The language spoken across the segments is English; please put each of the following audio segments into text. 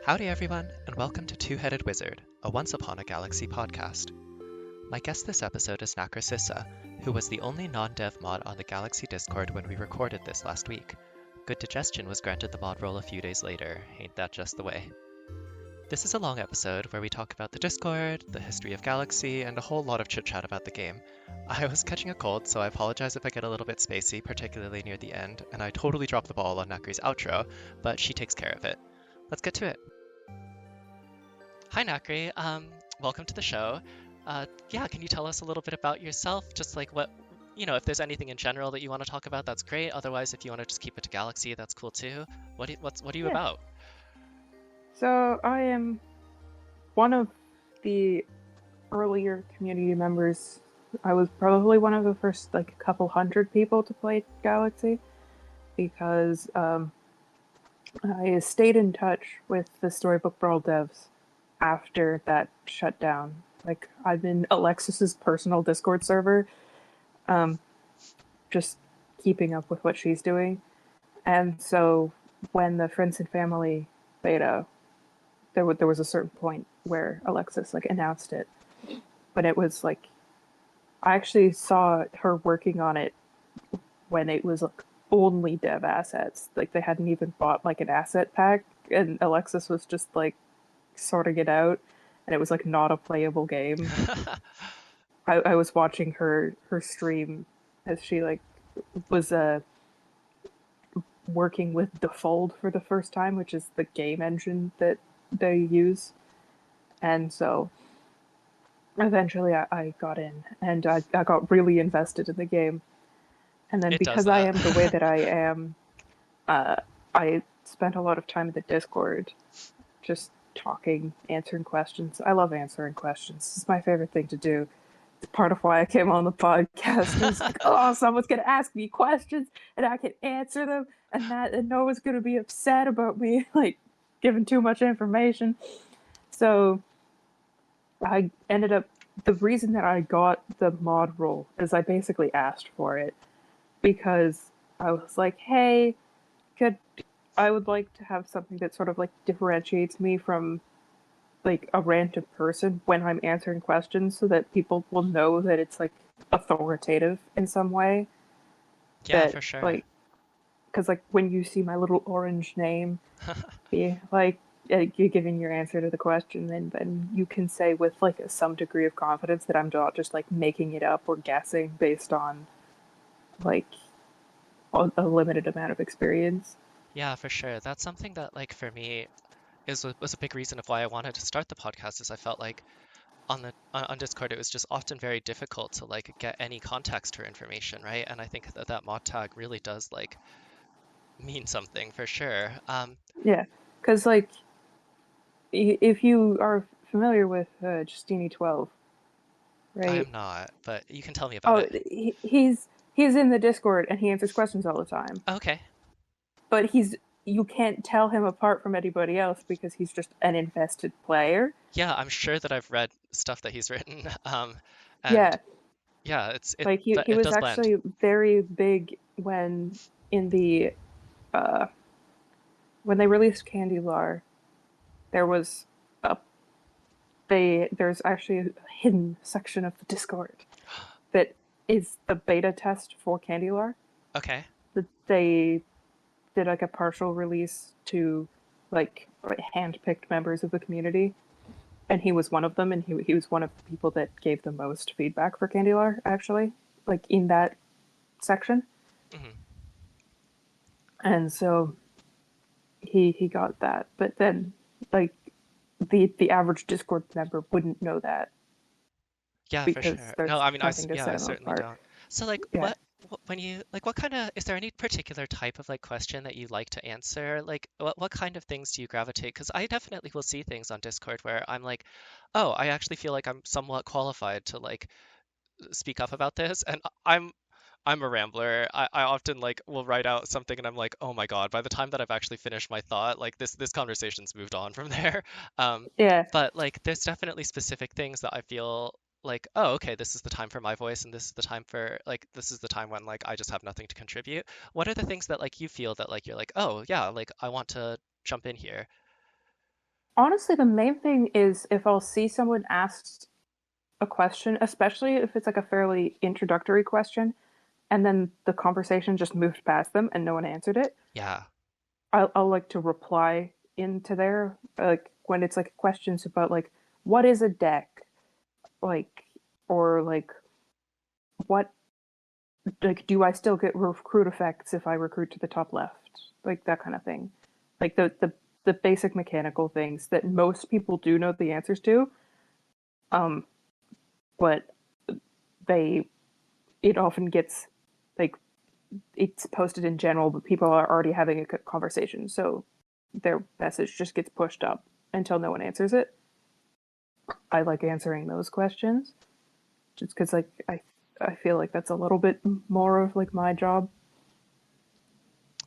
Howdy, everyone, and welcome to Two-Headed Wizard, a Once Upon a Galaxy podcast. My guest this episode is Nacricissa, who was the only non-dev mod on the Galaxy Discord when we recorded this last week. Good Digestion was granted the mod role a few days later, ain't that just the way? This is a long episode where we talk about the Discord, the history of Galaxy, and a whole lot of chit-chat about the game. I was catching a cold, so I apologize if I get a little bit spacey, particularly near the end, and I totally dropped the ball on Nacri's outro, but she takes care of it. Let's get to it. Hi, Nacri. Welcome to the show. Can you tell us a little bit about yourself? Just like if there's anything in general that you want to talk about, that's great. Otherwise, if you want to just keep it to Galaxy, that's cool too. What are you about? So I am one of the earlier community members. I was probably one of the first couple hundred people to play Galaxy because I stayed in touch with the Storybook Brawl devs after that shut down. I'm in Alexis's personal Discord server, just keeping up with what she's doing. And so when the Friends and Family beta, there was a certain point where Alexis announced it, but it was I actually saw her working on it when it was only dev assets. They hadn't even bought an asset pack, and Alexis was just sorting it out, and it was not a playable game. I was watching her stream as she was working with Default for the first time, which is the game engine that they use. And so eventually I got in, and I got really invested in the game. And then because I am the way that I am, I spent a lot of time in the Discord just talking, answering questions. I love answering questions. It's my favorite thing to do. It's part of why I came on the podcast. It's someone's going to ask me questions and I can answer them, and no one's going to be upset about me giving too much information. So I ended up, the reason that I got the mod role is I basically asked for it because I was like, hey, I would like to have something that sort of differentiates me from a random person when I'm answering questions, so that people will know that it's authoritative in some way. Yeah, for sure. Because when you see my little orange name, be you're giving your answer to the question, and then you can say with some degree of confidence that I'm not just making it up or guessing based on a limited amount of experience. Yeah, for sure. That's something that for me was a big reason of why I wanted to start the podcast. Is I felt on Discord it was just often very difficult to get any context or information, right? And I think that mod tag really does mean something for sure. Yeah, because if you are familiar with just E12, right? I am not, but you can tell me about it. He's in the Discord and he answers questions all the time. Okay. But you can't tell him apart from anybody else because he's just an invested player. Yeah, I'm sure that I've read stuff that he's written. Yeah, it's he was actually blend. very big when when they released Candylar. There's actually a hidden section of the Discord that is the beta test for Candylar. Okay. That they did a partial release to hand-picked members of the community, and he was one of them, and he was one of the people that gave the most feedback for Candylar, actually, in that section. Mm-hmm. And so he got that, but then the average Discord member wouldn't know that. Yeah, for sure. No, I mean, I certainly don't. So when you what kind of, is there any particular type of question that you like to answer? What kind of things do you gravitate? Because I definitely will see things on Discord where I'm oh, I actually feel I'm somewhat qualified to speak up about this, and I'm a rambler. I often will write out something and I'm oh my God, by the time that I've actually finished my thought, this conversation's moved on from there. Yeah. But there's definitely specific things that I feel oh, okay, this is the time for my voice, and this is the time for this is the time when I just have nothing to contribute. What are the things that you feel that you're oh yeah, I want to jump in here? Honestly, the main thing is if I'll see someone ask a question, especially if it's like a fairly introductory question, and then the conversation just moved past them and no one answered it, Yeah. I'll like to reply into there, like when it's like questions about like what is a deck, like, or like what, like do I still get recruit effects if I recruit to the top left, like that kind of thing, like the basic mechanical things that most people do know the answers to, um, but they it often gets like it's posted in general, but people are already having a conversation, so their message just gets pushed up until no one answers it. I like answering those questions just because like I feel like that's a little bit more of like my job.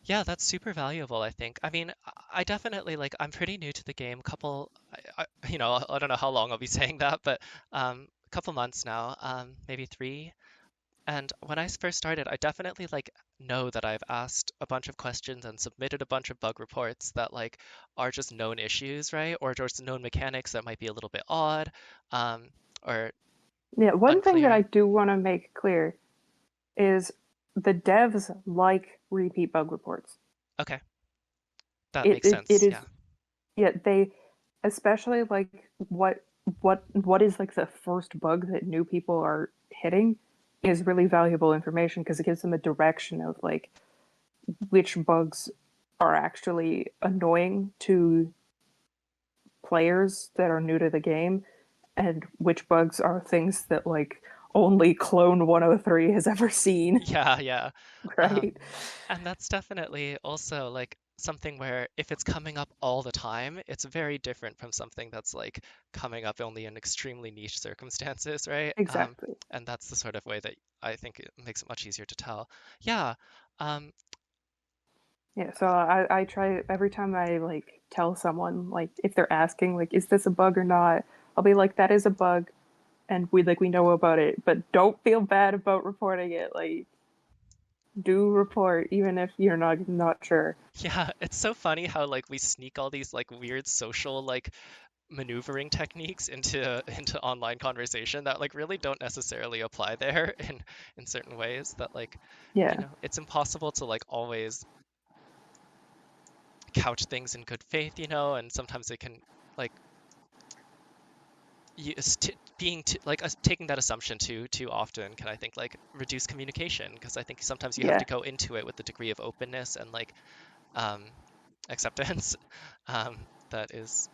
Yeah, that's super valuable, I think. I mean, I definitely like I'm pretty new to the game. Couple, I don't know how long I'll be saying that, but a couple months now, maybe three. And when I first started, I definitely like know that I've asked a bunch of questions and submitted a bunch of bug reports that like are just known issues, right? Or just known mechanics that might be a little bit odd, um, or Yeah, one thing that I unclear. do want to make clear is the devs like repeat bug reports. Okay, that It makes it sense. is, Yeah. yeah, they especially like what is like the first bug that new people are hitting is really valuable information because it gives them a direction of like which bugs are actually annoying to players that are new to the game and which bugs are things that like only clone 103 has ever seen. Yeah, yeah. Right, And that's definitely also like something where if it's coming up all the time, it's very different from something that's like coming up only in extremely niche circumstances, right? exactly. And that's the sort of way that I think it makes it much easier to tell. Yeah. Um, Yeah, so I try every time I like tell someone like if they're asking like is this a bug or not, I'll be like that is a bug and we know about it, but don't feel bad about reporting it. Like do report even if you're not sure. yeah, it's so funny how like we sneak all these like weird social like maneuvering techniques into online conversation that like really don't necessarily apply there in certain ways that like, Yeah. it's impossible to like always couch things in good faith, and sometimes it can like being like taking that assumption too often can I think like reduce communication because I think sometimes you have Yeah. to go into it with the degree of openness and like um, acceptance um, that is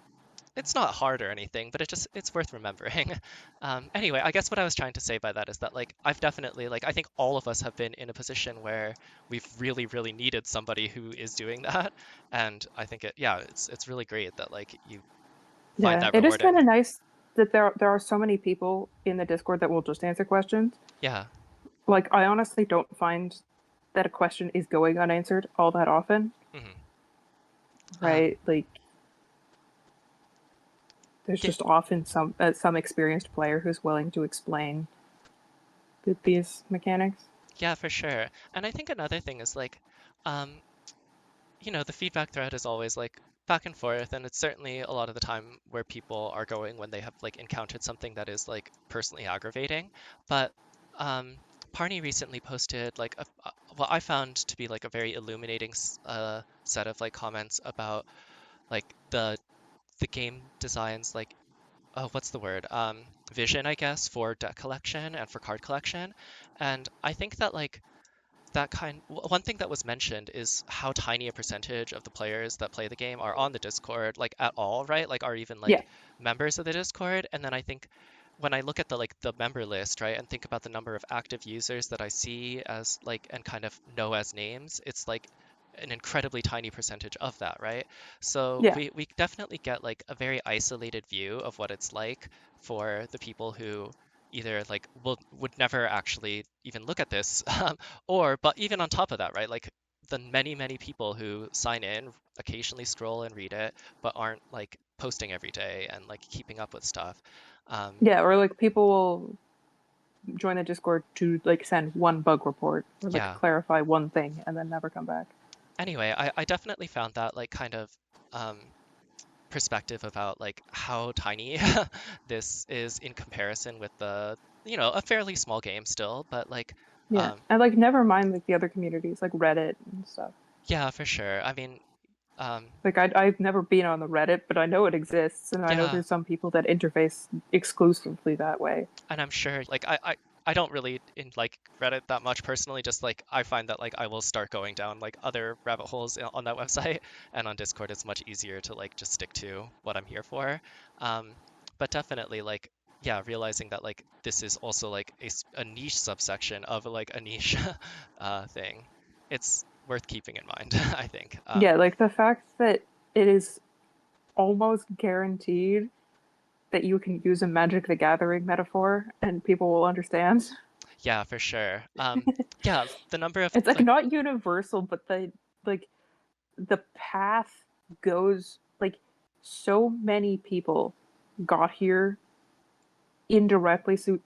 it's not hard or anything, but it's worth remembering. Anyway, I guess what I was trying to say by that is that like I've definitely like I think all of us have been in a position where we've really needed somebody who is doing that, and I think it's really great that like you find Yeah. that It is rewarding. kind of nice that there are so many people in the Discord that will just answer questions. Yeah. Like I honestly don't find that a question is going unanswered all that often, hmm Um, right? Like there's yeah, just often some experienced player who's willing to explain these mechanics. yeah, for sure. And I think another thing is like, um, the feedback thread is always like back and forth, and it's certainly a lot of the time where people are going when they have like encountered something that is like personally aggravating. But Parney recently posted like what I found to be like a very illuminating set of like comments about like the game designs like what's the word? Vision, I guess, for deck collection and for card collection. And I think that like one thing that was mentioned is how tiny a percentage of the players that play the game are on the Discord, like at all, right? Like are even Yeah. like members of the Discord. And then I think when I look at the member list, right, and think about the number of active users that I see as like and kind of know as names, it's like an incredibly tiny percentage of that, right? So Yeah. we definitely get like a very isolated view of what it's like for the people who either like would never actually even look at this but even on top of that, right? Like the many people who sign in occasionally scroll and read it, but aren't like posting every day and like keeping up with stuff. Um, Yeah, or like people will join the Discord to like send one bug report or like yeah. clarify one thing and then never come back. Anyway, I definitely found that like kind of um, perspective about like how tiny this is in comparison with a fairly small game still, but like, Yeah, um, and like never mind like the other communities like Reddit and stuff. yeah, for sure. I mean, um, Like I've never been on the Reddit, but I know it exists, and I know yeah, there's some people that interface exclusively that way. and I'm sure like I don't really in like Reddit that much personally, just like I find that like I will start going down like other rabbit holes on that website, and on Discord it's much easier to like just stick to what I'm here for. Um, but definitely like yeah, realizing that like this is also like a niche subsection of like a niche thing. It's worth keeping in mind, I think. Yeah, like the fact that it is almost guaranteed that you can use a Magic the Gathering metaphor and people will understand. Yeah, for sure. Yeah, the number of It's like like not universal, but like the path goes like so many people got here indirectly through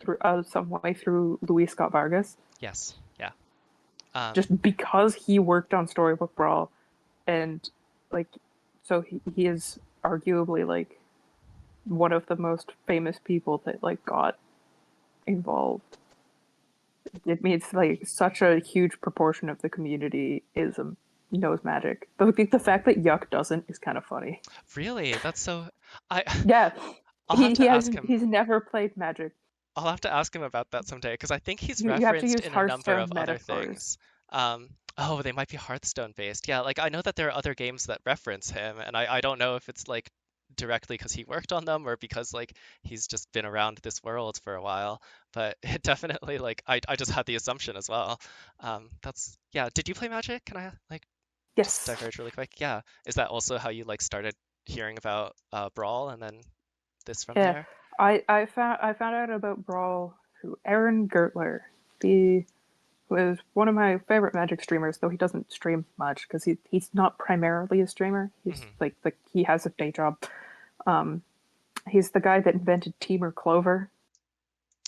some way through Luis Scott Vargas yes, yeah. Um, just because he worked on Storybook Brawl and like so he is arguably like one of the most famous people that like got involved. It means like such a huge proportion of the community is knows Magic. The fact that Yuck doesn't is kind of funny. Really? That's so I Yeah, I'll have to ask him. he's never played Magic. I'll have to ask him about that someday because I think he's You have to referenced use in a number Hearthstone of other metaphors. things. Oh, they might be Hearthstone based. Yeah, like I know that there are other games that reference him, and I don't know if it's like directly because he worked on them or because like he's just been around this world for a while. But it definitely like I just had the assumption as well. That's yeah. Did you play Magic? Can I like just Yes. diverge really quick? Yeah. Is that also how you like started hearing about Brawl and then this from Yeah. there? I found out about Brawl through Aaron Gertler. He was one of my favorite Magic streamers, though he doesn't stream much because he's not primarily a streamer. He's Hmm. like he has a day job. Um, he's the guy that invented Teamer Clover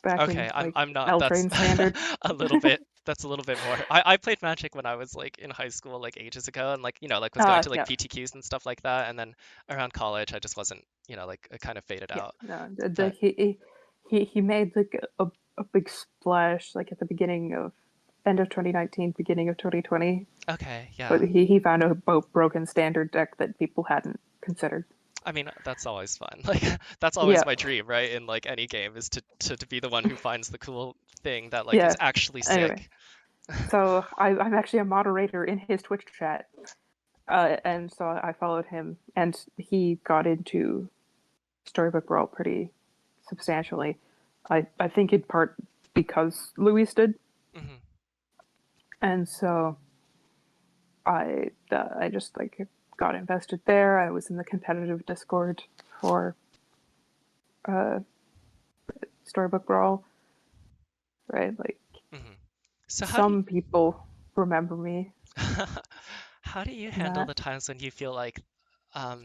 back in Okay, I'm like I'm not. L That's Train Standard. a little bit. That's a little bit more. I played Magic when I was like in high school, like ages ago, and like like was going to like Yeah, PTQs and stuff like that. And then around college, I just wasn't, like it kind of faded yeah. out. No, But he made like a big splash like at the beginning of end of 2019, beginning of 2020. okay, But yeah. he found a broken standard deck that people hadn't considered. I mean, that's always fun. Like that's always Yeah, my dream, right? In like any game is to be the one who finds the cool thing that like is yeah. actually Anyway, sick. so I'm actually a moderator in his Twitch chat, and so I followed him, and he got into Storybook Brawl pretty substantially. I think in part because Luis did, Hmm. and so I just like got invested there. I was in the competitive Discord for uh, Storybook Brawl, right? Like Hmm. So how do you some people remember me how do you in handle that. the times when you feel like um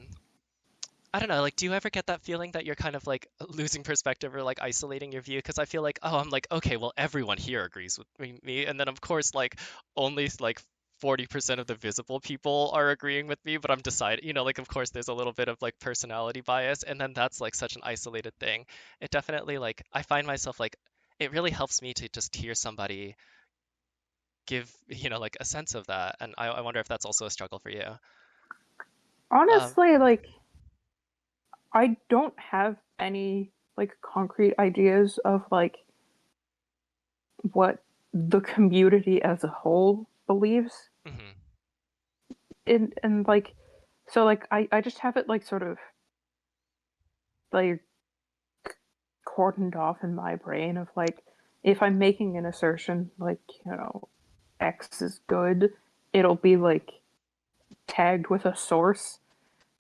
I don't know, like, do you ever get that feeling that you're kind of like losing perspective or like isolating your view? Because I feel like, oh, I'm like, okay, well, everyone here agrees with me. And then, of course, like, only like 40% of the visible people are agreeing with me, but I'm deciding, like, of course, there's a little bit of like personality bias. And then that's like such an isolated thing. It definitely, like, I find myself like, it really helps me to just hear somebody give, like a sense of that. And I wonder if that's also a struggle for you. Um, Honestly, like I don't have any like concrete ideas of like what the community as a whole believes mhm, in and like so like I just have it like sort of like cordoned off in my brain of like if I'm making an assertion like X is good, it'll be like tagged with a source.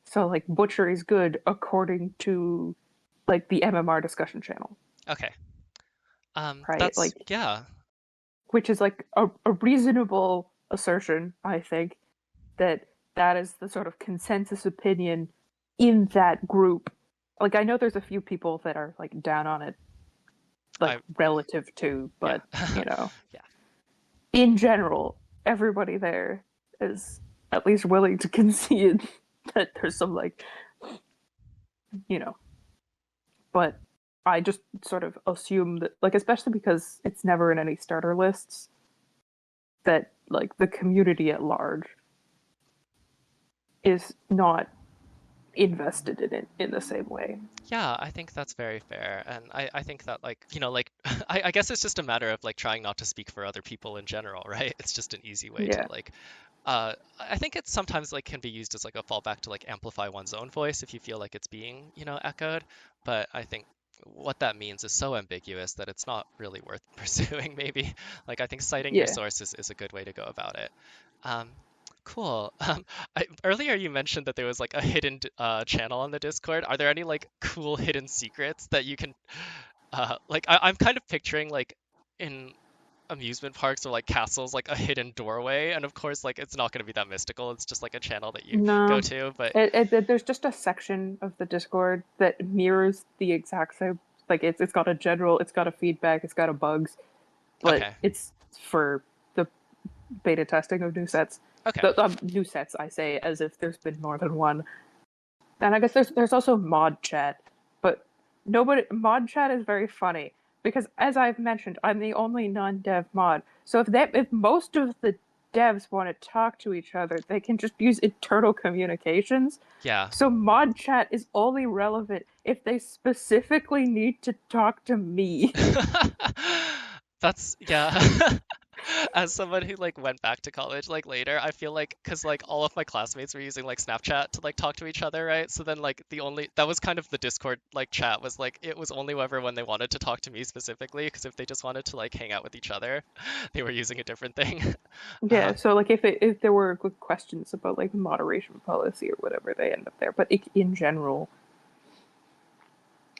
So like Butcher is good according to like the MMR discussion channel, okay. right? That's, Like yeah. which is like a reasonable assertion, I think, that that is the sort of consensus opinion in that group. Like I know there's a few people that are like down on it, like I relative to, Yeah. but you know, Yeah. in general, everybody there is at least willing to concede that there's some like you know, but I just sort of assume that, like, especially because it's never in any starter lists, that like the community at large is not invested in it in the same way. Yeah, I think that's very fair. And I think that like, like I guess it's just a matter of like trying not to speak for other people in general, right? It's just an easy way to Yeah, like I think it's sometimes like can be used as like a fallback to like amplify one's own voice if you feel like it's being, echoed. But I think what that means is so ambiguous that it's not really worth pursuing, maybe. Like I think citing your yeah. sources is a good way to go about it. Um, cool. Earlier you mentioned that there was like a hidden channel on the Discord. Are there any like cool hidden secrets that you can like I'm kind of picturing like in amusement parks or like castles like a hidden doorway, and of course like it's not going to be that mystical, it's just like a channel that you go No, to, but there's just a section of the Discord that mirrors the exact same. Like it's got a general, it's got a feedback, it's got a bugs, but okay, it's for the beta testing of new sets. okay. The new sets, I say, as if there's been more than one. And I guess there's also mod chat, but nobody mod chat is very funny because as I've mentioned, I'm the only non-dev mod. So if most of the devs want to talk to each other, they can just use internal communications. Yeah. So mod chat is only relevant if they specifically need to talk to me. That's yeah. As someone who like went back to college like later, I feel like because like all of my classmates were using like Snapchat to like talk to each other, right? So then like the only that was kind of the Discord like chat was like it was only ever when they wanted to talk to me specifically, because if they just wanted to like hang out with each other, they were using a different thing. Yeah, Um, so like if there were good questions about like moderation policy or whatever, they end up there. But in general,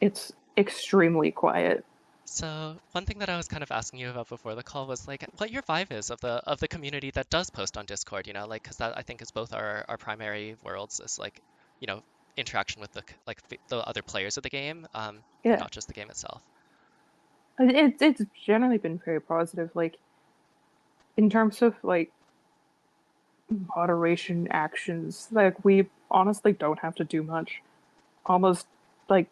it's extremely quiet. So one thing that I was kind of asking you about before the call was like what your vibe is of the community that does post on Discord, like because that I think is both our primary worlds is like, you know, interaction with the other players of the game, and Yeah, not just the game itself. it's generally been very positive. Like in terms of like moderation actions, like we honestly don't have to do much. Almost like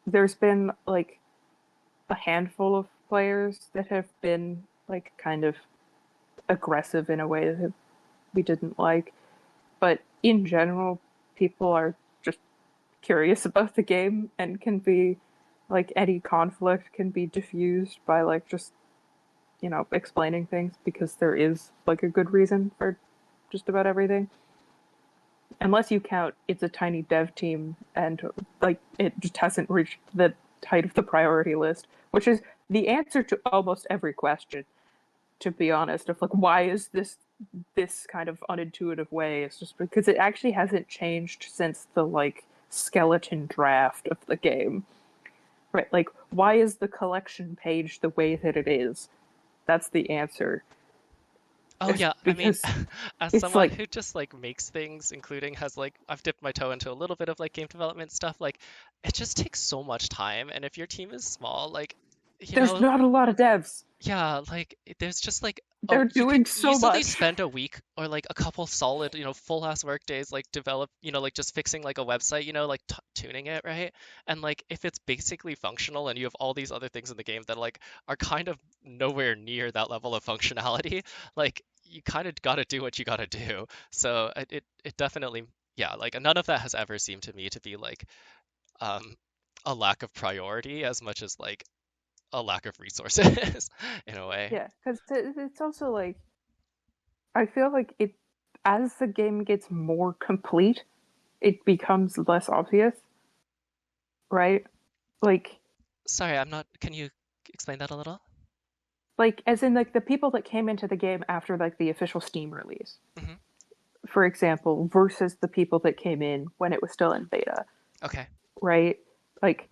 there's been like a handful of players that have been like kind of aggressive in a way that we didn't like, but in general, people are just curious about the game and can be like any conflict can be diffused by like just explaining things because there is like a good reason for just about everything. Unless you count it's a tiny dev team and like it just hasn't reached the height of the priority list, which is the answer to almost every question, to be honest, of like why is this kind of unintuitive way. It's just because it actually hasn't changed since the like skeleton draft of the game. Right, like why is the collection page the way that it is? That's the answer. Oh It's yeah, I mean, because as it's someone like who just like makes things, including has like I've dipped my toe into a little bit of like game development stuff, like it just takes so much time, and if your team is small, like, you there's know, not a lot of devs. yeah, like there's just like oh, They're you could doing so easily much. spend a week or like a couple solid, full ass work days like develop, like just fixing like a website, like t tuning it, right? And like if it's basically functional and you have all these other things in the game that like are kind of nowhere near that level of functionality, like you kind of got to do what you got to do. So it definitely, yeah, like none of that has ever seemed to me to be like um a lack of priority as much as like a lack of resources in a way. Yeah, because it's also like I feel like it as the game gets more complete, it becomes less obvious, right? Like Sorry, I'm not. Can you explain that a little? as in like the people that came into the game after like the official Steam release, Hmm. for example, versus the people that came in when it was still in beta, Okay. right? Like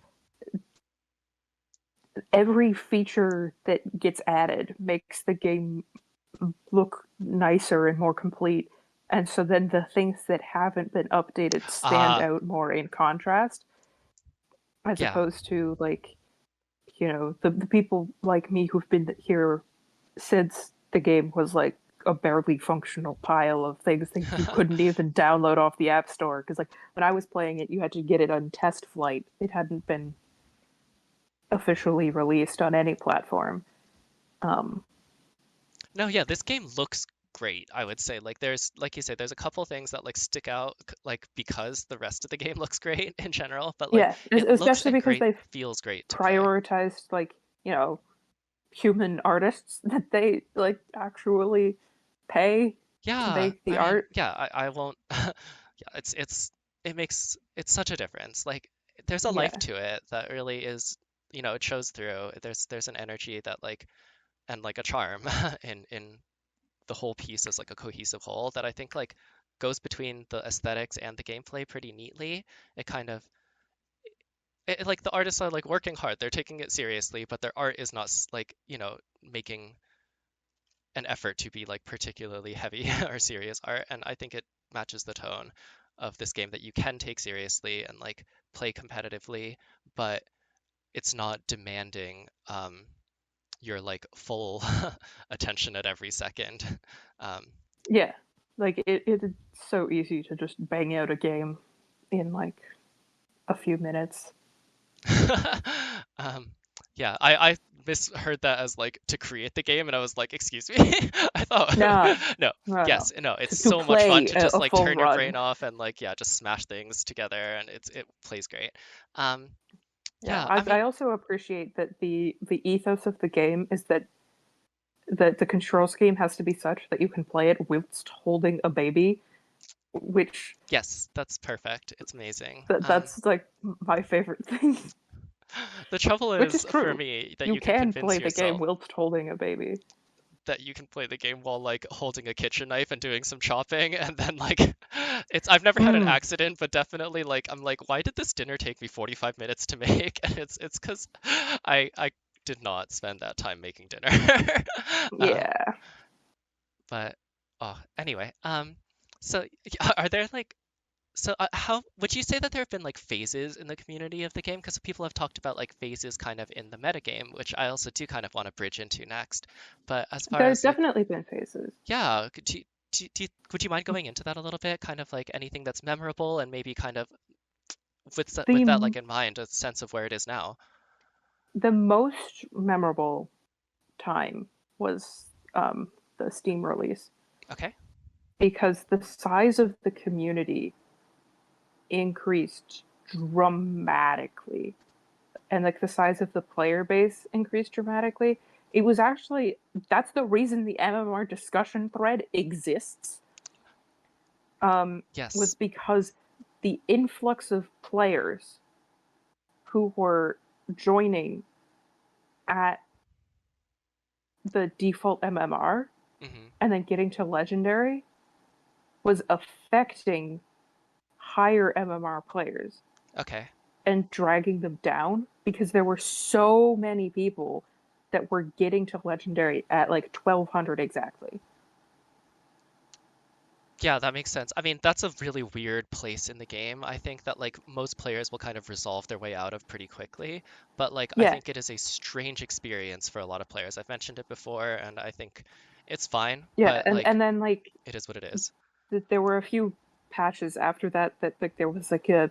every feature that gets added makes the game look nicer and more complete. And so then the things that haven't been updated stand Uh, out more in contrast, as yeah. opposed to like, the people like me who've been here since the game was like a barely functional pile of things you couldn't even download off the App Store. Because like when I was playing it, you had to get it on test flight. It hadn't been officially released on any platform. Um, No, yeah, this game looks great, I would say. Like there's like you said, there's a couple things that like stick out like because the rest of the game looks great in general, but like yeah, it looks especially and because great they've feels great to play. prioritized like human artists that they like actually pay to Yeah, make the I mean, art. yeah, I won't yeah, it makes it's such a difference. Like there's a life Yeah, to it that really is, it shows through. There's an energy that like and like a charm in the whole piece as like a cohesive whole that I think like goes between the aesthetics and the gameplay pretty neatly. It kind of like the artists are like working hard. They're taking it seriously, but their art is not like, making an effort to be like particularly heavy or serious art. And I think it matches the tone of this game that you can take seriously and like play competitively, but it's not demanding your like full attention at every second. Um, yeah. Like it's so easy to just bang out a game in like a few minutes. um, yeah, I misheard that as like to create the game, and I was like, excuse me. I thought Nah, no, no, no. yes, no, it's To so much fun play to just a like full turn your brain run. off and like yeah, just smash things together, and it plays great. Um, Yeah, yeah, I I mean, also appreciate that the ethos of the game is that the control scheme has to be such that you can play it whilst holding a baby, which yes, that's perfect. It's amazing. that's like my favorite thing. The trouble Which is is for true. me that You you can can convince play the game yourself whilst holding a baby. that you can play the game while like holding a kitchen knife and doing some chopping and then like it's I've never had an Mm, accident but definitely like I'm like why did this dinner take me 45 minutes to make and it's because I did not spend that time making dinner. um yeah. but anyway so are there like how would you say that there have been like phases in the community of the game? Because people have talked about like phases kind of in the metagame, which I also do kind of want to bridge into next. But as far There's as like, definitely been phases. yeah, would you mind going into that a little bit? Kind of like anything that's memorable and maybe kind of with that The like in mind, a sense of where it is now. the most memorable time was the Steam release Okay. because the size of the community increased dramatically, and like the size of the player base increased dramatically. It was actually that's the reason the MMR discussion thread exists. Um, was Yes. because the influx of players who were joining at the default MMR Hmm. and then getting to legendary was affecting higher MMR players Okay. and dragging them down because there were so many people that were getting to legendary at like 1200 exactly. Yeah, that makes sense. I mean, that's a really weird place in the game. I think that like most players will kind of resolve their way out of pretty quickly, but like I Yeah, think it is a strange experience for a lot of players. I've mentioned it before and I think it's fine, yeah, but like and then like it is what it is. there were a few patches after that that like there was like a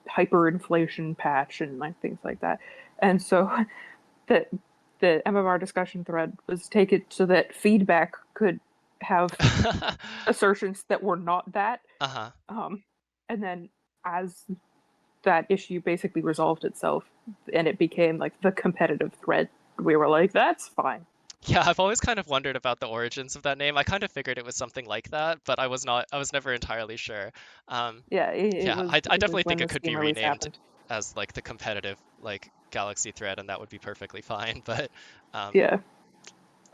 hyperinflation patch and like things like that, and so the MMR discussion thread was taken so that feedback could have assertions that were not that. Uh-huh. Um, and then as that issue basically resolved itself and it became like the competitive thread, we were like, that's fine. Yeah, I've always kind of wondered about the origins of that name. I kind of figured it was something like that, but I was never entirely sure. Um, Yeah, yeah, I it was definitely when think it the could Steam be release renamed happened. as like the competitive like Galaxy thread, and that would be perfectly fine. But um, Yeah,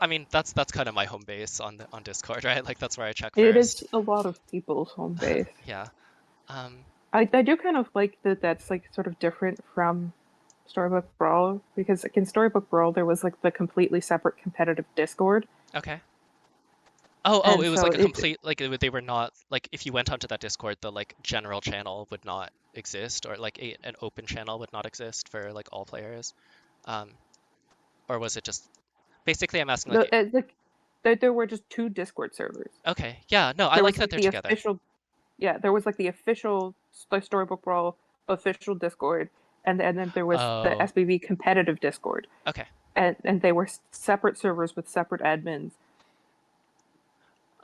I mean, that's kind of my home base on Discord, right? Like that's where I check it first. is a lot of people's home base. Yeah. Um, I do kind of like that that's like sort of different from Storybook Brawl because like in Storybook Brawl there was like the completely separate competitive Discord, okay. Oh, and it was so like a it complete like they were not like if you went onto that Discord, the like general channel would not exist, or like an open channel would not exist for like all players. Um, or was it just basically I'm asking the like like there were just two Discord servers. Okay, yeah, no, I There like was that like they're the together. official, yeah, there was like the official Storybook Brawl official Discord, and then there was the Oh, SBV competitive Discord, okay. and they were separate servers with separate admins,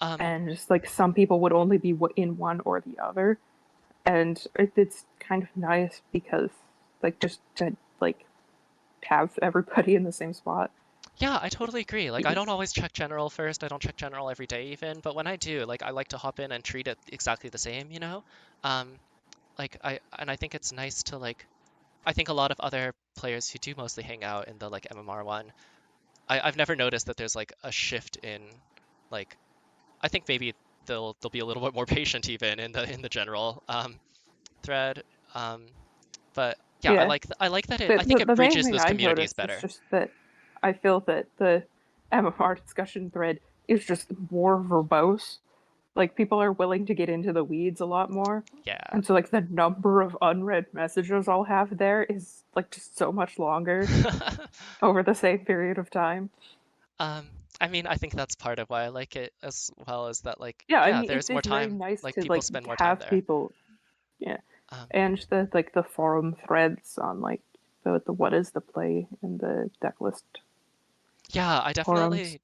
Um, and just like some people would only be in one or the other, and it's kind of nice because like just to like have everybody in the same spot. yeah, I totally agree. Like, I don't always check general first. I don't check general every day even, but when I do, like, I like to hop in and treat it exactly the same, you know? Um, I think it's nice to like, I think a lot of other players who do mostly hang out in the like MMR one, I've never noticed that there's like a shift in like, I think maybe they'll be a little bit more patient even in the general thread. Um, but yeah, Yeah, I like that the, I think the it the main bridges thing those I communities noticed is better. just that I feel that the MMR discussion thread is just more verbose. Like people are willing to get into the weeds a lot more, Yeah. and so like the number of unread messages I'll have there is like just so much longer over the same period of time. Um, I mean, I think that's part of why I like it as well as that like, Yeah, I yeah, mean there's more it's very time, nice like to people like spend more time have there. people, yeah, Um, and the forum threads on like the what is the play and the decklist yeah, I forums. definitely,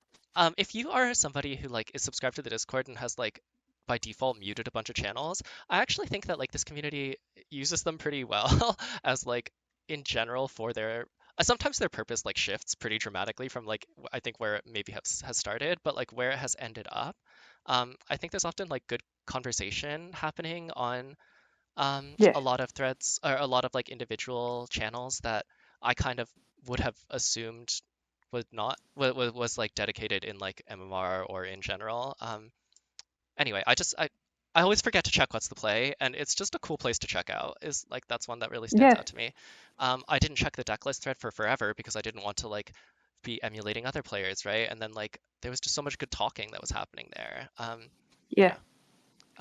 if you are somebody who like is subscribed to the Discord and has like by default muted a bunch of channels, I actually think that like this community uses them pretty well as like in general for their sometimes their purpose like shifts pretty dramatically from like I think where it maybe has started, but like where it has ended up. I think there's often like good conversation happening on Yeah, a lot of threads or a lot of like individual channels that I kind of would have assumed would not was like dedicated in like MMR or in general. Anyway, I always forget to check what's the play, and it's just a cool place to check out. Is like that's one that really stands yeah, out to me. I didn't check the decklist thread for forever because I didn't want to like be emulating other players, right? And then like there was just so much good talking that was happening there. yeah. Yeah.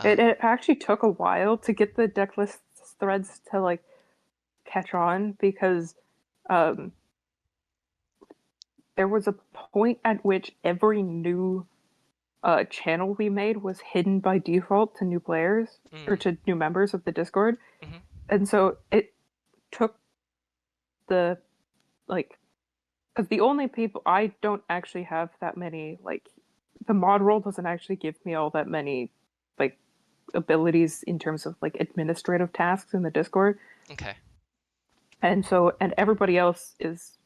It Um, it actually took a while to get the decklist threads to like catch on because um there was a point at which every new channel we made was hidden by default to new players or mm, to new members of the Discord. mhm, And so it took the like because the only people I don't actually have that many like the mod role doesn't actually give me all that many like abilities in terms of like administrative tasks in the Discord. okay. And so and everybody else is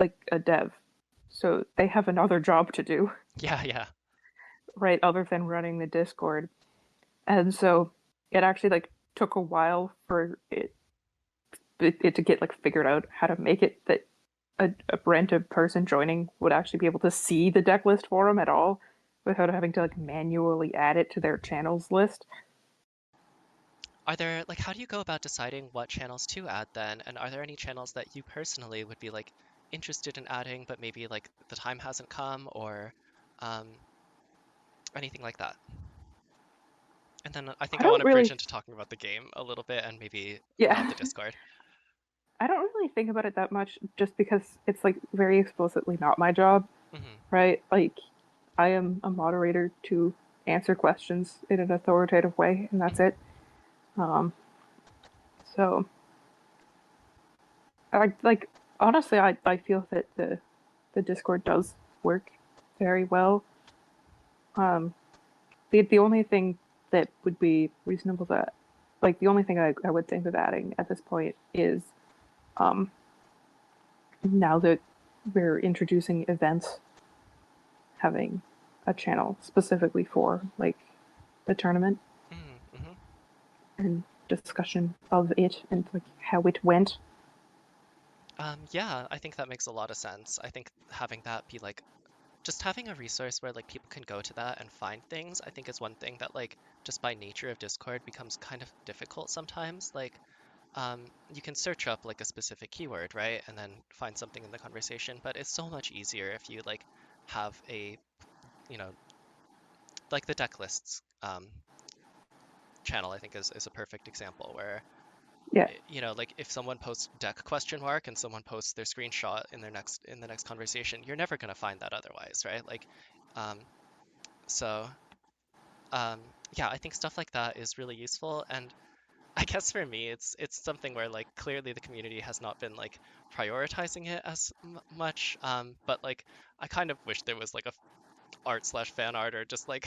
like a dev. So they have another job to do, Yeah, yeah. right, other than running the Discord. And so it actually like took a while for it to get like figured out how to make it that a random person joining would actually be able to see the deck list forum at all without having to like manually add it to their channels list. Are there like how do you go about deciding what channels to add then? And are there any channels that you personally would be like interested in adding, but maybe like the time hasn't come or um, anything like that? And then I think I I want don't to bridge really, into talking about the game a little bit and maybe not yeah, the Discord. I don't really think about it that much just because it's like very explicitly not my job, Hmm. right? Like I am a moderator to answer questions in an authoritative way, and that's Hmm. it. Um, so I like honestly, I feel that the Discord does work very well. Um, the only thing that would be reasonable that like the only thing I would think of adding at this point is um, now that we're introducing events, having a channel specifically for like the tournament Hmm. and discussion of it and like how it went. Yeah, I think that makes a lot of sense. I think having that be like just having a resource where like people can go to that and find things, I think is one thing that like just by nature of Discord becomes kind of difficult sometimes. Like you can search up like a specific keyword, right? And then find something in the conversation, but it's so much easier if you like have a, you know, like the deck lists channel, I think is a perfect example where, Yeah, you know, like if someone posts deck question mark and someone posts their screenshot in the next conversation, you're never going to find that otherwise, right? Like Um, so um, yeah, I think stuff like that is really useful. And I guess for me, it's something where like clearly the community has not been like prioritizing it as much. But like I kind of wish there was like a art slash fan art or just like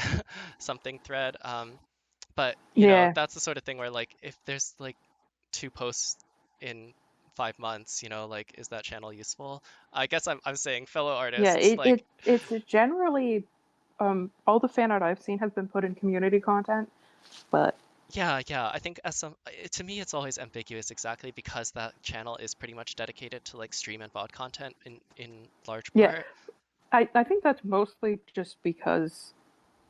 something thread. But you know, Yeah, that's the sort of thing where like if there's like two posts in 5 months, you know, like is that channel useful? I guess I'm saying fellow yeah. artists, It, like it it's generally all the fan art I've seen has been put in community content, but yeah, I think as some to me it's always ambiguous exactly because that channel is pretty much dedicated to like stream and VOD content in large yeah, part. I think that's mostly just because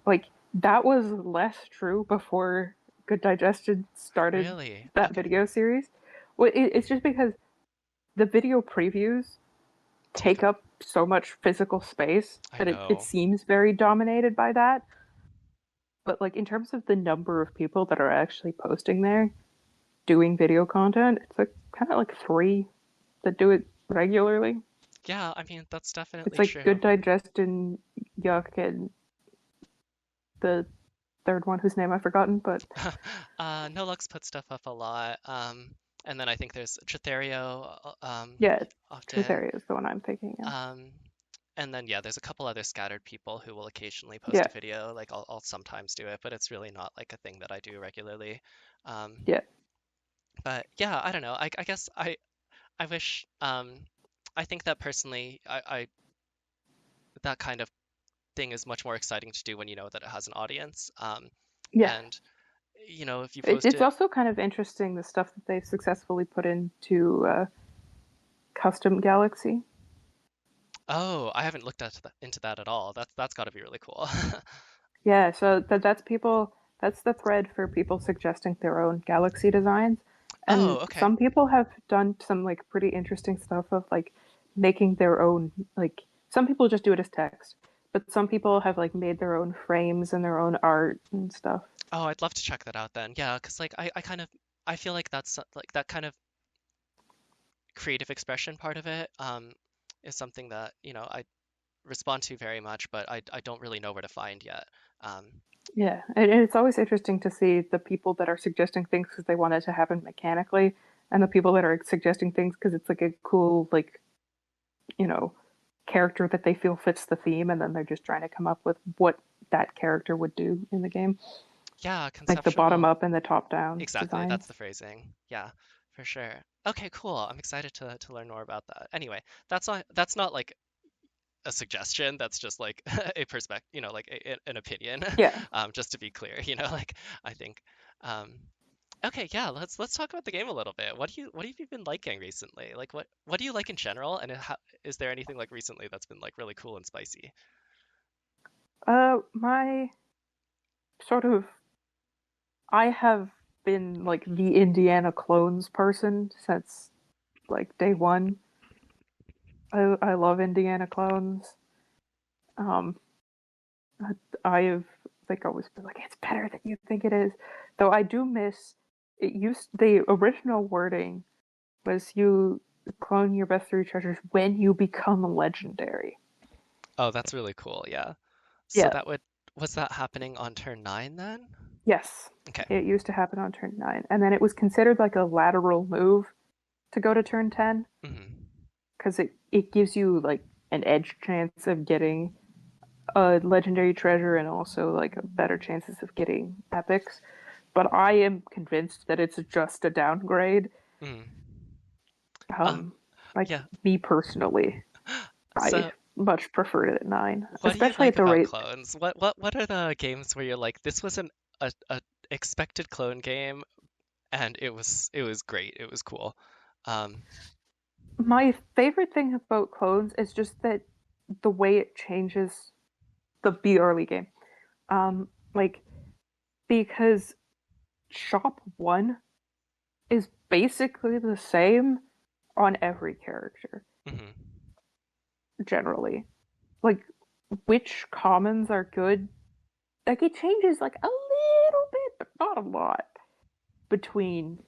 like that was less true before Good Digestion started Really? that Okay. video series. Well, it's just because the video previews Take take up. up so much physical space I that it know. seems very dominated by that. But like in terms of the number of people that are actually posting there doing video content, it's like kind of like three that do it regularly. Yeah, I mean that's It's definitely like true. Good Digestion, Yuck, and the third one whose name I've forgotten, but No Lux puts stuff up a lot. And then I think there's Tritherio, yeah, Truth often. Area is the one I'm thinking of. Um, and then yeah, there's a couple other scattered people who will occasionally post Yeah, a video. Like I'll sometimes do it, but it's really not like a thing that I do regularly. Um, yeah, but yeah, I don't know. I guess I wish I think that personally I that kind of thing is much more exciting to do when you know that it has an audience. yeah. And you know, if you post It's it. also kind of interesting the stuff that they've successfully put into Custom Galaxy. Oh, I haven't looked into that at all. That's got to be really cool. Yeah, so that's people. That's the thread for people suggesting their own Galaxy designs, Oh, and okay. some people have done some like pretty interesting stuff of like making their own. Like some people just do it as text, but some people have like made their own frames and their own art and stuff. Oh, I'd love to check that out then. Yeah, 'cause like I kind of I feel like that's like that kind of creative expression part of it is something that, you know, I respond to very much, but I don't really know where to find yet. Um, Yeah, and it's always interesting to see the people that are suggesting things because they want it to happen mechanically, and the people that are suggesting things because it's like a cool, like, you know, character that they feel fits the theme, and then they're just trying to come up with what that character would do in the game, yeah, like the bottom conceptual. up and the top down Exactly, designs. that's the phrasing. Yeah, for sure. Okay, cool. I'm excited to learn more about that. Anyway, that's not like a suggestion. That's just like a perspective, you know, like an opinion. Yeah. Just to be clear, you know, like I think. Um, okay, yeah, let's talk about the game a little bit. What have you been liking recently? Like what do you like in general, and is there anything like recently that's been like really cool and spicy? My sort of, I have been like the Indiana clones person since like day one. I love Indiana clones. Um, I've like always been like it's better than you think it is. Though I do miss it used the original wording was you clone your best three treasures when you become legendary. Oh, that's really cool. Yeah. So Yeah. that would was that happening on turn 9 then? Yes. Okay. It used to happen on turn 9. And then it was considered like a lateral move to go to turn 10 Hmm. because it gives you like an edge chance of getting a legendary treasure and also like better chances of getting epics. But I am convinced that it's just a downgrade. Hmm. Um, Um, like yeah. me personally, I So much preferred it at 9, what do you especially like at the about rate. clones? What are the games where you're like, this was a expected clone game and it was great. It was cool. Um, My favorite thing about clones is just that the way it changes the Be Early game. Like because Shop 1 is basically the same on every character, mhm. generally. Like which commons are good. Like it changes like a little bit, but not a lot between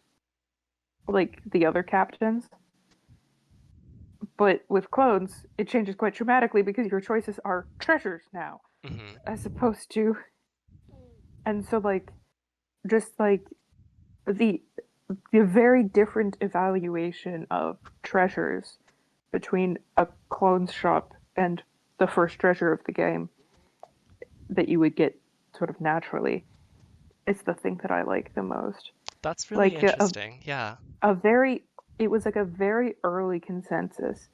like the other captains. But with clones, it changes quite dramatically because your choices are treasures now. Hmm. as opposed to, and so like just like the the very different evaluation of treasures between a clones shop and the first treasure of the game that you would get sort of naturally is the thing that I like the most. That's really Like interesting. Yeah. a very, it was like a very early consensus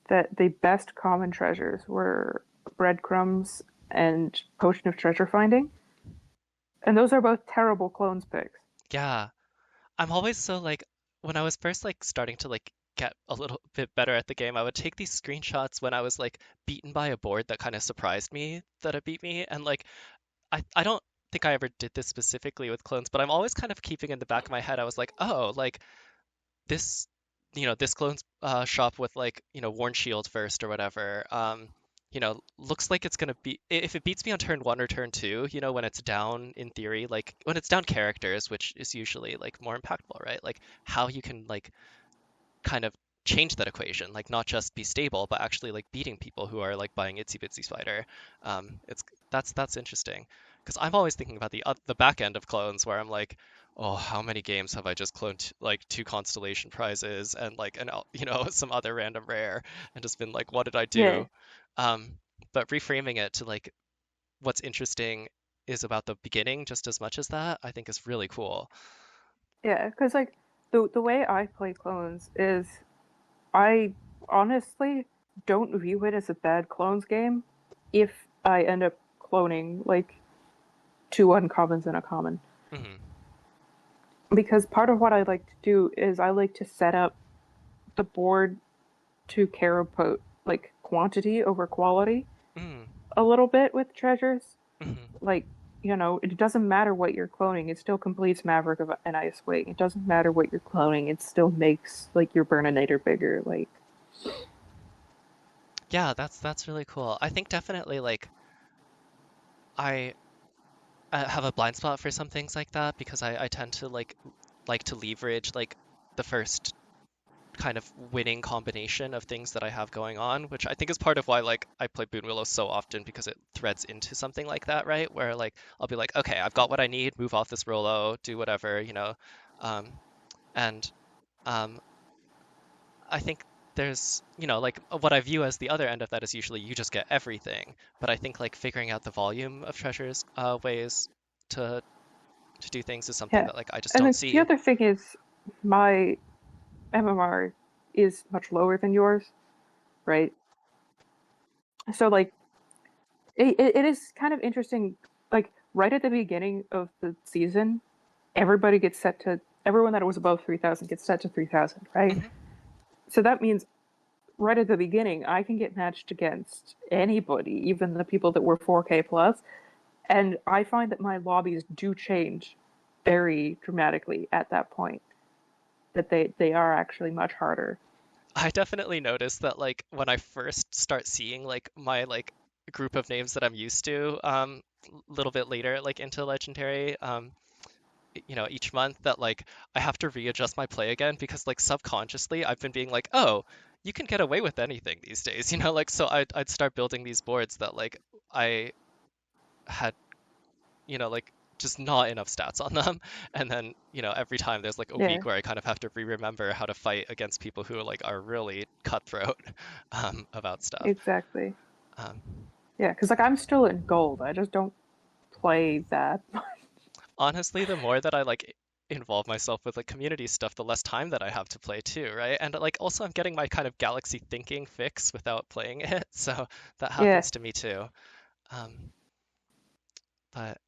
that the best common treasures were breadcrumbs and potion of treasure finding, and those are both terrible clones picks. Yeah. I'm always so like when I was first like starting to like get a little bit better at the game, I would take these screenshots when I was like beaten by a board that kind of surprised me that it beat me. And like I don't think I ever did this specifically with clones, but I'm always kind of keeping in the back of my head, I was like, oh, like this, this clone's shop with like, Worn Shield first or whatever, looks like it's gonna be if it beats me on turn one or turn two, when it's down in theory, like when it's down characters, which is usually like more impactful, right? Like how you can like kind of change that equation, like not just be stable, but actually like beating people who are like buying Itsy Bitsy Spider. It's that's interesting because I'm always thinking about the back end of clones where I'm like, oh, how many games have I just cloned like two constellation prizes and like some other random rare and just been like, what did I Yeah, do? Um, but reframing it to like what's interesting is about the beginning just as much as that, I think is really cool. yeah, because like the way I play clones is I honestly don't view it as a bad clones game if I end up cloning like two uncommons and a common. Hmm. Because part of what I like to do is I like to set up the board to care about like quantity over quality Hmm. a little bit with treasures. Hmm. Like, it doesn't matter what you're cloning, it still completes Maverick of an Ice Wing. It doesn't matter what you're cloning, it still makes like your Burninator bigger. Like, Yeah, that's really cool. I think definitely like I have a blind spot for some things like that because I tend to like to leverage like the first kind of winning combination of things that I have going on, which I think is part of why like I play Boon Willow so often because it threads into something like that, right? Where like I'll be like, okay, I've got what I need, move off this Rolo, do whatever, um, and um, I think there's, like what I view as the other end of that is usually you just get everything. But I think like figuring out the volume of treasures, ways to to do things is something yeah. that like I just And don't then the see. other thing is my MMR is much lower than yours, right? So like it is kind of interesting. Like right at the beginning of the season, everyone that was above 3,000 gets set to 3,000, right? Hmm. So that means right at the beginning, I can get matched against anybody, even the people that were 4K plus. And I find that my lobbies do change very dramatically at that point. That they are actually much harder. I definitely noticed that like when I first start seeing like my like group of names that I'm used to, a little bit later, like into Legendary, each month that like I have to readjust my play again because like subconsciously I've been being like, oh, you can get away with anything these days, like so I'd start building these boards that like I had, like just not enough stats on them. And then, every time there's like a Yeah, week where I kind of have to remember how to fight against people who like are really cutthroat about stuff. exactly. Um, Yeah, because like I'm still in gold. I just don't play that. Honestly, the more that I like involve myself with like community stuff, the less time that I have to play too, right? And like also I'm getting my kind of galaxy thinking fix without playing it, so that Yeah, happens to me too. Um, but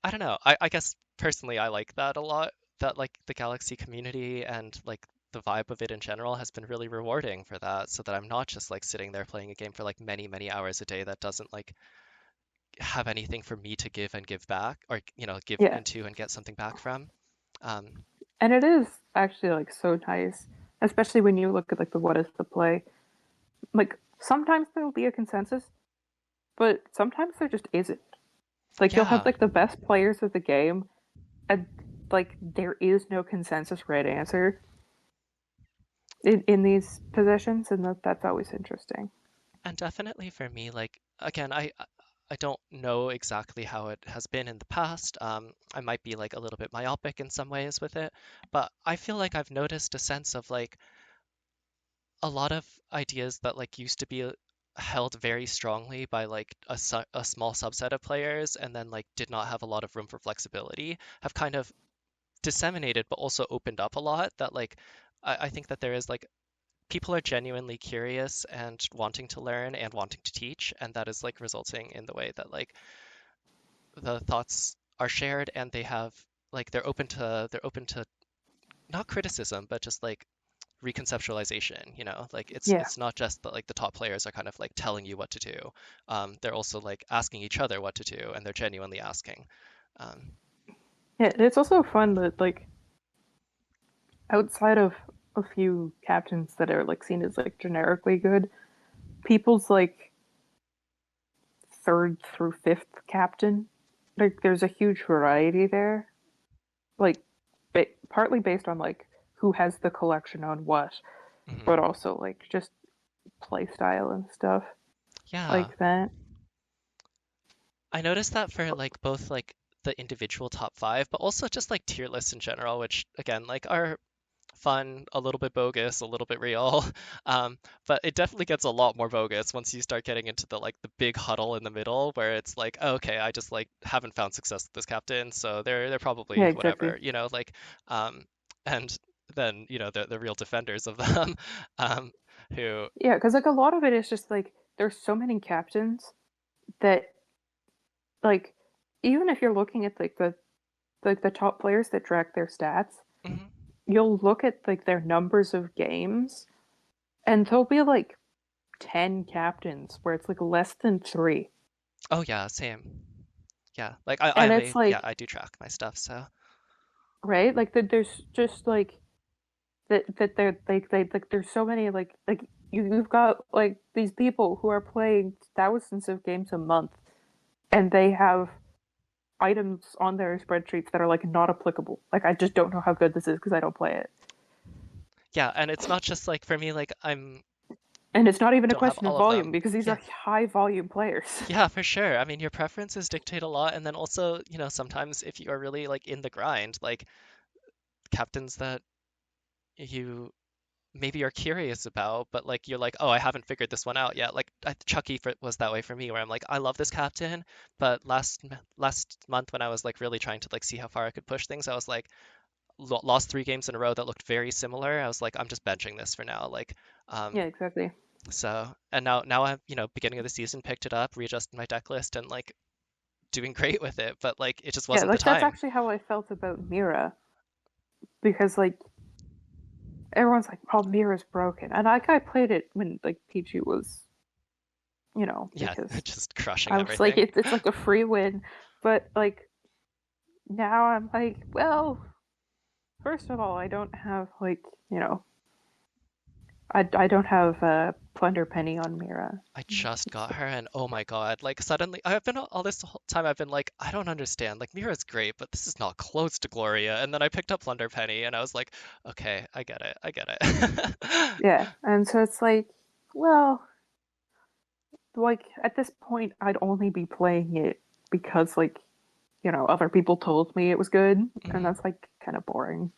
I don't know. I guess personally I like that a lot, that like the galaxy community and like the vibe of it in general has been really rewarding for that, so that I'm not just like sitting there playing a game for like many, many hours a day that doesn't like have anything for me to give and give back, or give yeah. into and get something back from. Um, And it is actually like so nice, especially when you look at like the what is the play. Like sometimes there will be a consensus, but sometimes there just isn't. Like you'll have yeah, like the best players of the game, and like there is no consensus right answer in these positions, and that's always interesting. And definitely for me, like again, I don't know exactly how it has been in the past. I might be like a little bit myopic in some ways with it, but I feel like I've noticed a sense of like a lot of ideas that like used to be held very strongly by like a small subset of players and then like did not have a lot of room for flexibility have kind of disseminated but also opened up a lot that like I think that there is like people are genuinely curious and wanting to learn and wanting to teach, and that is like resulting in the way that like the thoughts are shared and they have like they're open to not criticism but just like reconceptualization, like Yeah. it's not just that like the top players are kind of like telling you what to do. They're also like asking each other what to do and they're genuinely asking. um, Yeah, it's also fun that like outside of a few captains that are like seen as like generically good, people's like third through fifth captain, like there's a huge variety there. Like partly based on like who has the collection on what, but mhm. also like just play style and stuff Yeah, like that. I noticed that for like both like the individual top five but also just like tier lists in general, which again like are fun, a little bit bogus, a little bit real. But it definitely gets a lot more bogus once you start getting into the like the big huddle in the middle where it's like, oh, okay, I just like haven't found success with this captain, so they're Yeah, probably exactly. whatever, like um and then, the real defenders of them, um who Yeah, because like a lot of it is just like there's so many captains that like even if you're looking at like the top players that track their stats, mhm. you'll look at like their numbers of games and there'll be like 10 captains where it's like less than 3. Oh yeah, same. Yeah, like And it's yeah, like I do track my stuff, so right? Like that there's just like that they're like there's so many like you've got like these people who are playing thousands of games a month and they have items on their spreadsheets that are like not applicable. Like I just don't know how good this is because I don't play it. yeah, and it's not just like for me, like And it's not even a don't have question of all of volume them. because these Yeah. are high volume players. Yeah, for sure. I mean, your preferences dictate a lot, and then also, sometimes if you are really like in the grind, like captains that you maybe are curious about, but like you're like, oh, I haven't figured this one out yet. Like Chucky was that way for me, where I'm like, I love this captain, but last month when I was like really trying to like see how far I could push things, I was like lost 3 games in a row that looked very similar. I was like, I'm just benching this for now. Like, Yeah, um, exactly. so and now I'm beginning of the season picked it up, readjusted my deck list, and like doing great with it, but like it just Yeah, wasn't the like that's time. actually how I felt about Mira because like everyone's like, "Oh, Mira's broken," and I played it when like PG was, Yeah, because just crushing I was like, everything. it's like a free win, but like now I'm like, well, first of all, I don't have like I don't have a plunder penny on Mira. I just got her, and oh my God, like suddenly I've been all this whole time I've been like, I don't understand. Like Mira's great, but this is not close to Gloria. And then I picked up Plunder Penny, and I was like, okay, I get it, I get it. Yeah, and so it's like, well, like at this point, I'd only be playing it because like other people told me it was good, and Mhm. that's like kind of boring.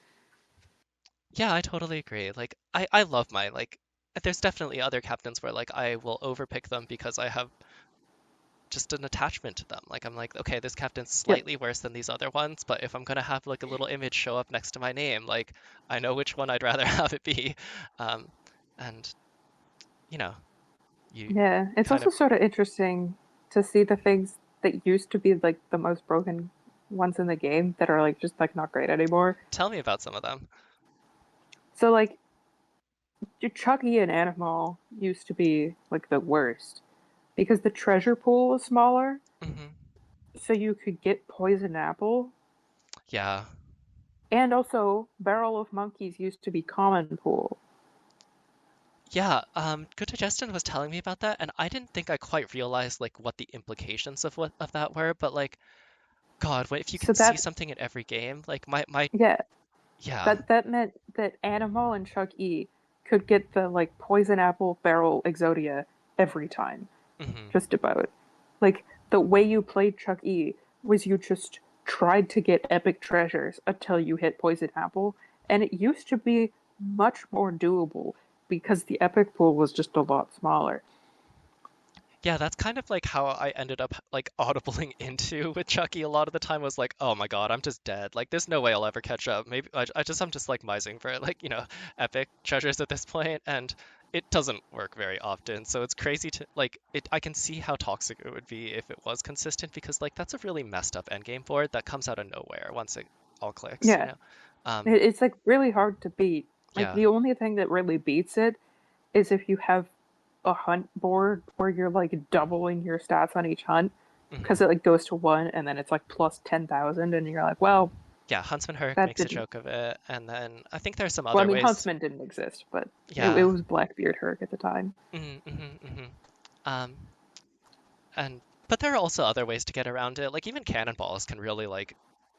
Yeah, I totally agree. Like I love my like. There's definitely other captains where like I will overpick them because I have just an attachment to them. Like I'm like, okay, this captain's Yep. slightly worse than these other ones, but if I'm gonna have like a little image show up next to my name, like I know which one I'd rather have it be. Um, and you know, you Yeah, it's kind also of sort of interesting to see the things that used to be like the most broken ones in the game that are like just like not great anymore. tell me about some of them. So like Chucky and Animal used to be like the worst because the treasure pool was smaller, Hmm. so you could get poison apple, Yeah, and also Barrel of Monkeys used to be common pool. yeah. Good Digestion was telling me about that, and I didn't think I quite realized like what the implications of that were. But like, God, what if you So can see that something in every game? Like my yeah, yeah. that meant that Animal and Chuck E could get the like poison apple barrel Exodia every time, Hmm. just about. Like, the way you played Chuck E was you just tried to get epic treasures until you hit Poison Apple, and it used to be much more doable because the epic pool was just a lot smaller. Yeah, that's kind of like how I ended up like audibling into with Chucky a lot of the time was like, oh my God, I'm just dead. Like, there's no way I'll ever catch up. Maybe I'm just like mising for like, epic treasures at this point, and it doesn't work very often. So it's crazy to like it. I can see how toxic it would be if it was consistent because like that's a really messed up endgame board that comes out of nowhere once it all clicks, you Yeah, know? Um, it's like really hard to beat. Like, yeah. the only thing that really beats it is if you have a hunt board where you're like doubling your stats on each hunt because Hmm. it like goes to one and then it's like plus 10,000 and you're like, well, Yeah, Huntsman Herc that makes a didn't. joke of it, and then I think there's some Well, I other mean, ways. Huntsman didn't exist, but it Yeah. was Blackbeard Herc at the time. Hmm. Hmm. Hmm. Um, and but there are also other ways to get around it. Like even cannonballs can really like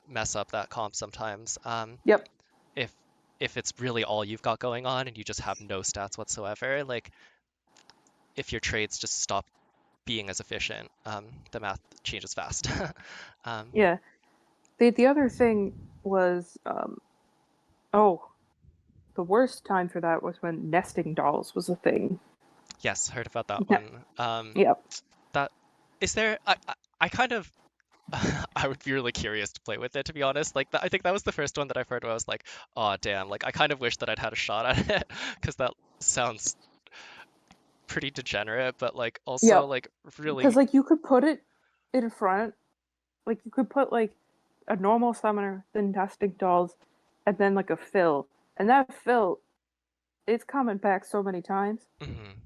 mess up that comp sometimes. Yep. If if it's really all you've got going on and you just have no stats whatsoever, like if your trades just stop being as efficient, the math changes fast. um, Yeah. The other thing was, oh, the worst time for that was when nesting dolls was a thing. yes, heard about that Yeah. one. Yep. That is there. I kind of I would be really curious to play with it, to be honest. Like, I think that was the first one that I've heard where I was like, oh, damn, like, I kind of wish that I'd had a shot at it, because that sounds pretty degenerate, but, like, also, Yep. like, Because really, like you could put it in front, like you could put like a normal summoner, then nesting dolls, and then like a fill, and that fill it's coming back so many times. mhm.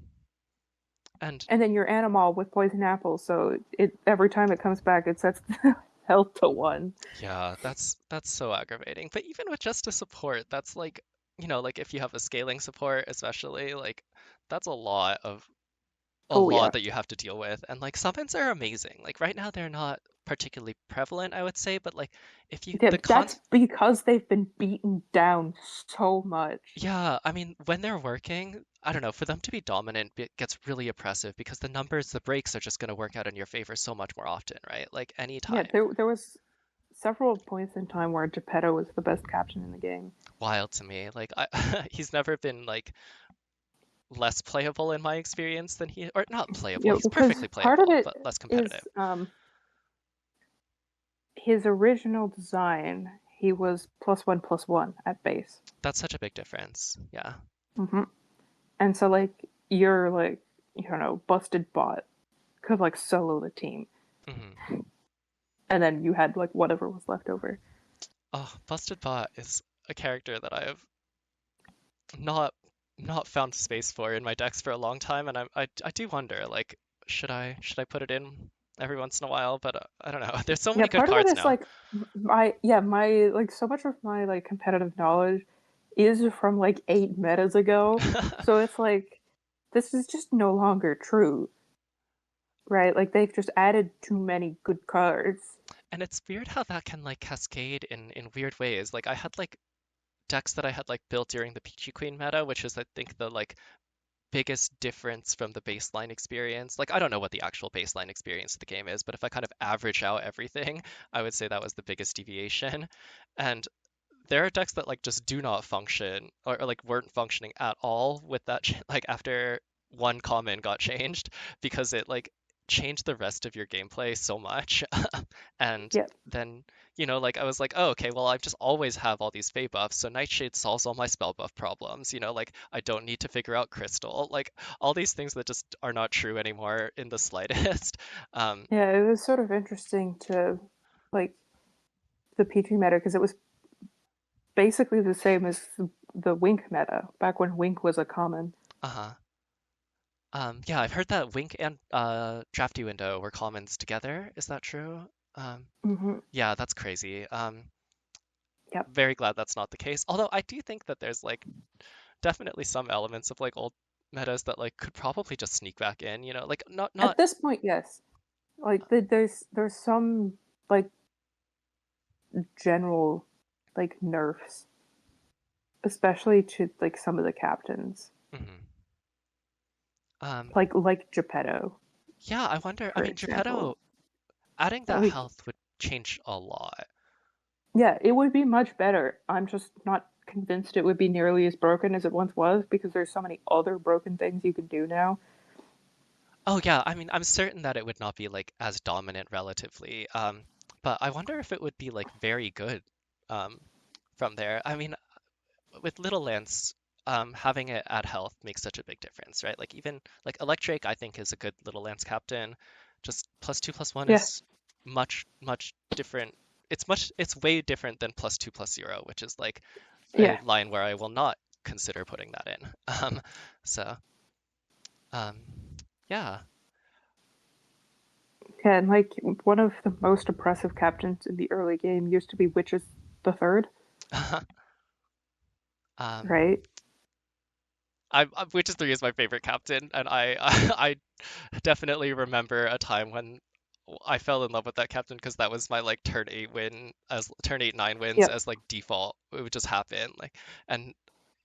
And And then your animal with poison apples, so it every time it comes back, it sets the health to one. yeah, that's so aggravating. But even with just a support, that's like, like if you have a scaling support, especially, like, that's a Oh lot yeah, that you have to deal with. And like summons are amazing. Like right now they're not particularly prevalent, I would say, but like if you yeah. the con That's because they've been beaten down so much. yeah, I mean when they're working, I don't know, for them to be dominant it gets really oppressive because the breaks are just going to work out in your favor so much more often, right? Like Yeah, anytime. there was several points in time where Geppetto was the best captain in the game. Wild to me. Like he's never been like less playable in my experience than he or not playable. You know, He's because perfectly part of playable, it but less is competitive. his original design. He was plus one at base. That's such a big difference. Yeah. Hmm. And so like you're like, you know, busted bot could like solo the team, Hmm. and then you had like whatever was left over. Oh, Busted Bot is a character that I have not not found space for in my decks for a long time, and I do wonder like should I put it in every once in a while? But I don't know. There's so Yeah, many good part of it cards is now. like my like so much of my like competitive knowledge is from like 8 metas ago. So it's like this is just no longer true, right? Like they've just added too many good cards. And it's weird how that can like cascade in weird ways. Like I had like decks that I had like built during the Peachy Queen meta, which is I think the like biggest difference from the baseline experience. Like, I don't know what the actual baseline experience of the game is, but if I kind of average out everything, I would say that was the biggest deviation. And there are decks that like just do not function or like weren't functioning at all with that like after one common got changed because it like changed the rest of your gameplay so much. And Yeah, then, like I was like, oh, okay, well, I just always have all these Fey buffs, so Nightshade solves all my spell buff problems, like I don't need to figure out Crystal, like all these things that just are not true anymore in the slightest. Um, yeah, it was sort of interesting to like the PG meta because it was basically the same as the Wink meta back when Wink was a common. uh-huh. Yeah, I've heard that Wink and Drafty Window were commons together. Is that true? Um, Hmm. yeah, that's crazy. Yep. Very glad that's not the case. Although I do think that there's like definitely some elements of like old metas that like could probably just sneak back in, like not At this point, yes. Like there's some like general like nerfs, especially to like some of the captains. mhm. Um, like Geppetto, yeah, I wonder. I for mean, example. Geppetto, adding that Like, health would change a lot. yeah, it would be much better. I'm just not convinced it would be nearly as broken as it once was because there's so many other broken things you can do now. Oh yeah, I mean, I'm certain that it would not be like as dominant relatively. But I wonder if it would be like very good um, from there. I mean, with Little Lance, having it at health makes such a big difference, right? Like even like Electric, I think is a good Little Lance captain. Just +2/+1 Yeah, is much different. It's way different than +2/+0, which is like a yeah. line where I will not consider putting that in. So um, yeah. Yeah, and like one of the most oppressive captains in the early game used to be Witches the Third, Um, right? Witches 3 is my favorite captain, and I definitely remember a time when I fell in love with that captain because that was my like turn 8 9 wins Yep. as like default. It would just happen like, and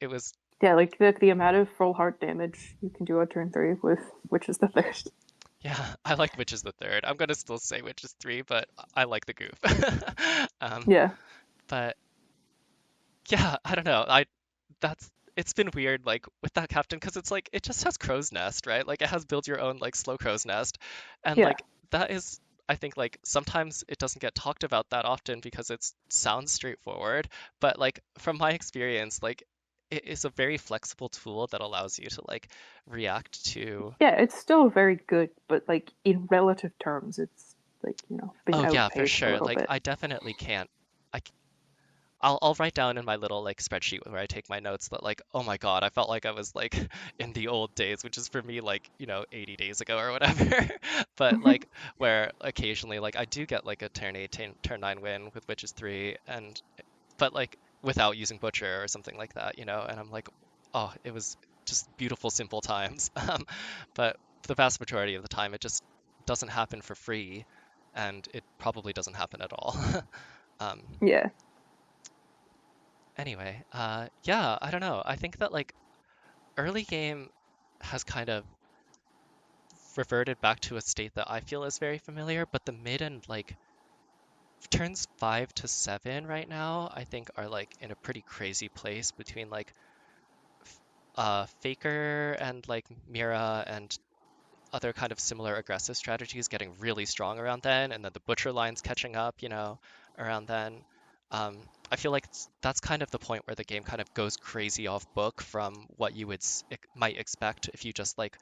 it was Yeah, like the amount of full heart damage you can do on turn three with Witches the Third. yeah. I like Witches the third. I'm gonna still say Witches 3, but I like the goof. um, Yeah, but yeah, I don't know. I that's it's been weird like with that captain because it's like it just has crow's nest, right? Like it has build your own like slow crow's nest, and yeah, like that is I think like sometimes it doesn't get talked about that often because it sounds straightforward, but like from my experience, like it is a very flexible tool that allows you to like react to. yeah. It's still very good, but like in relative terms, it's like been Oh yeah, for outpaced a sure. little Like bit. I definitely can't. I I'll write down in my little like spreadsheet where I take my notes that like, oh my God, I felt like I was like in the old days, which is for me like, 80 days ago or whatever. But like where occasionally like I do get like a turn 8, turn 9 win with Witches 3 and but like without using Butcher or something like that, and I'm like, oh, it was just beautiful, simple times. But the vast majority of the time it just doesn't happen for free and it probably doesn't happen at all. Um, Yeah, Anyway, yeah, I don't know. I think that like early game has kind of reverted back to a state that I feel is very familiar, but the mid and like turns 5 to 7 right now, I think are like in a pretty crazy place between like Faker and like Mira and other kind of similar aggressive strategies getting really strong around then, and then the butcher lines catching up, around then. I feel like that's kind of the point where the game kind of goes crazy off book from what you might expect if you just like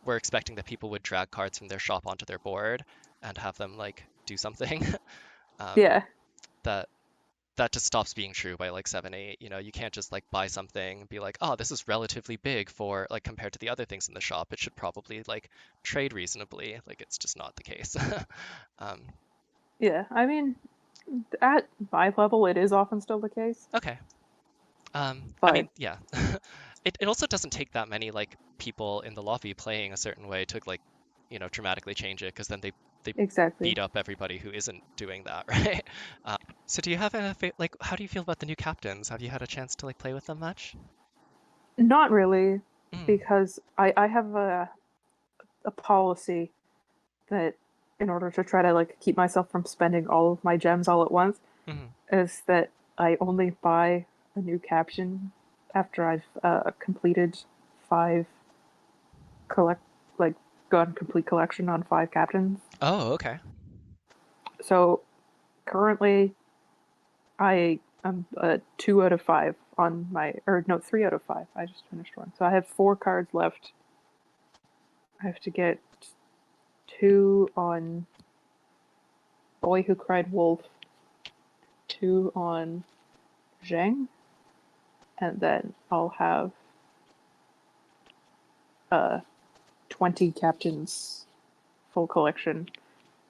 were expecting that people would drag cards from their shop onto their board and have them like do something. um, yeah, that that just stops being true by like 7 8. You can't just like buy something and be like, oh, this is relatively big for like compared to the other things in the shop, it should probably like trade reasonably. Like it's just not the case. um, yeah. I mean, at my level, it is often still the case, okay. I but mean, yeah. It also doesn't take that many like people in the lobby playing a certain way to like dramatically change it because then they exactly. beat up everybody who isn't doing that, right? So do you have like how do you feel about the new captains? Have you had a chance to like play with them much? Not really, Mm, because I have a policy that in order to try to like keep myself from spending all of my gems all at once mhm. is that I only buy a new caption after I've completed five collect like gone complete collection on five captains. Oh, okay. So currently I am 2 out of 5 on my or no 3 out of 5. I just finished one, so I have 4 cards left. I have to get 2 on Boy Who Cried Wolf, 2 on Zheng, and then I'll have 20 captains full collection.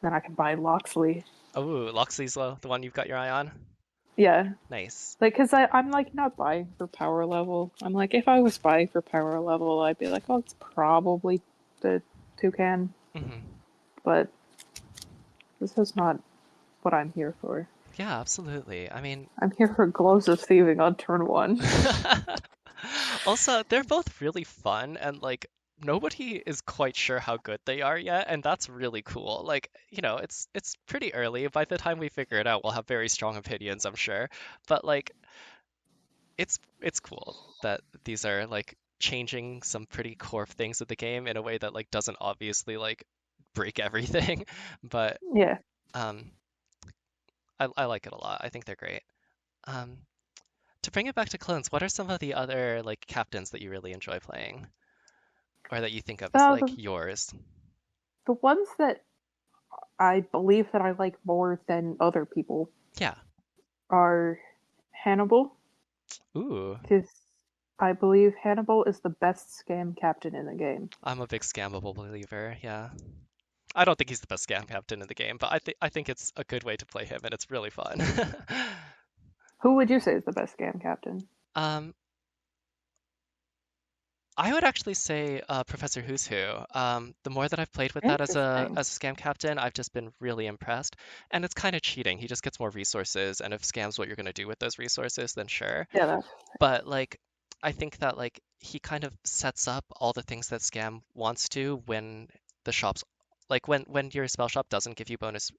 Then I can buy Loxley. Oh, Loxley's the one you've got your eye on. Yeah, Nice. like because I'm like not buying for power level. I'm like if I was buying for power level, I'd be like, oh, it's probably the toucan, Hmm. but this is not what I'm here for. Yeah, absolutely. I mean, I'm here for glows of thieving on turn one. also they're both really fun and like nobody is quite sure how good they are yet, and that's really cool. Like, it's pretty early. By the time we figure it out, we'll have very strong opinions, I'm sure. But like, it's cool that these are like changing some pretty core things of the game in a way that like doesn't obviously like break everything. But Yeah. um, I like it a lot. I think they're great. Um, to bring it back to clones, what are some of the other like captains that you really enjoy playing, or that you think of as Uh, like the yours? the ones that I believe that I like more than other people Yeah. are Hannibal, Ooh, because I believe Hannibal is the best scam captain in the game. I'm a big scammable believer. Yeah. I don't think he's the best scam captain in the game, but I think it's a good way to play him, and it's really fun. Who would you say is the best scam captain? Um, I would actually say Professor Who's Who. The more that I've played with that as a Interesting. as a scam captain, I've just been really impressed. And it's kind of cheating. He just gets more resources, and if scam's what you're going to do with those resources, then sure. Yeah, that's But like, I think that like he kind of sets up all the things that scam wants to when the shops, like when your spell shop doesn't give you bonus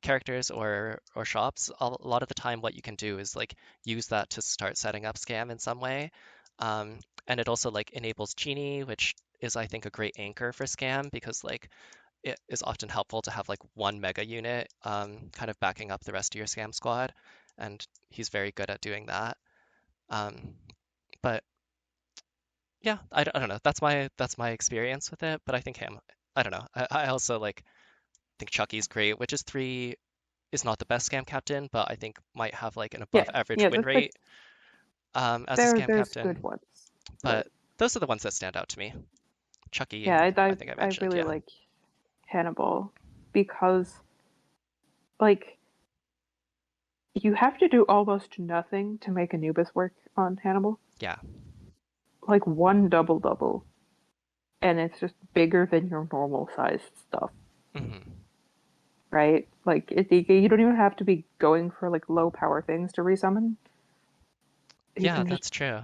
characters or shops. A lot of the time, what you can do is like use that to start setting up scam in some way. Um, and it also like enables Genie, which is I think a great anchor for scam because like it is often helpful to have like one mega unit kind of backing up the rest of your scam squad, and he's very good at doing that. Um, but yeah, I don't know. That's my experience with it. But I think him. I don't know. I also like think Chucky's great, which is three is not the best scam captain, but I think might have like an above yeah, average yeah. win rate as a scam There's good captain. ones, But but those are the ones that stand out to me. Chucky, yeah, I think I I mentioned. really Yeah. like Hannibal because like you have to do almost nothing to make Anubis work on Hannibal. Yeah. Like one double double, and it's just bigger than your normal sized stuff, hmm right? Like you don't even have to be going for like low power things to resummon. You Yeah, can just that's true.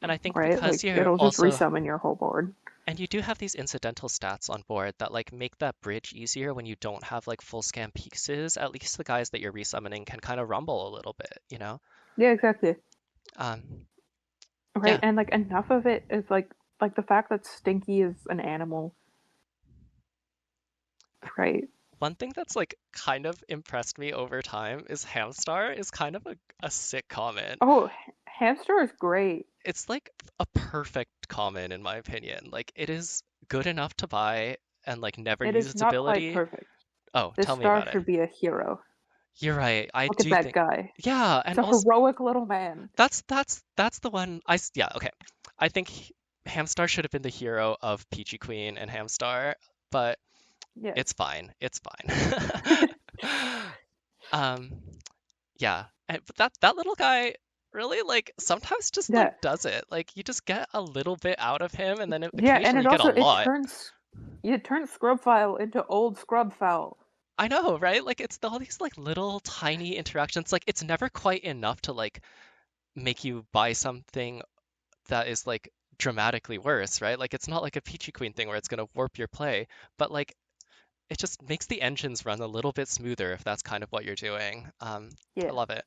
And I think right, because like you're it'll just also resummon your whole board. and you do have these incidental stats on board that like make that bridge easier when you don't have like full scam pieces. At least the guys that you're resummoning can kind of rumble a little bit, you know? Yeah, exactly. Um, Right, yeah, and like enough of it is like the fact that Stinky is an animal, right? one thing that's like kind of impressed me over time is Hamstar is kind of a sick comment. Oh, Hamster is great. It's like a perfect common in my opinion. Like it is good enough to buy and like never It use is its not quite ability. perfect. Oh, This tell me star about it. should be a hero. You're right. I Look at do that think, guy. yeah, It's and a also heroic little man. that's the one yeah, okay. I think Hamstar should have been the hero of Peachy Queen and Hamstar, but Yes. it's fine. It's fine. Um, yeah. But that little guy really like sometimes just like Yeah. does it. Like you just get a little bit out of him and then Yeah, and occasionally it you get a also lot. it turns Scrubfile into old Scrubfile. I know, right? Like it's all these like little tiny interactions. Like it's never quite enough to like make you buy something that is like dramatically worse, right? Like it's not like a Peachy Queen thing where it's gonna warp your play, but like it just makes the engines run a little bit smoother if that's kind of what you're doing. I Yeah. love it.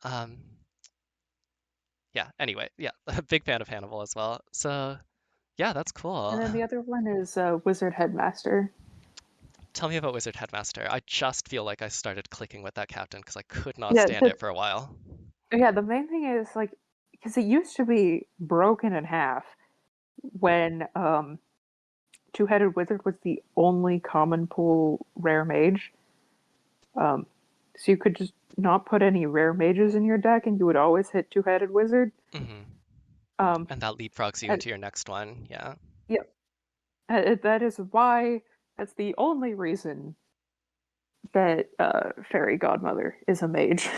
Um, yeah, anyway, yeah, a big fan of Hannibal as well. So yeah, that's And cool. then the other one is Wizard Headmaster. Tell me about Wizard Headmaster. I just feel like I started clicking with that captain because I could not Yeah, stand it for a while. the main thing is like because it used to be broken in half when Two-Headed Wizard was the only common pool rare mage. Um, so you could just not put any rare mages in your deck, and you would always hit Two-Headed Wizard. hmm Um, And that leapfrogs you and into your next one. Yeah. yeah, that is why that's the only reason that Fairy Godmother is a mage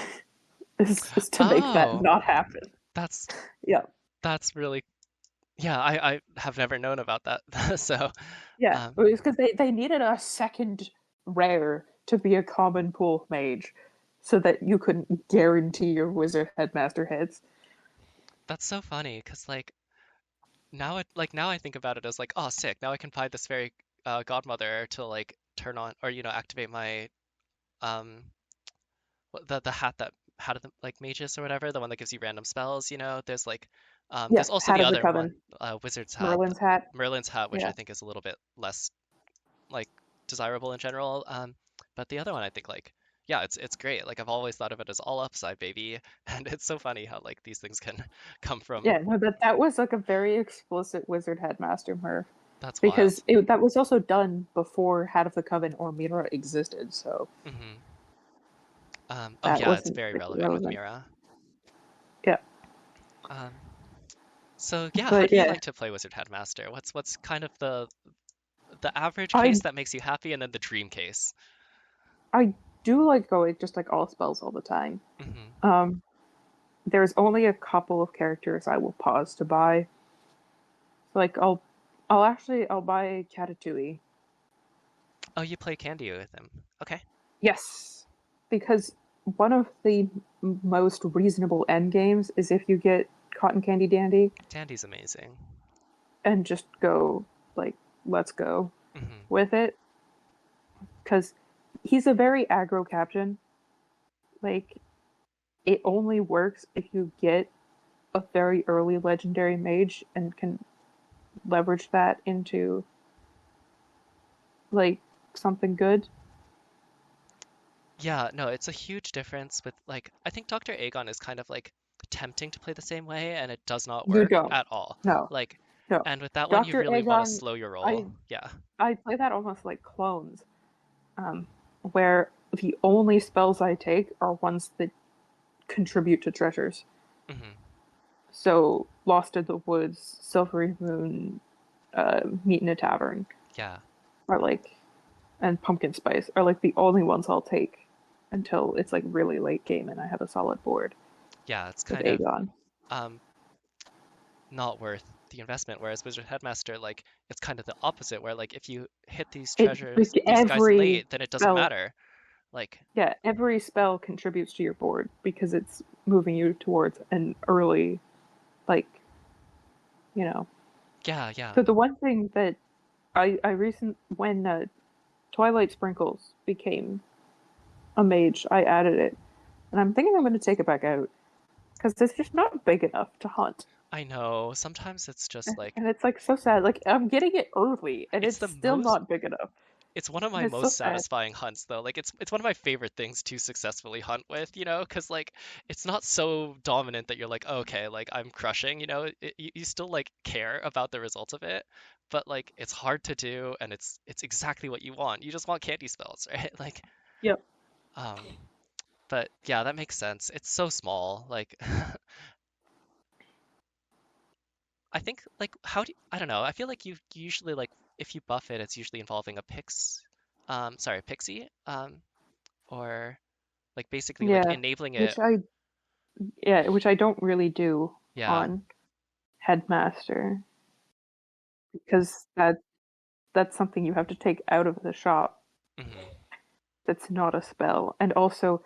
is to make that Oh, not happen. that's Yeah, that's really yeah, I have never known about that. So, yeah. um, It's because they needed a second rare to be a common pool mage, so that you could guarantee your wizard headmaster hits. that's so funny because like now I think about it as like, oh, sick. Now I can buy this fairy godmother to like turn on or activate my um the hat of the like magus or whatever, the one that gives you random spells. There's like there's Yes, also Hat the of the other one, Coven, wizard's hat, Merlin's hat. Merlin's hat, which I Yeah. think is a little bit less like desirable in general. But the other one I think like yeah, it's great. Like I've always thought of it as all upside, baby, and it's so funny how like these things can come from. Yeah, no, that was like a very explicit Wizard Headmaster move That's because wild. that was also done before Hat of the Coven or Mira existed, so hmm oh that yeah, it's wasn't very really relevant with relevant. Mira. Yeah, Um, so yeah, how but do you yeah, like to play Wizard Headmaster? What's kind of the average I case that makes you happy, and then the dream case? I do like going just like all spells all the time. hmm Um, there's only a couple of characters I will pause to buy. Like I'll buy Catatouille. Oh, you play Candy with him. Okay. Yes, because one of the most reasonable end games is if you get Cotton Candy Dandy Dandy's amazing. and just go like let's go hmm with it because he's a very aggro captain. Like it only works if you get a very early legendary mage and can leverage that into like something good. Yeah, no, it's a huge difference with like I think Dr. Aegon is kind of like tempting to play the same way and it does not You work don't. at all. No, Like no. and with that one you Dr. really want to Aegon, slow your roll. I Yeah. I play that almost like clones, um, where the only spells I take are ones that contribute to treasures. hmm So Lost in the Woods, Silvery Moon, Meet in a Tavern Yeah. are like, and Pumpkin Spice are like the only ones I'll take until it's like really late game and I have a solid board Yeah, it's with kind of Aegon. um not worth the investment. Whereas Wizard Headmaster, like, it's kind of the opposite, where like if you hit these It treasures, like these guys every late, then it doesn't spell, matter. Like, yeah, every spell contributes to your board because it's moving you towards an early, like, you know. yeah, yeah. So the one thing that I recent when Twilight Sprinkles became a mage, I added it, and I'm thinking I'm going to take it back out because it's just not big enough to hunt, I know. Sometimes it's just like and it's like so sad. Like I'm getting it early, and it's it's the still most not big enough, it's one of and my it's so most sad. satisfying hunts though. Like it's one of my favorite things to successfully hunt with, because like it's not so dominant that you're like, "Oh, okay, like I'm crushing, you still like care about the result of it, but like it's hard to do and it's exactly what you want. You just want candy spells, right? Like Yep. um but yeah, that makes sense. It's so small. Like I think like I don't know. I feel like you usually like if you buff it, it's usually involving a pixie or like basically like Yeah, enabling it. which I which I don't really do Yeah. on Headmaster because that's something you have to take out of the shop. hmm That's not a spell, and also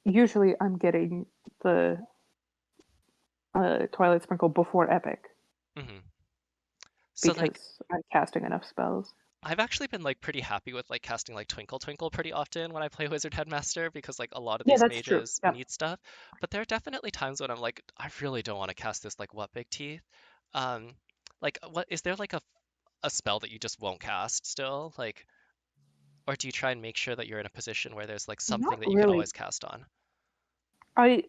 usually I'm getting the Twilight Sprinkle before Epic hmm So like because I'm casting enough spells. I've actually been like pretty happy with like casting like Twinkle Twinkle pretty often when I play Wizard Headmaster because like a lot of Yeah, these that's true. mages Yeah. need stuff. But there are definitely times when I'm like, I really don't want to cast this like what big teeth. Um like what is there like a spell that you just won't cast still? Like or do you try and make sure that you're in a position where there's like something Not that you can really. always cast on? I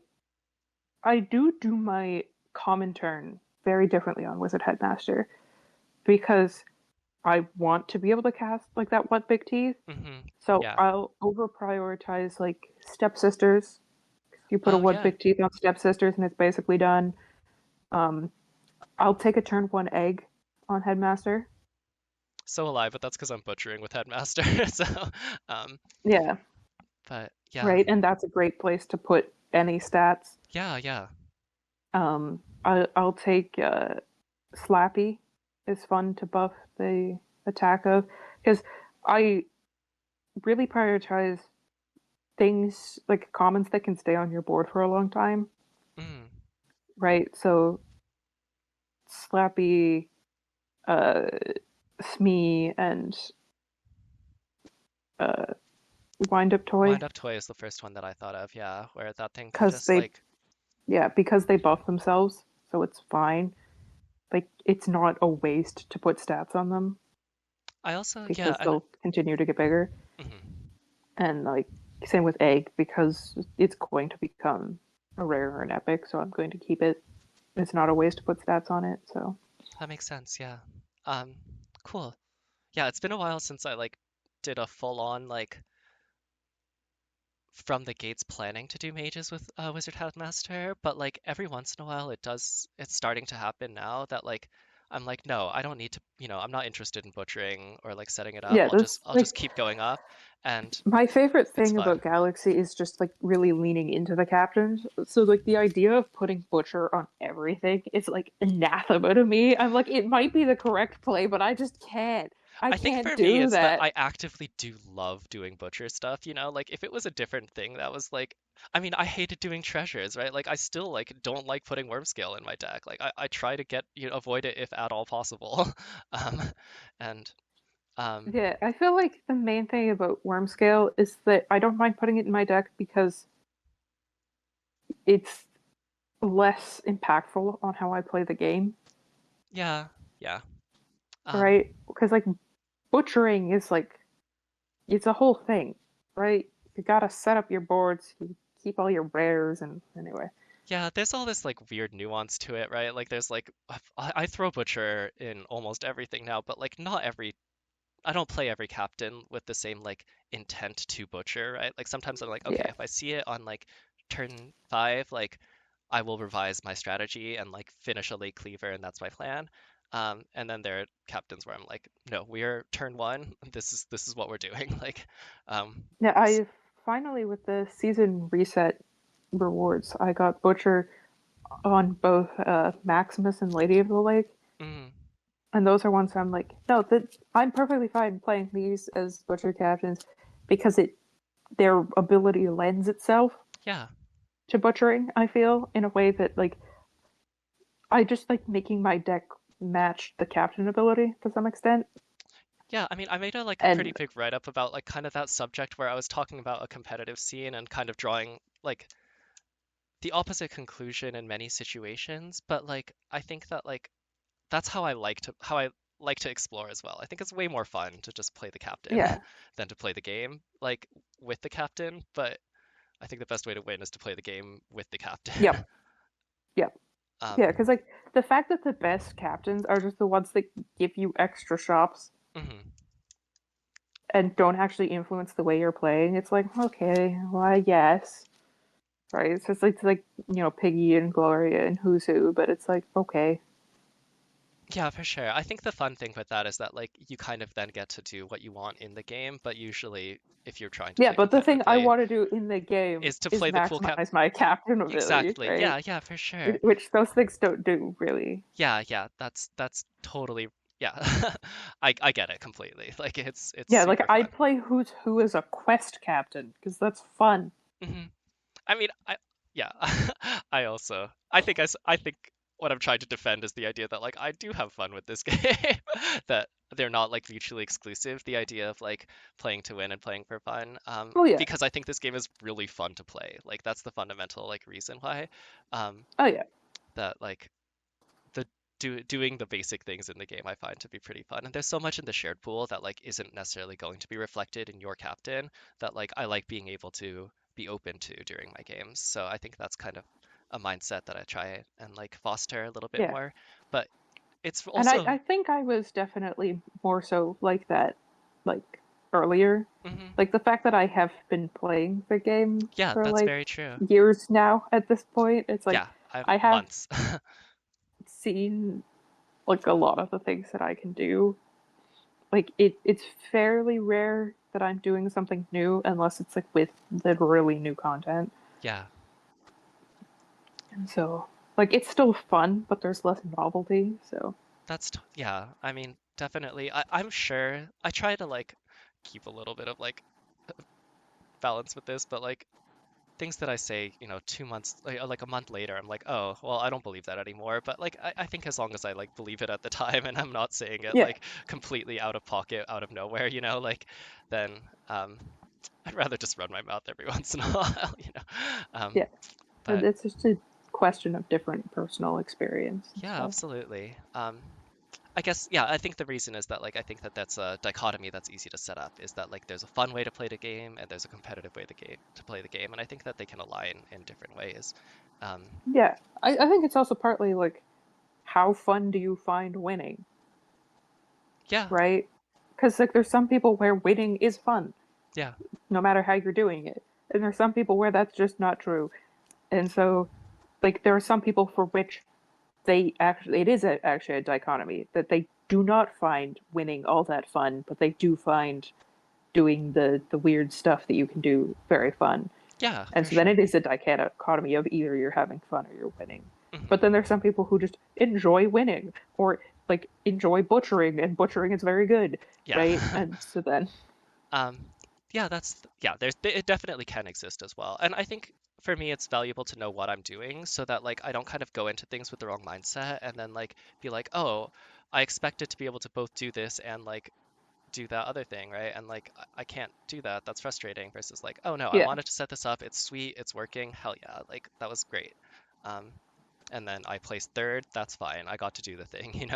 I do my common turn very differently on Wizard Headmaster because I want to be able to cast like that what big teeth. So Yeah. I'll over prioritize like stepsisters. You put a Oh what yeah. big teeth on stepsisters and it's basically done. Um, I'll take a turn one egg on Headmaster. So alive, but that's because I'm butchering with Headmaster. So, um, Yeah, but yeah, right. And that's a great place to put any stats. yeah, yeah. I'll take Slappy. Is fun to buff the attack of because I really prioritize things like commons that can stay on your board for a long time. Mm, Right. So Slappy, uh, Smee, and uh, Wind Up Toy Wind Up Toy is the first one that I thought of, yeah, where that thing can because just they like because they buff themselves, so it's fine. Like it's not a waste to put stats on them I also yeah, because and they'll continue to get bigger. mhm. And like same with Egg because it's going to become a rare or an epic, so I'm going to keep it. It's not a waste to put stats on it, so That makes sense, yeah. Um, cool. Yeah, it's been a while since I like did a full on like from the gates planning to do mages with Wizard Headmaster, but like every once in a while it's starting to happen now that like I'm like, no, I don't need to, I'm not interested in butchering or like setting it up. yeah, I'll just this I'll like just keep going up and my favorite it's thing fun. about Galaxy is just like really leaning into the captains. So like the idea of putting Butcher on everything is like anathema to me. I'm like, it might be the correct play, but I just can't. I I think can't for me do it's that that. I actively do love doing butcher stuff, like if it was a different thing that was like I mean, I hated doing treasures, right? Like I still like don't like putting worm scale in my deck. Like I try to get avoid it if at all possible. Um and um Yeah, I feel like the main thing about Worm Scale is that I don't mind putting it in my deck because it's less impactful on how I play the game, yeah, yeah. Um right? Because like butchering is like it's a whole thing, right? You gotta set up your boards, you keep all your rares, and anyway. yeah, there's all this like weird nuance to it, right? Like there's like I throw butcher in almost everything now, but like not every I don't play every captain with the same like intent to butcher, right? Like sometimes I'm like, okay, Yeah, if I see it on like turn 5, like I will revise my strategy and like finish a late cleaver, and that's my plan. And then there are captains where I'm like, no, we are turn 1. This is what we're doing. Like, um, yeah. s- I finally with the season reset rewards, I got Butcher on both Maximus and Lady of the Lake, mm, and those are ones I'm like, no, that I'm perfectly fine playing these as Butcher captains because it their ability lends itself yeah, to butchering. I feel in a way that like I just like making my deck match the captain ability to some extent, yeah. I mean, I made a like a pretty and big write up about like kind of that subject where I was talking about a competitive scene and kind of drawing like the opposite conclusion in many situations, but like I think that like that's how I like to explore as well. I think it's way more fun to just play the captain yeah, than to play the game like with the captain, but I think the best way to win is to play the game with the captain. yep, yep, yeah, Um, because like the fact that the best captains are just the ones that give you extra shops mhm. and don't actually influence the way you're playing, it's like okay, well I guess. Right, it's like Piggy and Gloria and Who's Who, but it's like okay, Yeah, for sure. I think the fun thing with that is that like you kind of then get to do what you want in the game, but usually if you're trying to yeah. play But the thing I competitively want to do in the game is to is play the cool cap. maximize my captain ability, Exactly. right? Yeah, yeah, for sure. Which those things don't do really. Yeah, yeah, that's totally yeah. I get it completely. Like it's Yeah, like super I'd fun. play Who's Who as a quest captain because that's fun. Hmm. I mean, yeah, I think what I'm trying to defend is the idea that like I do have fun with this game, that they're not like mutually exclusive. The idea of like playing to win and playing for fun, Oh yeah, because I think this game is really fun to play. Like that's the fundamental like reason why, um, oh yeah, that like the doing the basic things in the game I find to be pretty fun. And there's so much in the shared pool that like isn't necessarily going to be reflected in your captain that like I like being able to be open to during my games. So I think that's kind of a mindset that I try and like foster a little bit yeah. more. But it's And I also I think I was definitely more so like that, like earlier. mhm, Like the fact that I have been playing the game yeah, for that's like very true. years now at this point, it's like Yeah, I've I have months. seen like a lot of the things that I can do. Like it's fairly rare that I'm doing something new unless it's like with literally new content. Yeah, And so like it's still fun, but there's less novelty. So yeah, I mean, definitely. I'm sure I try to like keep a little bit of like balance with this, but like things that I say, 2 months, like a month later, I'm like, oh, well, I don't believe that anymore. But like, I think as long as I like believe it at the time and I'm not saying it Yeah, like completely out of pocket, out of nowhere, like, then um, I'd rather just run my mouth every once in a while. yeah. But It's just a question of different personal experience and yeah, stuff. absolutely. I guess, yeah, I think the reason is that like I think that that's a dichotomy that's easy to set up is that like there's a fun way to play the game and there's a competitive way to play the game, and I think that they can align in different ways. Um, Yeah, I think it's also partly like how fun do you find winning, yeah, right? Because like there's some people where winning is fun, yeah, no matter how you're doing it, and there's some people where that's just not true. And so, like there are some people for which they actually it is actually a dichotomy that they do not find winning all that fun, but they do find doing the weird stuff that you can do very fun. yeah, And for so then sure. it is a dichotomy of either you're having fun or you're winning. But then Hmm. there's some people who just enjoy winning or like enjoy butchering, and butchering is very good, Yeah. right? And so then, Um, yeah, yeah, it definitely can exist as well. And I think for me it's valuable to know what I'm doing so that like I don't kind of go into things with the wrong mindset and then like be like, "Oh, I expected to be able to both do this and like do that other thing, right?" And like I can't do that. That's frustrating versus like, "Oh no, I yeah, wanted to set this up. It's sweet. It's working. Hell yeah. Like that was great." Um, and then I placed third. That's fine. I got to do the thing.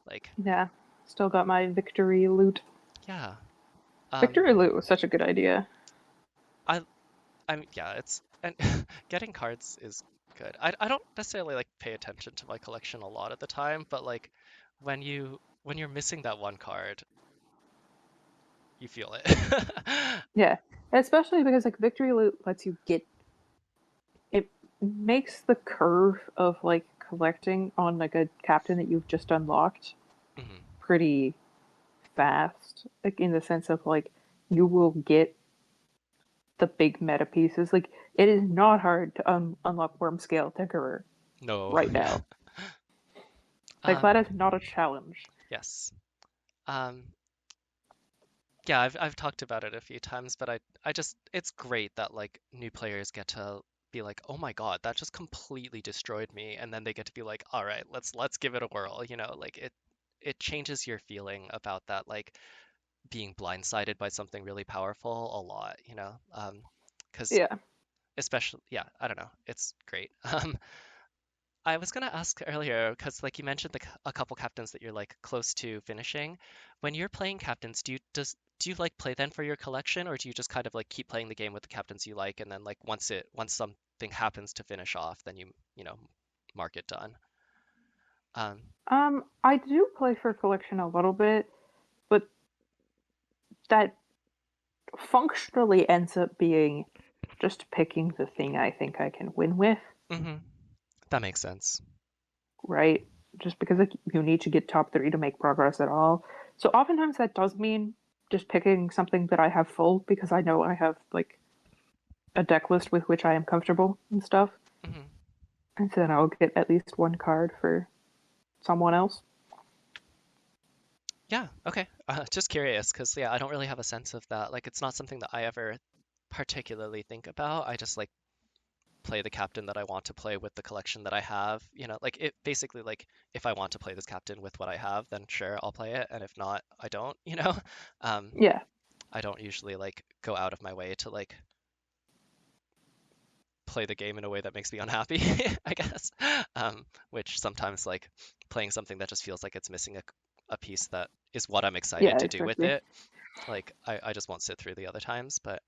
Like, yeah, still got my victory loot. yeah. Um, Victory loot was such a good idea. I yeah, it's and getting cards is good. I don't necessarily like pay attention to my collection a lot at the time, but like when you're missing that one card, you feel it. Yeah, especially because like victory loot lets you get it makes the curve of like collecting on like a captain that you've just unlocked Mhm. pretty fast, like in the sense of like you will get the big meta pieces. Like it is not hard to unlock Worm Scale Tinkerer No, right yeah. now. Like Um, that is not a challenge. yes. Um, yeah, I've talked about it a few times, but I just it's great that like new players get to be like, "Oh my God, that just completely destroyed me." And then they get to be like, "All right, let's give it a whirl." Like it changes your feeling about that like being blindsided by something really powerful a lot. Because Yeah. especially, yeah, I don't know, it's great. I was gonna ask earlier because like you mentioned a couple captains that you're like close to finishing. When you're playing captains, do you like play then for your collection, or do you just kind of like keep playing the game with the captains you like, and then like once something happens to finish off, then you mark it done. Um, I do play for collection a little bit, but that functionally ends up being just picking the thing I think I can win with, hmm that makes sense. right? Just because like, you need to get top three to make progress at all. So oftentimes that does mean just picking something that I have full because I know I have like a deck list with which I am comfortable and stuff. Hmm. And so then I'll get at least one card for someone else. Yeah, okay. Just curious, because yeah, I don't really have a sense of that. Like, it's not something that I ever particularly think about. I just like play the captain that I want to play with the collection that I have. Like it basically like if I want to play this captain with what I have, then sure, I'll play it, and if not, I don't. Um, Yeah, I don't usually like go out of my way to like play the game in a way that makes me unhappy, I guess. Which sometimes like playing something that just feels like it's missing a piece that is what I'm excited yeah, to do with exactly. it. Like I just won't sit through the other times, but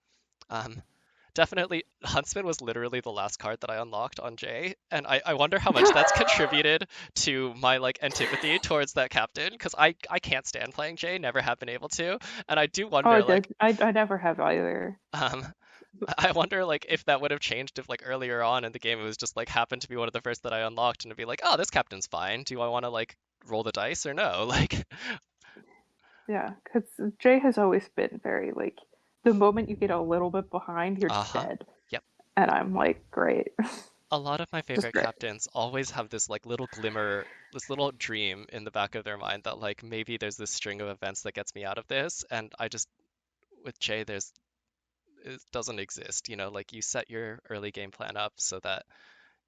um, definitely Huntsman was literally the last card that I unlocked on Jay, and I wonder how much that's contributed to my like antipathy towards that captain because I can't stand playing Jay, never have been able to, and I do Oh, I wonder like did. I never have either. um I wonder like if that would have changed if like earlier on in the game it was just like happened to be one of the first that I unlocked and it'd be like, oh, this captain's fine. Do I want to like roll the dice or no? Like, Yeah, because Jay has always been very like the moment you get a little bit behind, you're just uh-huh. dead. Yep. And I'm like, great, A lot of my just favorite great. captains always have this like little glimmer, this little dream in the back of their mind that like maybe there's this string of events that gets me out of this. And I just with Jay, doesn't exist. Like you set your early game plan up so that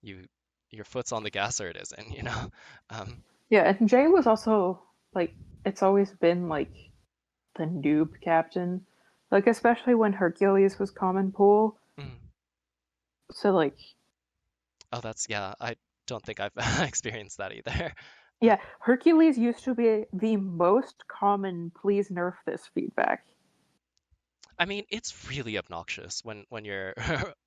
you your foot's on the gas or it isn't. Um, Yeah, and Jay was also like it's always been like the noob captain. Like especially when Hercules was common pool. mm. So like Oh, that's yeah. I don't think I've experienced that either. yeah, Hercules used to be the most common please nerf this feedback. I mean, it's really obnoxious when you're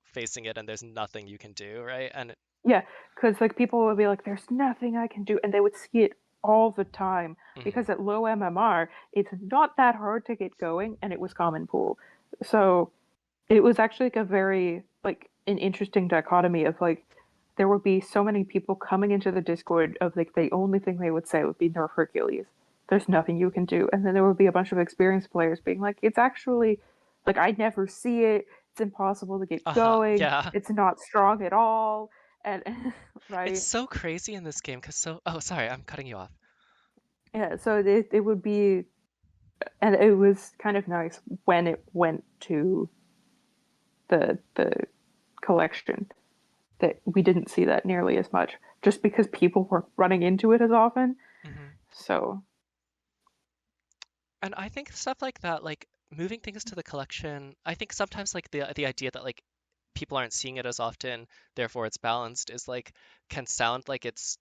facing it and there's nothing you can do, right? And Yeah, because like people would be like, "There's nothing I can do," and they would see it all the time mhm. because at low MMR, it's not that hard to get going, and it was common pool. So it was actually like a very like an interesting dichotomy of like there would be so many people coming into the Discord of like the only thing they would say would be Nerf Hercules. There's nothing you can do, and then there would be a bunch of experienced players being like, "It's actually like I never see it. It's impossible to get going. Yeah. It's not strong at all." And It's right, so crazy in this game because oh, sorry, I'm cutting you off. yeah. So it would be, and it was kind of nice when it went to the collection that we didn't see that nearly as much, just because people weren't running into it as often. hmm So And I think stuff like that, like moving things to the collection, I think sometimes like the idea that like people aren't seeing it as often, therefore it's balanced, is like can sound like it's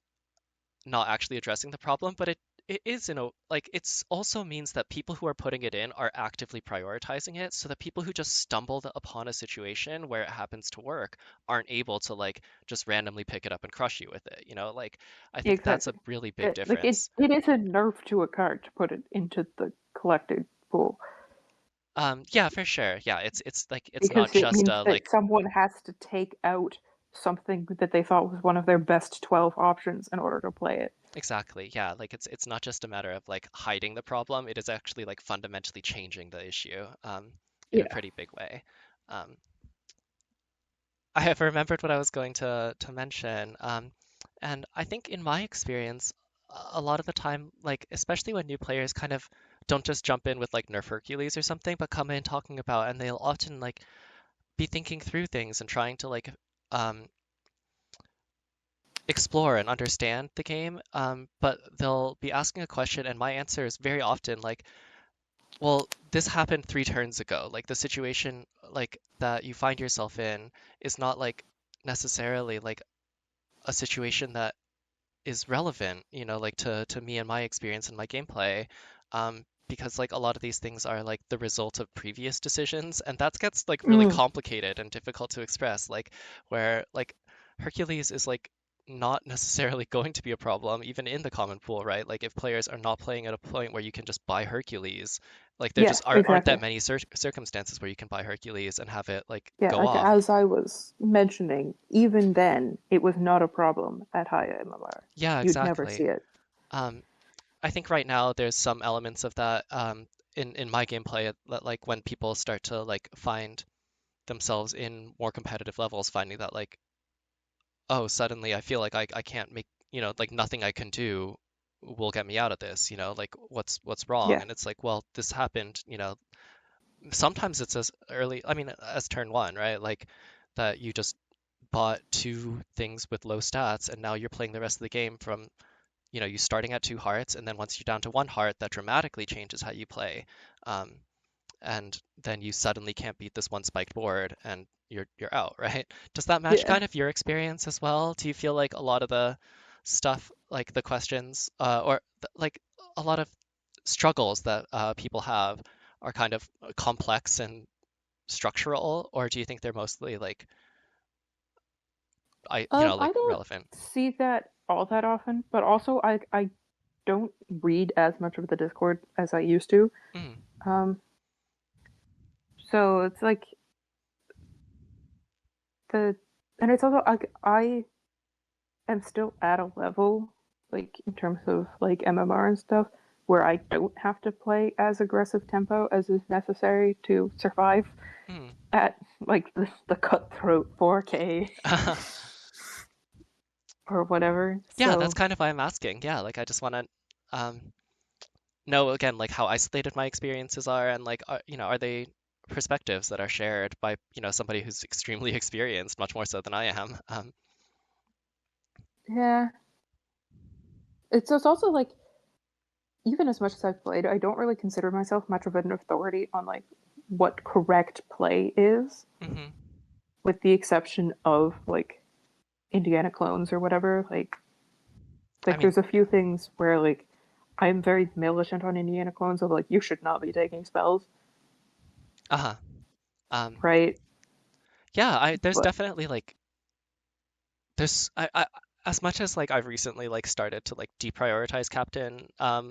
not actually addressing the problem, but it is, like it's also means that people who are putting it in are actively prioritizing it, so that people who just stumbled upon a situation where it happens to work aren't able to like just randomly pick it up and crush you with it. Like I think that's a exactly, really big like it difference. it is a nerf to a card to put it into the collected pool Yeah, for sure. Yeah, it's like it's not because it just means that someone has to take out something that they thought was one of their best 12 options in order to play it. exactly. Yeah, like it's not just a matter of like hiding the problem. It is actually like fundamentally changing the issue in a Yeah. pretty big way. Um, I have remembered what I was going to mention. And I think in my experience, a lot of the time, like especially when new players kind of don't just jump in with like Nerf Hercules or something, but come in talking about, and they'll often like be thinking through things and trying to like um, explore and understand the game. But they'll be asking a question, and my answer is very often like, well, this happened 3 turns ago. Like the situation like that you find yourself in is not like necessarily like a situation that is relevant, like to me and my experience and my gameplay. Because like a lot of these things are like the result of previous decisions, and that gets like really Mm. complicated and difficult to express. Like where like Hercules is like not necessarily going to be a problem even in the common pool, right? Like if players are not playing at a point where you can just buy Hercules, like there Yeah, just aren't that exactly. many circumstances where you can buy Hercules and have it like Yeah, go like off. as I was mentioning, even then, it was not a problem at high MMR. Yeah, You'd never exactly. see it. Um, I think right now there's some elements of that in my gameplay that like when people start to like find themselves in more competitive levels, finding that like, oh, suddenly I feel like I can't make, like nothing I can do will get me out of this, like what's wrong? Yeah. And it's like, well, this happened, sometimes it's as early, I mean, as turn one, right? Like that you just bought two things with low stats and now you're playing the rest of the game from you starting at 2 hearts, and then once you're down to 1 heart, that dramatically changes how you play. Um, and then you suddenly can't beat this one spiked board, and you're out, right? Does that match Yeah. kind of your experience as well? Do you feel like a lot of the stuff, like the questions, or like a lot of struggles that people have, are kind of complex and structural, or do you think they're mostly like like I don't relevant? see that all that often, but also I don't read as much of the Discord as I used to. Mm, Um, so it's like the and it's also like I am still at a level like in terms of like MMR and stuff where I don't have to play as aggressive tempo as is necessary to survive mm. at like the cutthroat 4K or whatever. Yeah, that's So kind of why I'm asking. Yeah, like I just want to um, know again like how isolated my experiences are and like are they perspectives that are shared by, somebody who's extremely experienced, much more so than I am. Yeah. It's also like, even as much as I've played, I don't really consider myself much of an authority on like what correct play is, hmm with the exception of like Indiana clones or whatever. I Like mean, there's a few things where like I'm very militant on Indiana clones of like you should not be taking spells, uh-huh. Um, right? yeah, there's But definitely like there's as much as like I've recently like started to like deprioritize captain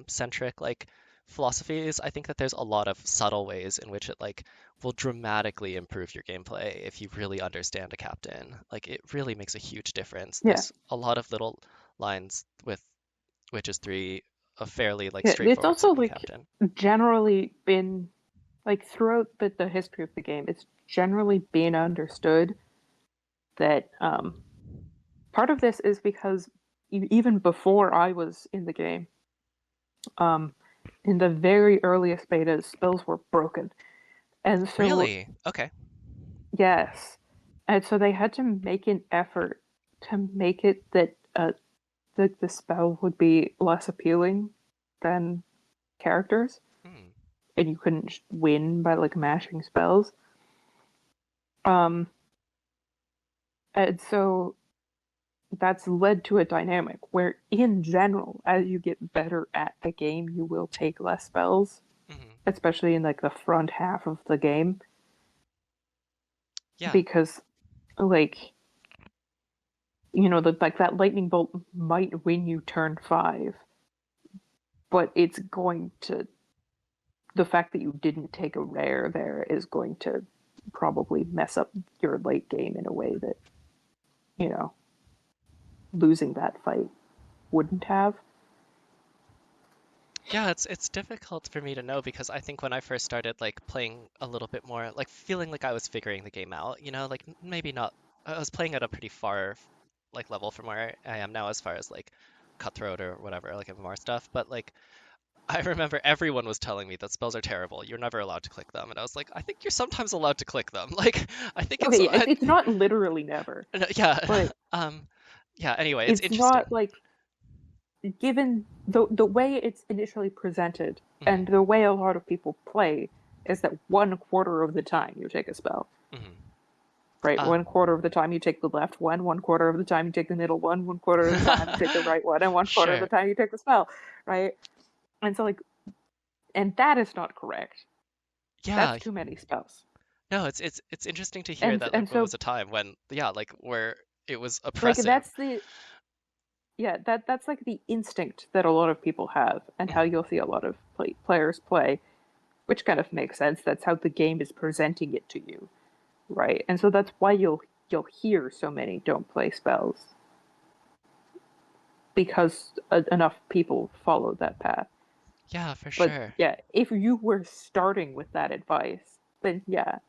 centric like philosophies, I think that there's a lot of subtle ways in which it like will dramatically improve your gameplay if you really understand a captain. Like it really makes a huge difference. yeah, There's a lot of little lines with Witches 3, a fairly like yeah. It's straightforward also second like captain. generally been like throughout the history of the game, it's generally been understood that part of this is because even before I was in the game, um, in the very earliest betas, spells were broken. And so, Really? Okay. yes. And so they had to make an effort to make it that the spell would be less appealing than characters, Hmm. and you couldn't just win by like mashing spells. Um, and so that's led to a dynamic where, in general, as you get better at the game, you will take less spells, hmm especially in like the front half of the game, Yeah. because like like that lightning bolt might win you turn 5, but it's going to the fact that you didn't take a rare there is going to probably mess up your late game in a way that you know losing that fight wouldn't have. Yeah, it's difficult for me to know because I think when I first started like playing a little bit more, like feeling like I was figuring the game out, like maybe not, I was playing at a pretty far like level from where I am now as far as like cutthroat or whatever, like MMR stuff, but like I remember everyone was telling me that spells are terrible. You're never allowed to click them. And I was like, I think you're sometimes allowed to click them. Like I think Okay, yeah, it's not literally never, yeah. but Yeah, anyway, it's it's interesting. not like, given the way it's initially presented and hmm the way a lot of people play is that 1/4 of the time you take a spell, hmm right? Uh, 1/4 of the time you take the left one, 1/4 of the time you take the middle one, 1/4 of the time you take the right one, and 1/4 of the sure. time you take the spell, right? And so like, and that is not correct. That's Yeah, too many spells. no, it's interesting to hear And that like and there so was a time when yeah, like where it was like oppressive. that's like the instinct that a lot of people have, and how Mhm. you'll see a lot of players play, which kind of makes sense. That's how the game is presenting it to you, right? And so that's why you'll hear so many don't play spells, because enough people follow that path. Yeah, for But sure. yeah, if you were starting with that advice, then yeah,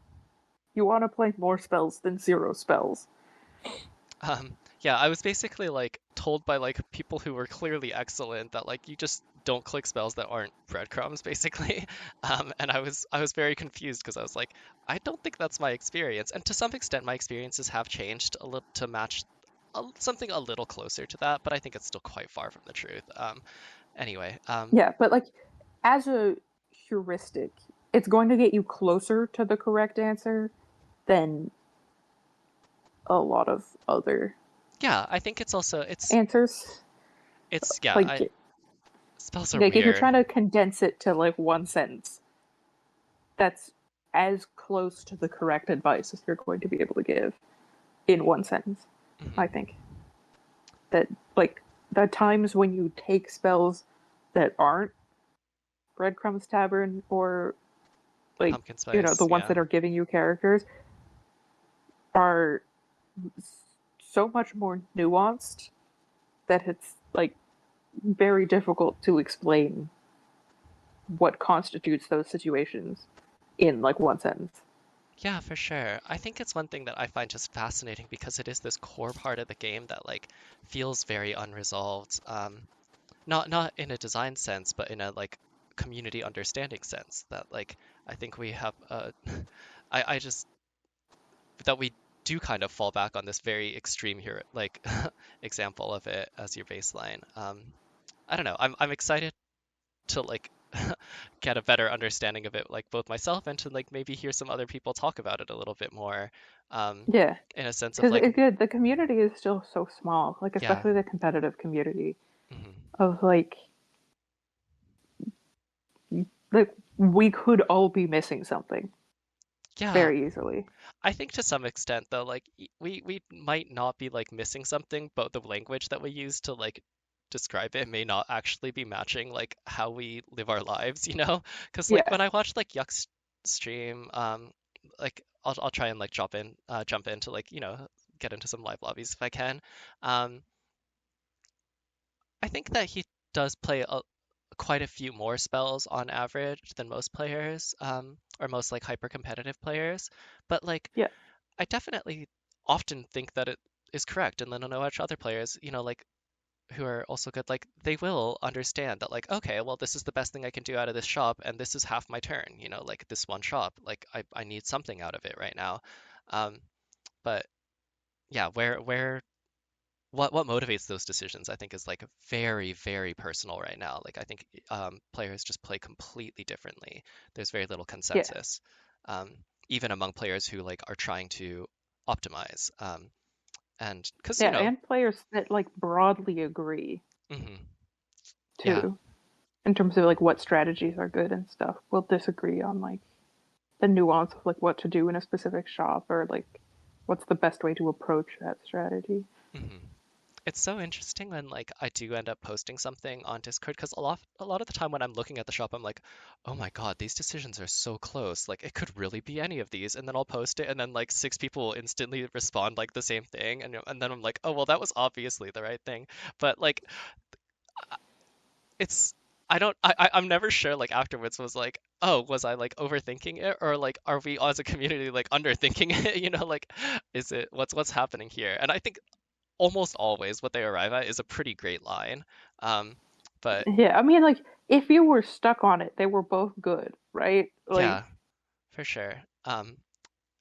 you want to play more spells than zero spells. Yeah, I was basically like told by like people who were clearly excellent that like you just don't click spells that aren't breadcrumbs, basically. And I was very confused because I was like, I don't think that's my experience. And to some extent, my experiences have changed a little to match something a little closer to that, but I think it's still quite far from the truth. Anyway, Yeah, but like as a heuristic, it's going to get you closer to the correct answer than a lot of other yeah, I think it's also answers. it's yeah, I Like spells are like if you're weird. trying to condense it to like one sentence, that's as close to the correct advice as you're going to be able to give in one sentence. I Mhm. think that like the times when you take spells that aren't Breadcrumbs Tavern, or like Pumpkin the spice, ones yeah. that are giving you characters, are so much more nuanced that it's like very difficult to explain what constitutes those situations in like one sentence. Yeah, for sure. I think it's one thing that I find just fascinating because it is this core part of the game that like feels very unresolved. Not in a design sense, but in a like community understanding sense that like I think we have I just that we do kind of fall back on this very extreme here, like example of it as your baseline. I don't know. I'm excited to like get a better understanding of it, like both myself and to like maybe hear some other people talk about it a little bit more, um, Yeah, in a sense of because like, it's good. The community is still so small, like yeah, especially the competitive community hmm of like we could all be missing something yeah. very easily. I think to some extent though, like we might not be like missing something, but the language that we use to like describe it may not actually be matching like how we live our lives, you know? Because like Yeah, when I watch like Yuck's stream, like I'll try and like jump into like get into some live lobbies if I can. Um, I think that he does play quite a few more spells on average than most players, or most like hyper competitive players, but like yeah, I definitely often think that it is correct, and then I know watch other players, like who are also good, like they will understand that, like, okay, well, this is the best thing I can do out of this shop, and this is half my turn, like this one shop, like I need something out of it right now. Um, but yeah, what motivates those decisions, I think, is like very, very personal right now. Like I think players just play completely differently. There's very little yeah, consensus, um, even among players who like are trying to optimize. And because yeah, and players that like broadly agree mhm, yeah, too, in terms of like what strategies are good and stuff, will disagree on like the nuance of like what to do in a specific shop or like what's the best way to approach that strategy. mhm. It's so interesting when like I do end up posting something on Discord because a lot of the time when I'm looking at the shop, I'm like, oh my God, these decisions are so close. Like it could really be any of these. And then I'll post it, and then like six people will instantly respond like the same thing, and then I'm like, oh well, that was obviously the right thing. But like it's I don't I'm never sure like afterwards was like, oh, was I like overthinking it, or like are we as a community like underthinking it? Like is it what's happening here? And I think almost always what they arrive at is a pretty great line. Um, but Yeah, I mean, like, if you were stuck on it, they were both good, right? Like, yeah, for sure.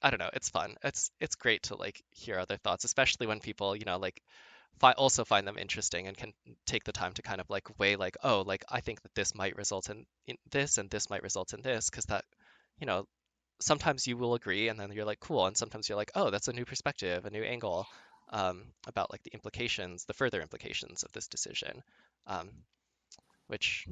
I don't know, it's fun. It's great to like hear other thoughts, especially when people, like also find them interesting and can take the time to kind of like weigh like, oh, like I think that this might result in this and this might result in this, because that, you know, sometimes you will agree and then you're like, cool, and sometimes you're like, oh, that's a new perspective, a new angle, about like the implications, the further implications of this decision. Um, which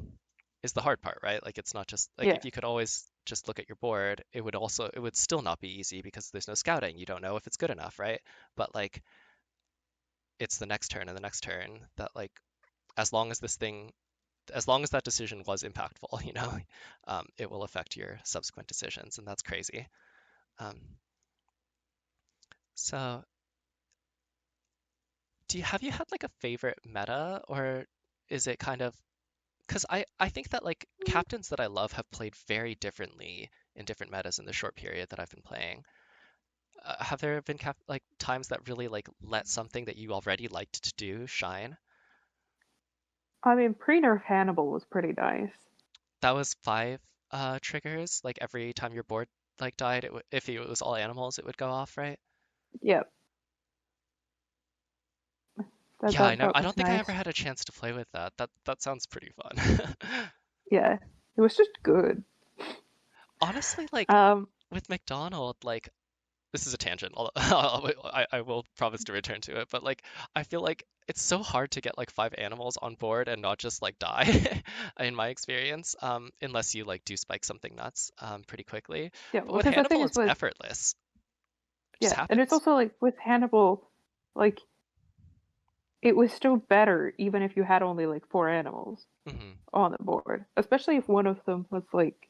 is the hard part, right? Like it's not just like yeah, if you could always just look at your board, it would still not be easy because there's no scouting. You don't know if it's good enough, right? But like it's the next turn and the next turn that like as long as this thing as long as that decision was impactful, it will affect your subsequent decisions, and that's crazy. Um, so have you had like a favorite meta, or is it kind of because I think that like captains that I love have played very differently in different metas in the short period that I've been playing. Have there been like times that really like let something that you already liked to do shine? I mean, pre-nerf Hannibal was pretty nice. That was five triggers. Like every time your board like died, if it was all animals, it would go off, right? Yep, that Yeah, that that I was don't think I ever nice. had a chance to play with that. That sounds pretty fun. Yeah, it was just good. Honestly, like Um, with McDonald, like this is a tangent. I will promise to return to it, but like I feel like it's so hard to get like five animals on board and not just like die, in my experience, unless you like do spike something nuts, pretty quickly. yeah, But with because the thing Hannibal, is it's with effortless. It just yeah, and it's happens. also like with Hannibal, like it was still better even if you had only like four animals Hmm on the board, especially if one of them was like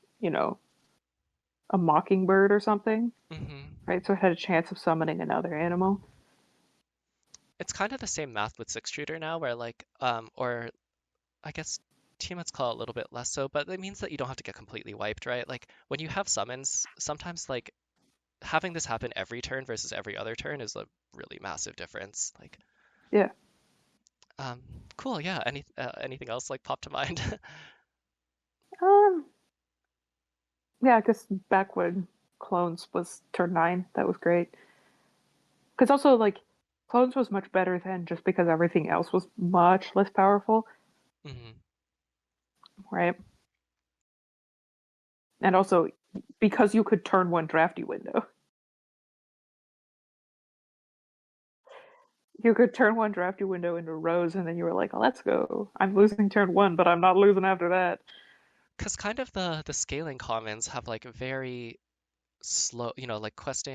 a mockingbird or something, hmm right? So it had a chance of summoning another animal. It's kind of the same math with six shooter now, where like, or I guess teammates call it a little bit less so, but it means that you don't have to get completely wiped, right? Like when you have summons, sometimes like having this happen every turn versus every other turn is a really massive difference. Like, Yeah. um, cool, yeah. Anything else like pop to mind? Um, Yeah, because back when clones was turn 9, that was great. Because also, like, clones was much better then just because everything else was much less powerful, Hmm. right? And also, because you could turn one drafty window. You could turn one drafty window into rows, and then you were like, oh, let's go. I'm losing turn 1, but I'm not losing after that. Because kind of the scaling commons have like very slow, like quest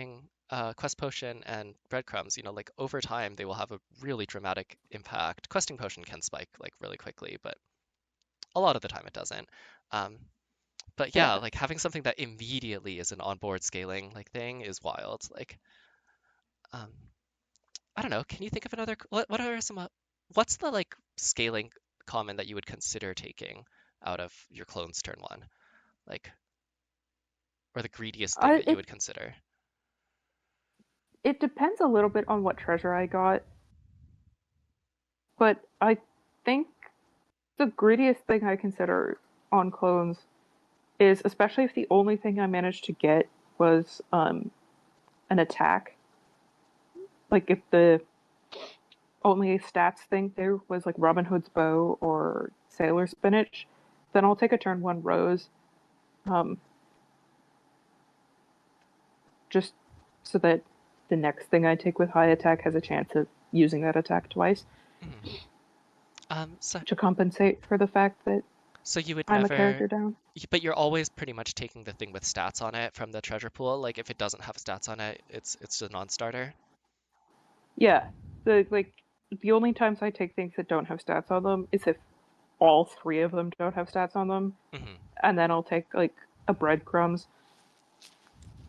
potion and breadcrumbs, like over time they will have a really dramatic impact. Questing potion can spike like really quickly, but a lot of the time it doesn't. Um, but yeah, Yeah. like having something that immediately is an onboard scaling like thing is wild. Like, um, I don't know. Can you think of another? What are some? What's the like scaling common that you would consider taking out of your clone's turn one? Like, or the greediest thing I, that you it, would consider? it depends a little bit on what treasure I got, but I think the greediest thing I consider on clones is, especially if the only thing I managed to get was an attack. Like if the only stats thing there was like Robin Hood's bow or Sailor Spinach, then I'll take a turn 1 rose, um, just so that the next thing I take with high attack has a chance of using that attack twice Mhm. Um, so to compensate for the fact that so you would I'm a never, character down. but you're always pretty much taking the thing with stats on it from the treasure pool. Like if it doesn't have stats on it, it's a non-starter. Yeah, the only times I take things that don't have stats on them is if all three of them don't have stats on them, Hmm. and then I'll take like a breadcrumbs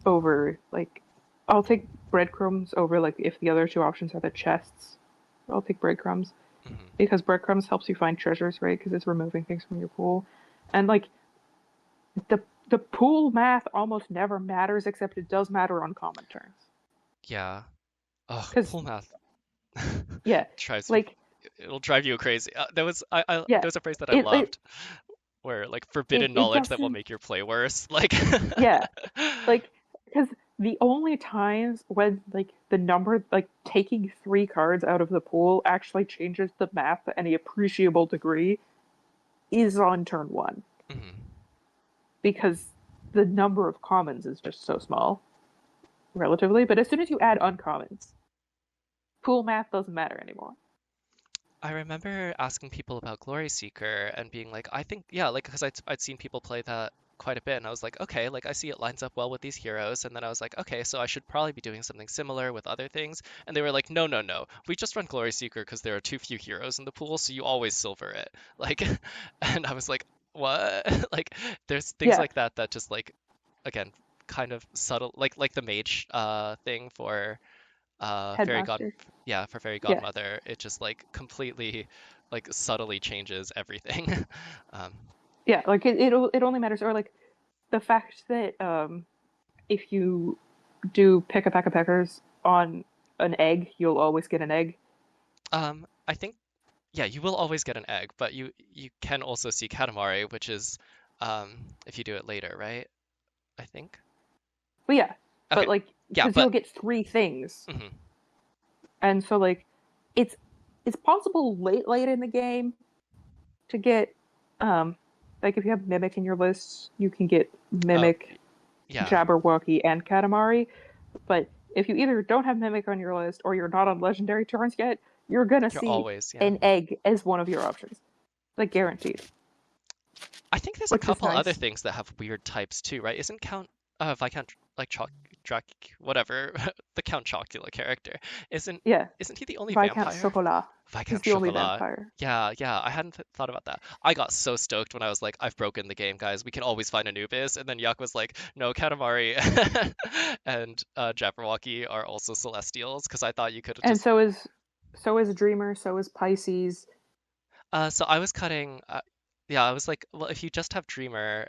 over like I'll take breadcrumbs over like if the other two options are the chests. I'll take breadcrumbs Hmm. because breadcrumbs helps you find treasures, right? Because it's removing things from your pool, and like the the pool math almost never matters except it does matter on common turns. Yeah. Oh, Because pool math yeah, drives me. like It'll drive you crazy. yeah, There was a phrase that I it it loved, where like forbidden it knowledge that will doesn't make your play worse. Like, yeah like because the only times when like the number like taking 3 cards out of the pool actually changes the math to any appreciable degree is on turn 1 mhm. because the number of commons is just so small relatively, but as soon as you add uncommons, pool math doesn't matter anymore. I remember asking people about Glory Seeker and being like, I think, yeah, like, because I'd seen people play that quite a bit, and I was like, okay, like, I see it lines up well with these heroes, and then I was like, okay, so I should probably be doing something similar with other things, and they were like, no, no, no, we just run Glory Seeker because there are too few heroes in the pool, so you always silver it, like, and I was like, what? Like, there's things Yeah, like that that just like, again, kind of subtle, like the mage thing for fairy god headmaster. yeah, for fairy Yeah, godmother, it just like completely like subtly changes everything. um yeah, like it only matters or like the fact that if you do pick a pack of peckers on an egg, you'll always get an egg. I think, yeah, you will always get an egg, but you can also see katamari, which is if you do it later, right? I think. But yeah, but Okay. like Yeah, because but you'll get 3 things, mhm. and so like it's it's possible late in the game to get um like if you have mimic in your list, you can get Oh, mimic, yeah, Jabberwocky, and Katamari. But if you either don't have mimic on your list or you're not on legendary turns yet, you're gonna you're see always, yeah. an egg as one of your options, like guaranteed, I think there's a which is couple other nice. things that have weird types too, right? Isn't Count Viscount like Drac whatever the Count Chocula character? Isn't Yeah, isn't he the only Viscount vampire? Chocolat. He's Viscount the only Chocolat. vampire. Yeah, yeah, I hadn't thought about that. I got so stoked when I was like, I've broken the game, guys. We can always find Anubis. And then Yak was like, no, Katamari and Jabberwocky are also Celestials because I thought you could And just. so is Dreamer, so is Pisces. So I was cutting. Yeah, I was like, well, if you just have Dreamer,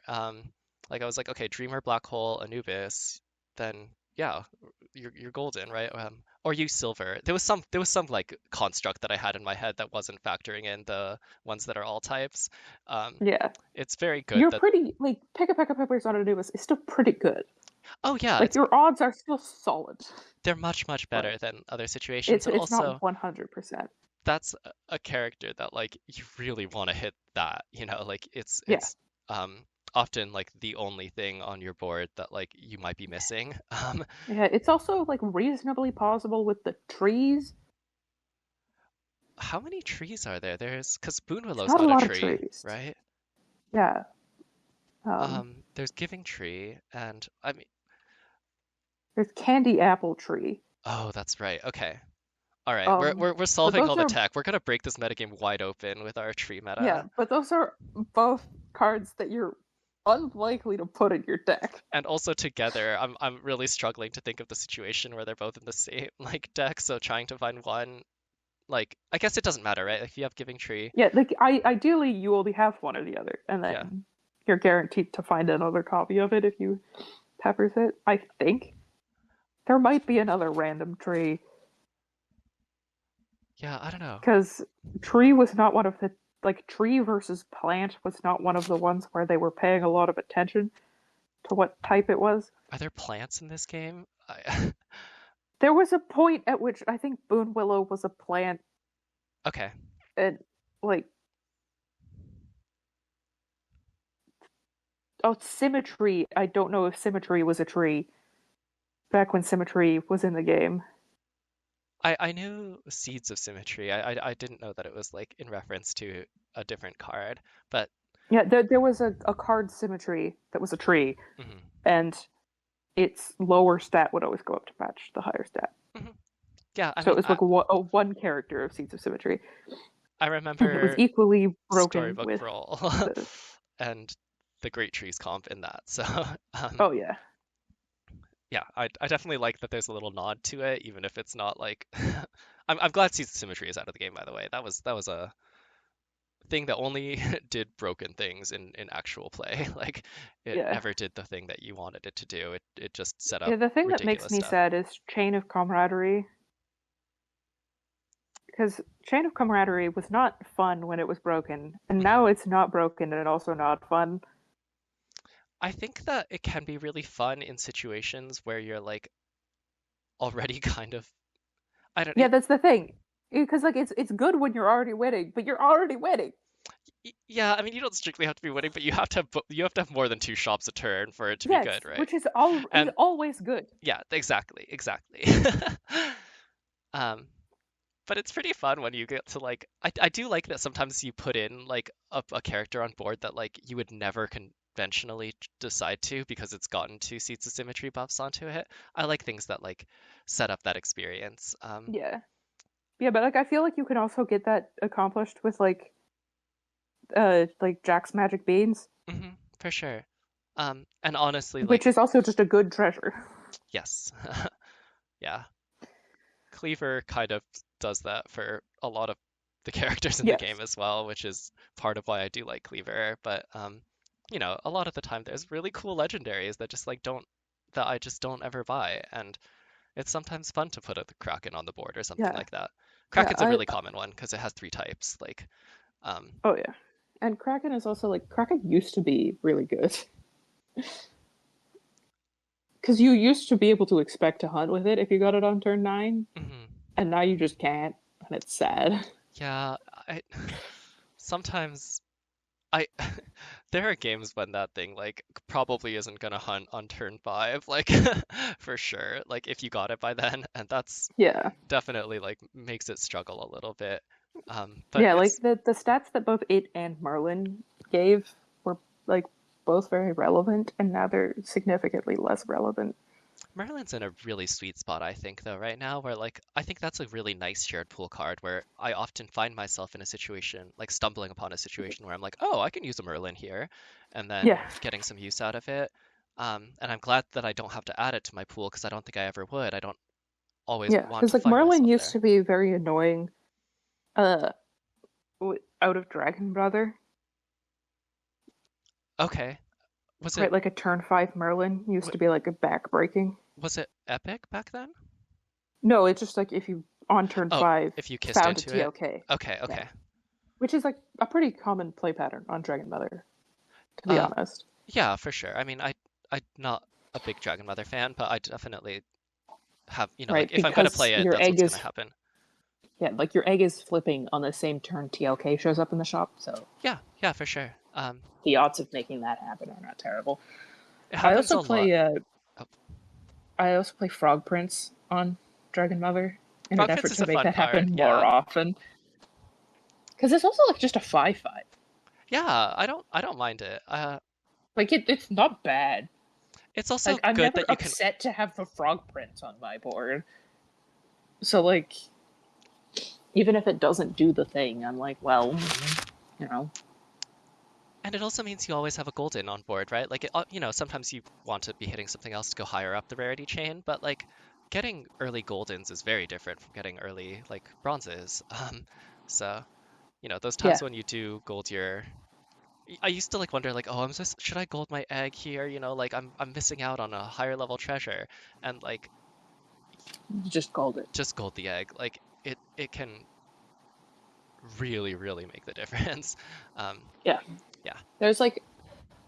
like I was like, okay, Dreamer, Black Hole, Anubis, then yeah, you're golden, right? or use silver. There was some like construct that I had in my head that wasn't factoring in the ones that are all types. Um, Yeah. it's very good You're that pretty, like, Pick a Peck of Peppers on a is still pretty good. oh yeah, Like, your odds are still solid, they're much but better than other situations, it's and it's not also 100%. that's a character that like you really want to hit that, like it's Yeah. it's um often like the only thing on your board that like you might be missing. Yeah, it's also, like, reasonably possible with the trees. How many trees are there? There's because It's Boonwillow's not a not a lot of tree, trees. right? Yeah. Um, There's Giving Tree, and I mean, there's Candy Apple Tree. oh, that's right. Okay. All right, we're Um, we're we're but solving all those the are tech. We're gonna break this metagame wide open with our tree yeah, meta. but those are both cards that you're unlikely to put in your deck. And also together, I'm really struggling to think of the situation where they're both in the same like deck. So trying to find one, like I guess it doesn't matter, right? Like if you have Giving Tree, Yeah, like ideally you only have one or the other, and yeah, then you're guaranteed to find another copy of it if you peppers it. I think there might be another random tree yeah, I don't know. because tree was not one of the like tree versus plant was not one of the ones where they were paying a lot of attention to what type it was. Are there plants in this game? There was a point at which I think Boon Willow was a plant, Okay, and like oh symmetry. I don't know if symmetry was a tree back when symmetry was in the game. I knew Seeds of Symmetry. I didn't know that it was like in reference to a different card, but Yeah, there was a card symmetry that was a tree, mhm, and its lower stat would always go up to match the higher stat. mhm. Yeah, I So it mean, was like a one character of Seeds of Symmetry. I And it was remember equally broken Storybook with Brawl the. and the Great Trees comp in that. So, Oh, yeah. yeah, I definitely like that there's a little nod to it, even if it's not like. I'm glad Seeds of Symmetry is out of the game, by the way. That was a thing that only did broken things in actual play. Like it Yeah. never did the thing that you wanted it to do. It just set up Yeah, the thing that makes ridiculous me stuff. sad is Chain of Camaraderie. Because Chain of Camaraderie was not fun when it was broken, and Mhm. now it's not broken and also not fun. I think that it can be really fun in situations where you're like already kind of I don't Yeah, that's the thing. Because like it's good when you're already winning, but you're already winning. yeah, I mean you don't strictly have to be winning, but you have to have more than two shops a turn for it to be Yes, good, right? which is And always good. yeah, exactly. Um, but it's pretty fun when you get to like I do like that sometimes you put in like a character on board that like you would never conventionally decide to because it's gotten two Seats of Symmetry buffs onto it. I like things that like set up that experience. Yeah. Yeah, but like I feel like you can also get that accomplished with like Jack's Magic Beans, For sure. And honestly, which like is also just a good treasure. yes, yeah, Cleaver kind of does that for a lot of the characters in the Yes. game as well, which is part of why I do like Cleaver. But a lot of the time there's really cool legendaries that just like don't that I just don't ever buy, and it's sometimes fun to put a Kraken on the board or something Yeah. like that. Yeah, Kraken's a really common one because it has three types. Like, um, oh yeah. And Kraken is also like Kraken used to be really good. Because you used to be able to expect to hunt with it if you got it on turn 9, mhm. and now you just can't, and it's sad. Yeah, I sometimes I there are games when that thing like probably isn't gonna hunt on turn five, like for sure. Like if you got it by then, and that's Yeah. definitely like makes it struggle a little bit. But Yeah, like it's the stats that both it and Merlin gave were like both very relevant, and now they're significantly less relevant. Merlin's in a really sweet spot, I think, though, right now, where like I think that's a really nice shared pool card where I often find myself in a situation, like stumbling upon a situation where I'm like, oh, I can use a Merlin here, and then Yeah. getting some use out of it. And I'm glad that I don't have to add it to my pool because I don't think I ever would. I don't always Yeah, want because to like find Merlin myself used there. to be very annoying. Uh, out of Dragon Brother, Okay. Was it right? Like a turn 5 Merlin used wa- to be like a back breaking. was it epic back then? No, it's just like if you on turn Oh, 5 if you kissed found a into it? TLK. Okay, Yeah. okay. Which is like a pretty common play pattern on Dragon Mother, to be Um, honest. yeah, for sure. I mean, I'm not a big Dragon Mother fan, but I definitely have, like Right? if I'm gonna Because play it, your that's what's egg gonna is happen. yeah, like your egg is flipping on the same turn TLK shows up in the shop, so Yeah, yeah, for sure. the odds of making that happen are not terrible. It I happens also a lot. play Oh, Frog Prince on Dragon Mother in an Frog Prince effort is to a make fun that card. happen more Yeah, often. Because it's also like just a 5/5. yeah. I don't mind it. Like it's not bad. It's also Like I'm good never that you can. upset to have the Frog Prince on my board. So like even if it doesn't do the thing, I'm like, well, you know, And it also means you always have a golden on board, right? Like, sometimes you want to be hitting something else to go higher up the rarity chain, but like getting early goldens is very different from getting early like bronzes. So, those yeah, times when you do gold I used to like wonder like, oh, should I gold my egg here? Like I'm missing out on a higher level treasure, and like just called it. just gold the egg. Like it can really, really make the difference. Um, Yeah. yeah. There's like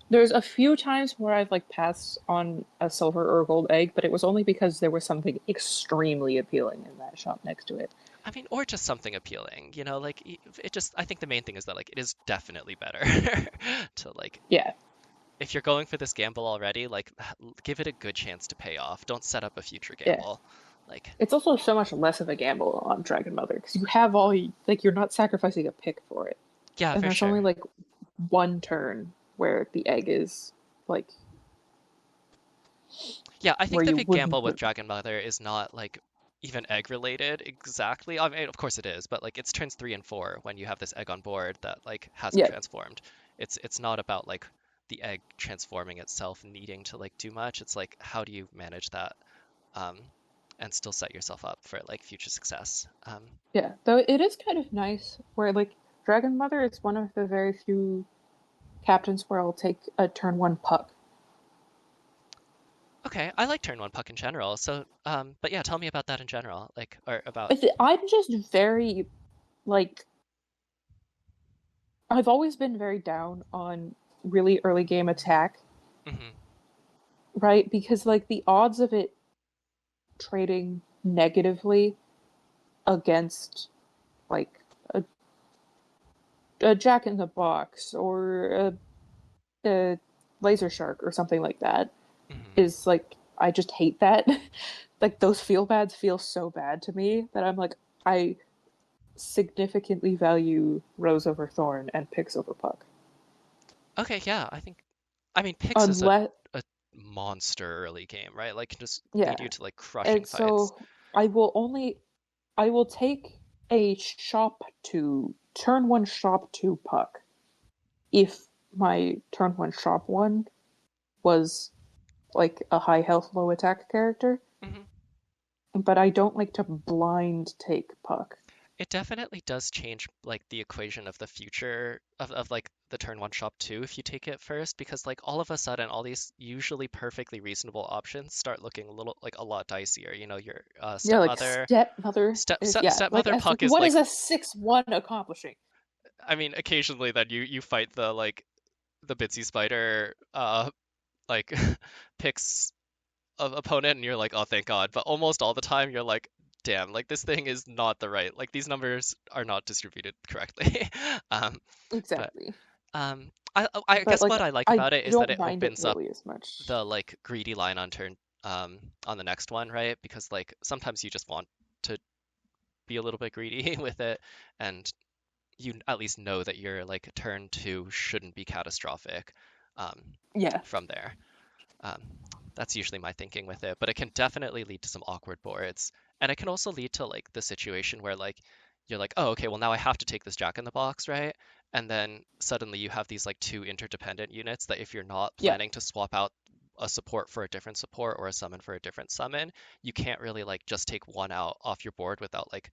there's a few times where I've like passed on a silver or a gold egg, but it was only because there was something extremely appealing in that shop next to it. I mean, or just something appealing, like I think the main thing is that like it is definitely better to like Yeah. if you're going for this gamble already, like give it a good chance to pay off. Don't set up a future Yeah. gamble. Like, It's also so much less of a gamble on Dragon Mother because you have like you're not sacrificing a pick for it, yeah, and for there's only sure. like one turn where the egg is like Yeah, I think where the you big wouldn't. gamble with Dragon Mother is not like even egg related exactly. I mean, of course it is, but like it's turns 3 and 4 when you have this egg on board that like hasn't Yeah, transformed. It's not about like the egg transforming itself needing to like do much. It's like how do you manage that um, and still set yourself up for like future success. yeah. Though it is kind of nice where like Dragon Mother is one of the very few captains where I'll take a turn one puck. Okay, I like turn one puck in general. So, but yeah, tell me about that in general, like or about. I'm just very like I've always been very down on really early game attack, Mhm. right? Because like the odds of it trading negatively against like a Jack in the Box or a Laser Shark or something like that Mhm. is like I just hate that. Like those feel bads feel so bad to me that I'm like I significantly value Rose over Thorn and Pix over Puck. Okay, yeah, I mean Pix is Unless a monster early game, right? Like can just lead you yeah. to like crushing And fights. so I will take a shop to turn one shop two puck if my turn one shop one was like a high health, low attack character. Mhm. But I don't like to blind take puck. It definitely does change like the equation of the future of like the turn one shop two if you take it first, because like all of a sudden all these usually perfectly reasonable options start looking a little like a lot dicier. Your Yeah, like stepmother, stepmother is yeah. Like stepmother as puck is what like is a 6/1 accomplishing? I mean occasionally then you fight the like the Bitsy Spider like picks of opponent and you're like, oh, thank God. But almost all the time you're like, damn, like this thing is not the right, like these numbers are not distributed correctly. um, but Exactly. I But guess like what I like I about it is that don't it mind it opens up really as much. the like greedy line on turn on the next one, right? Because like sometimes you just want to be a little bit greedy with it, and you at least know that your like turn two shouldn't be catastrophic um, Yeah. from there. Um, that's usually my thinking with it, but it can definitely lead to some awkward boards. And it can also lead to like the situation where like you're like, oh, okay, well now I have to take this Jack in the Box, right? And then suddenly you have these like two interdependent units that if you're not Yeah. planning to swap out a support for a different support or a summon for a different summon, you can't really like just take one out off your board without like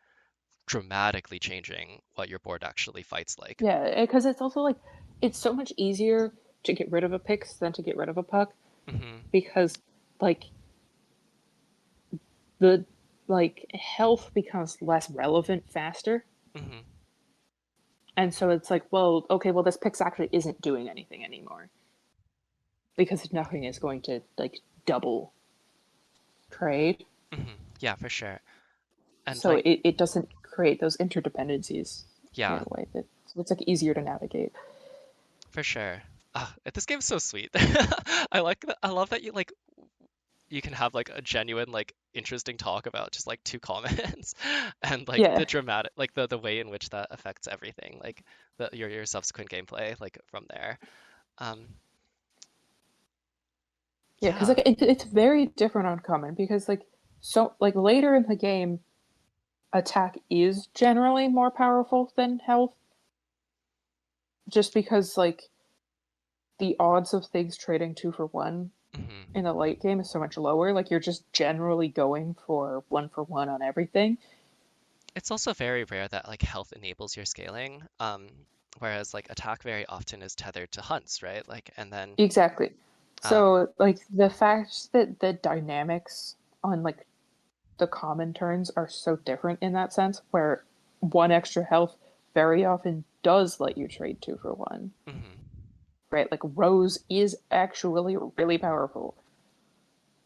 dramatically changing what your board actually fights like. Yeah, because it's also like it's so much easier to get rid of a Pix than to get rid of a puck Hmm. because like the like health becomes less relevant faster. Hmm. And so it's like, well, okay, well this picks actually isn't doing anything anymore because nothing is going to like double trade. Hmm. Yeah, for sure. And So like, it doesn't create those interdependencies in yeah, a way that so it's like easier to navigate. for sure. This game's so sweet. I love that you can have like a genuine like interesting talk about just like two comments and like Yeah. the dramatic like the way in which that affects everything, like your subsequent gameplay like from there. Um, Yeah, because yeah. like it's very different on common because like so like later in the game, attack is generally more powerful than health, just because like the odds of things trading 2 for 1 Hmm. in the late game is so much lower. Like you're just generally going for 1 on everything. It's also very rare that like health enables your scaling, whereas like attack very often is tethered to hunts, right? Like and then Exactly. um, So like the fact that the dynamics on like the common turns are so different in that sense, where 1 extra health very often does let you trade 2 for 1. mhm. Right? Like Rose is actually really powerful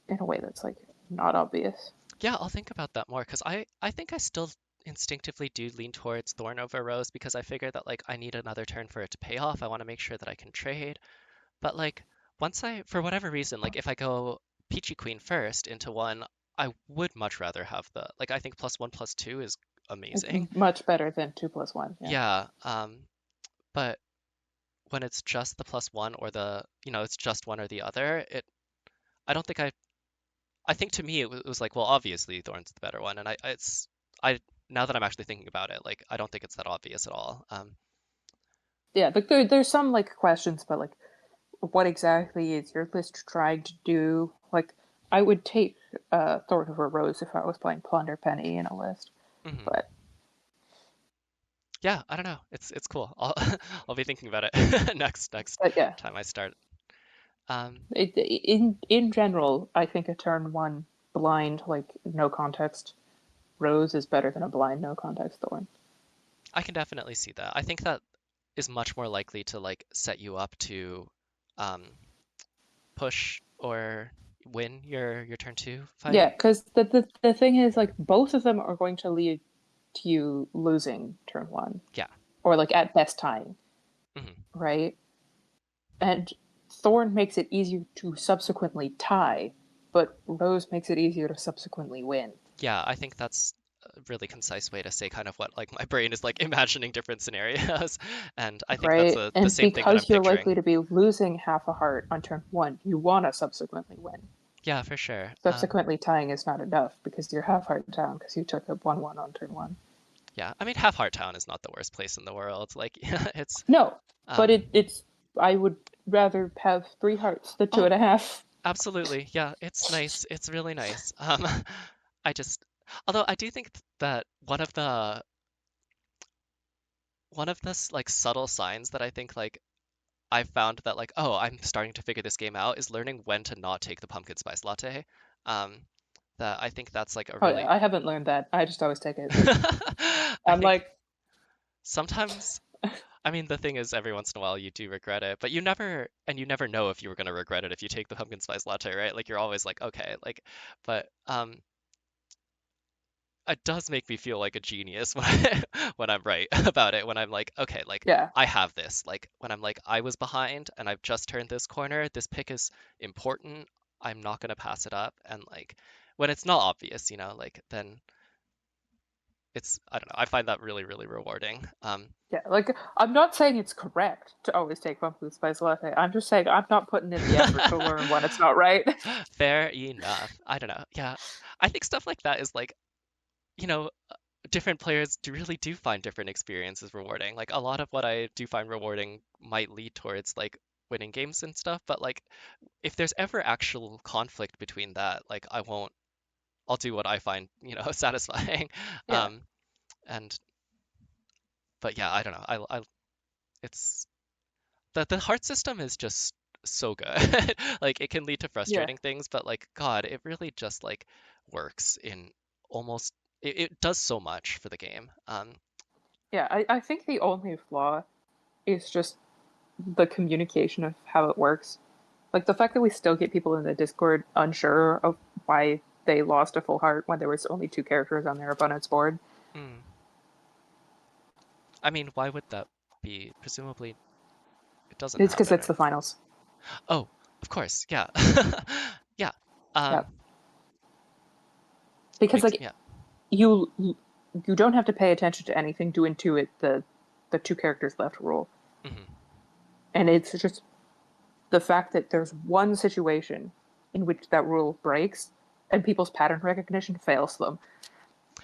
in a way that's like not obvious. Yeah, I'll think about that more because I think I still instinctively do lean towards Thorn over Rose because I figure that like I need another turn for it to pay off. I want to make sure that I can trade. But like once I, for whatever reason, like if I go Peachy Queen first into one, I would much rather have the like I think +1/+2 is amazing. Much better than 2 plus 1. Yeah. Yeah, but when it's just the +1 or the it's just one or the other, I don't think I think to me it was like, well, obviously Thorn's the better one, and I now that I'm actually thinking about it, like I don't think it's that obvious at all. Yeah, like there's some like questions about like what exactly is your list trying to do? Like I would take Thorn over Rose if I was playing Plunder Penny in a list. Mhm. But Yeah, I don't know. It's cool. I'll I'll be thinking about it next yeah, time I start. Um, in general, I think a turn 1 blind, like no context Rose is better than a blind no context Thorn. I can definitely see that. I think that is much more likely to like set you up to um, push or win your turn two Yeah, fight. because the thing is like both of them are going to lead to you losing turn 1, Yeah. or like at best tying, Hmm. right? And Thorn makes it easier to subsequently tie, but Rose makes it easier to subsequently win. Yeah, I think that's a really concise way to say kind of what like my brain is like imagining different scenarios, and I think that's Right? the And same thing that I'm because you're likely picturing. to be losing half a heart on turn 1, you want to subsequently win. Yeah, for sure. Subsequently tying is not enough because you're half heart down because you took a 1 on turn 1. Yeah, I mean, Half Heart Town is not the worst place in the world. Like, yeah, it's No, but um. it's. I would rather have 3 hearts than two Oh, and a half. absolutely. Yeah, it's nice. It's really nice. I just, although I do think that one of the like subtle signs that I think like I found that like, oh, I'm starting to figure this game out is learning when to not take the pumpkin spice latte. Um, that I think that's like a Oh yeah, really I haven't learned that. I just always take it. I I'm think like, sometimes I mean the thing is every once in a while you do regret it, but you never know if you were gonna regret it if you take the pumpkin spice latte, right? Like you're always like, okay, like but it does make me feel like a genius when when I'm right about it, when I'm like, okay, like yeah, I have this. Like when I'm like I was behind and I've just turned this corner, this pick is important. I'm not gonna pass it up. And like when it's not obvious, like then it's I don't know. I find that really, really rewarding. yeah. Like I'm not saying it's correct to always take pumpkin spice latte. I'm just saying I'm not putting in the effort to learn when it's not right. Fair enough. I don't know. Yeah. I think stuff like that is like, you know, different players really do find different experiences rewarding. Like a lot of what I do find rewarding might lead towards like winning games and stuff, but like if there's ever actual conflict between that, like I'll do what I find, satisfying. Yeah, Um and but yeah, I don't know. It's the heart system is just so good. Like it can lead to yeah, frustrating things, but like God, it really just like works in almost it does so much for the game. Yeah, I think the only flaw is just the communication of how it works. Like the fact that we still get people in the Discord unsure of why they lost a full heart when there was only two characters on their opponent's board. mm. I mean, why would that be? Presumably, it doesn't It's because happen, it's right? the finals. Oh, of course, yeah, yeah. Yeah, Um, because makes like yeah. you you don't have to pay attention to anything to intuit the two characters left rule, Hmm. and it's just the fact that there's one situation in which that rule breaks and people's pattern recognition fails them.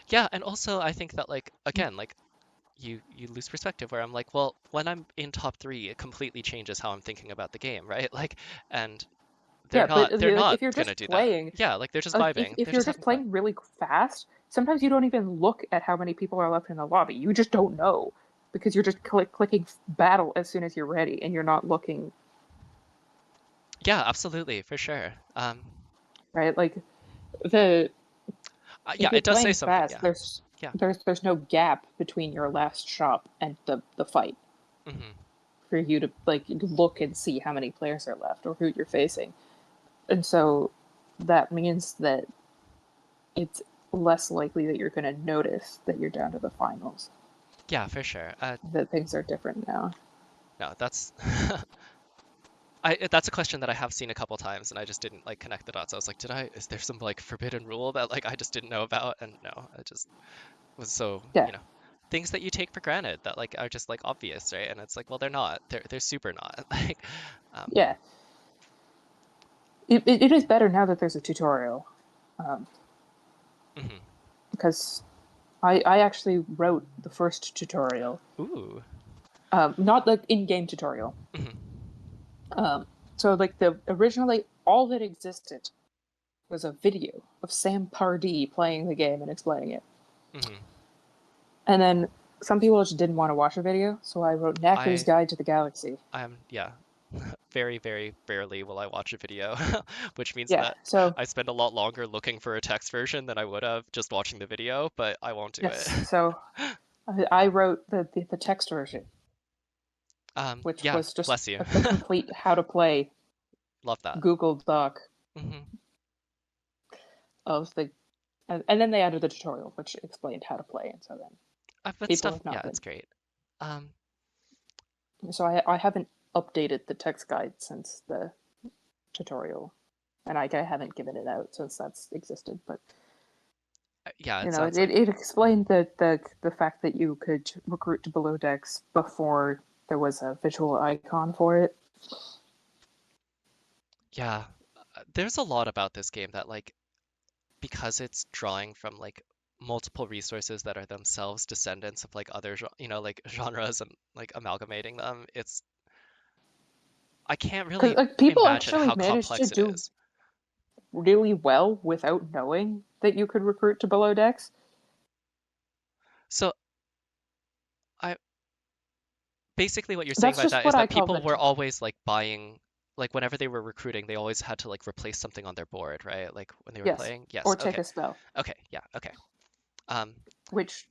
Yeah, and also I think that like again, like you lose perspective where I'm like, well, when I'm in top three, it completely changes how I'm thinking about the game, right? Like, and Yeah, but they're like not if you're gonna just do that. playing, Yeah, like they're just like vibing. if They're you're just just having fun. playing really fast, sometimes you don't even look at how many people are left in the lobby. You just don't know because you're just clicking battle as soon as you're ready, and you're not looking Yeah, absolutely, for sure. right. Like the Yeah, if you're it does say playing something. fast, Yeah, yeah. there's no gap between your last shot and the fight Hmm. for you to like look and see how many players are left or who you're facing. And so that means that it's less likely that you're going to notice that you're down to the finals, Yeah, for sure. that things are different now. No, that's that's a question that I have seen a couple times, and I just didn't like connect the dots. I was like, is there some like forbidden rule that like I just didn't know about? And no, I just was so, Yeah, things that you take for granted that like are just like obvious, right? And it's like, well, they're not. They're super not. Like, um, yeah. It is better now that there's a tutorial, um, mhm. because I actually wrote the first tutorial, Ooh. not the in-game tutorial. Mhm. So like the originally all that existed was a video of Sam Pardee playing the game and explaining it. Mhm. And then some people just didn't want to watch a video, so I wrote Knacker's I Guide to the Galaxy. I'm yeah. Very, very rarely will I watch a video, which means Yeah, that so I spend a lot longer looking for a text version than I would have just watching the video, but I won't do it. yes, so I wrote the text version, which Yeah, was just bless you. the complete how to play Love that. Google Doc Hmm. of the, and then they added the tutorial, which explained how to play, and so then But people stuff, have yeah, not been. it's great. Um, So I haven't updated the text guide since the tutorial, and I haven't given it out since that's existed. But yeah, you it know, sounds like, it explained the fact that you could recruit to below decks before there was a visual icon for it. yeah, there's a lot about this game that like because it's drawing from like multiple resources that are themselves descendants of like other like genres and like amalgamating them. It's I can't Because really like people imagine actually how managed to complex it do is. really well without knowing that you could recruit to below decks. So I basically what you're saying That's about just that what is I that call people the were top. always like buying like whenever they were recruiting, they always had to like replace something on their board, right? Like when they were Yes, playing. Yes. or take Okay. a spell, Okay. Yeah. Okay. Um, which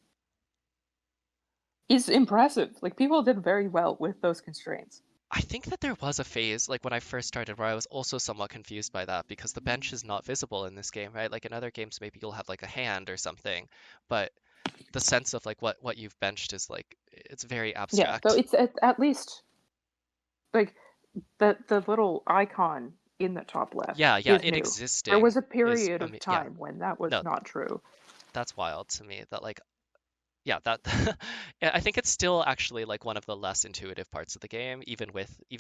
is impressive. Like people did very well with those constraints. I think that there was a phase, like when I first started, where I was also somewhat confused by that because the bench is not visible in this game, right? Like in other games, maybe you'll have like a hand or something, but the sense of like what you've benched is like it's very Yeah, so abstract. it's at least like the little icon in the top left Yeah, yeah, is it new. There was existing a is period of yeah. time when that was No, not true. that's wild to me that like yeah, that yeah, I think it's still actually like one of the less intuitive parts of the game, even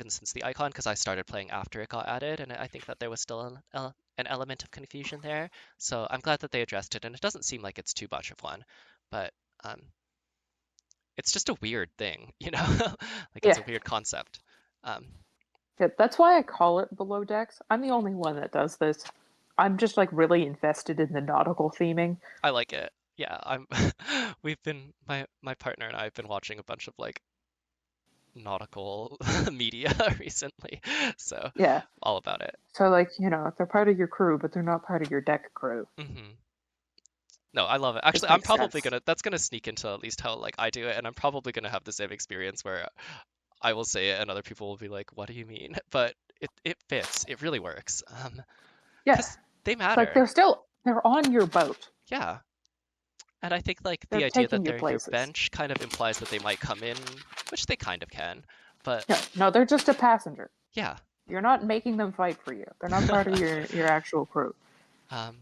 since the icon, because I started playing after it got added, and I think that there was still an element of confusion there. So I'm glad that they addressed it, and it doesn't seem like it's too much of one, but um, it's just a weird thing, like it's Yeah, a weird concept. Um, yeah, that's why I call it below decks. I'm the only one that does this. I'm just like really invested in the nautical theming. I like it. Yeah, I'm. We've been my partner and I have been watching a bunch of like nautical media recently, so Yeah. all about it. So like, they're part of your crew, but they're not part of your deck crew. Hmm. No, I love it. Just Actually, I'm makes probably sense. gonna that's gonna sneak into at least how like I do it, and I'm probably gonna have the same experience where I will say it and other people will be like, "What do you mean?" But it fits. It really works. Yeah, 'Cause they like matter. they're on your boat. Yeah. And I think like They're the idea taking that you they're your places. bench kind of implies that they might come in, which they kind of can. But No, no, they're just a passenger. yeah. You're not making them fight for you. They're not part of your actual crew. Um,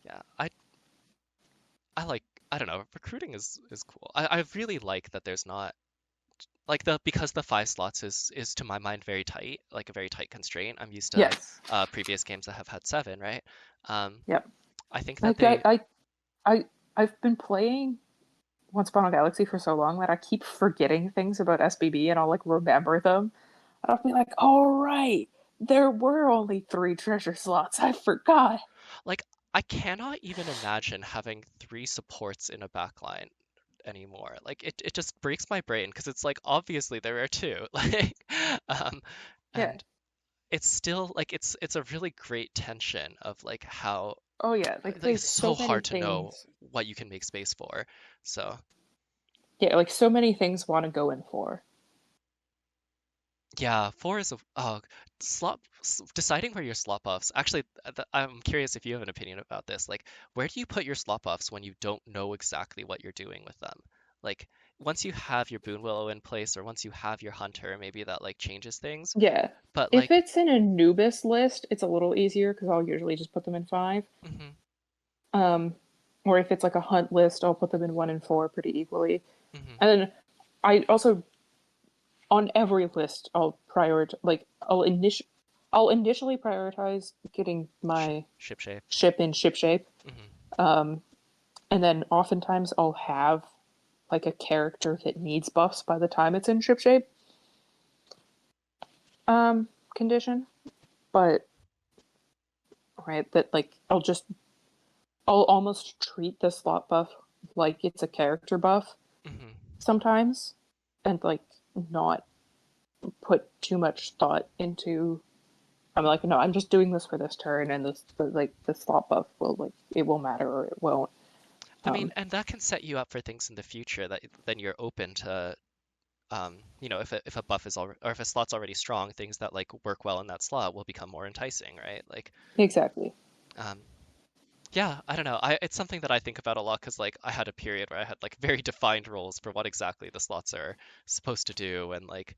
yeah, I like I don't know, recruiting is cool. I really like that there's not like the because the 5 slots is to my mind very tight, like a very tight constraint. I'm used to Yes. previous games that have had 7, right? Um, Yep. I think that Like they I've been playing Once Upon a Galaxy for so long that I keep forgetting things about SBB and I'll like remember them. And I'll be like, "Oh right, there were only 3 treasure slots. I forgot." like I cannot even imagine having 3 supports in a backline anymore. Like it just breaks my brain because it's like obviously there are 2. Like um Yeah. and it's still like it's a really great tension of like how Oh yeah. like Like it's so so many hard to know things. what you can make space for. So Yeah, like so many things want to go in 4. yeah, 4 is a deciding where your slot buffs. Actually, I'm curious if you have an opinion about this. Like, where do you put your slot buffs when you don't know exactly what you're doing with them? Like, once you have your Boon Willow in place, or once you have your Hunter, maybe that like changes things. Yeah. But If like, it's in a Anubis list, it's a little easier because I'll usually just put them in 5. hmm Um, or if it's like a hunt list, I'll put them in 1 and 4 pretty equally. hmm And then I also on every list I'll prioritize like I'll initially prioritize getting my ship shape. ship in ship shape. hmm Um, and then oftentimes I'll have like a character that needs buffs by the time it's in ship shape condition. But right, that like I'll almost treat the slot buff like it's a character buff hmm sometimes, and like not put too much thought into. I'm like, no, I'm just doing this for this turn, and like the slot buff will like it will matter or it won't. I mean, Um, and that can set you up for things in the future that then you're open to if a buff is already or if a slot's already strong, things that like work well in that slot will become more enticing, right? Like, exactly. um, yeah, I don't know. It's something that I think about a lot because like I had a period where I had like very defined roles for what exactly the slots are supposed to do, and like,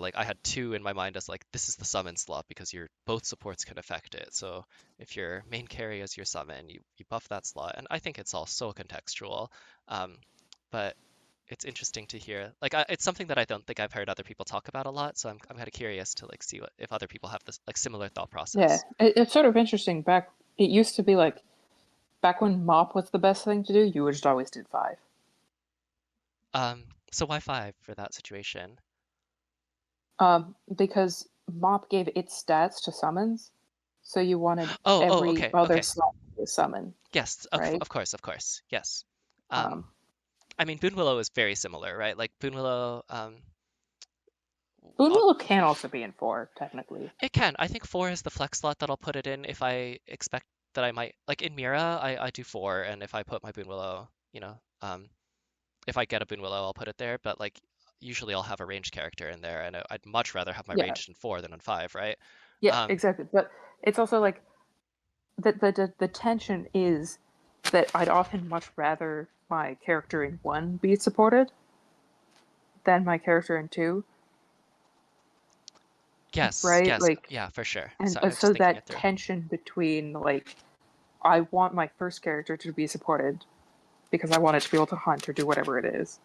like I had 2 in my mind as like this is the summon slot because your both supports can affect it. So if your main carry is your summon, you buff that slot, and I think it's all so contextual. Um, but it's interesting to hear. Like, it's something that I don't think I've heard other people talk about a lot. So I'm kind of curious to like see what if other people have this like similar thought Yeah, process. it's sort of interesting. It used to be like back when mop was the best thing to do. You just always did 5. So why 5 for that situation? Because mop gave its stats to summons, so you wanted Oh, every okay, other okay. slot to summon, Yes, right? of course, yes. Um, Um, I mean, Boon Willow is very similar, right? Like Boon Willow, Boon uh, Willow can also be in 4, technically. it can. I think 4 is the flex slot that I'll put it in if I expect that I might like in Mira, I do 4, and if I put my Boon Willow, if I get a Boon Willow, I'll put it there. But like usually I'll have a ranged character in there, and I'd much rather have my Yeah, ranged in 4 than in 5, right? yeah, Um, exactly. But it's also like the tension is that I'd often much rather my character in 1 be supported than my character in 2, yes, right? yes, Like, yeah, for sure. and Sorry, I'm just so thinking it that through. tension between like I want my first character to be supported because I want it to be able to hunt or do whatever it is,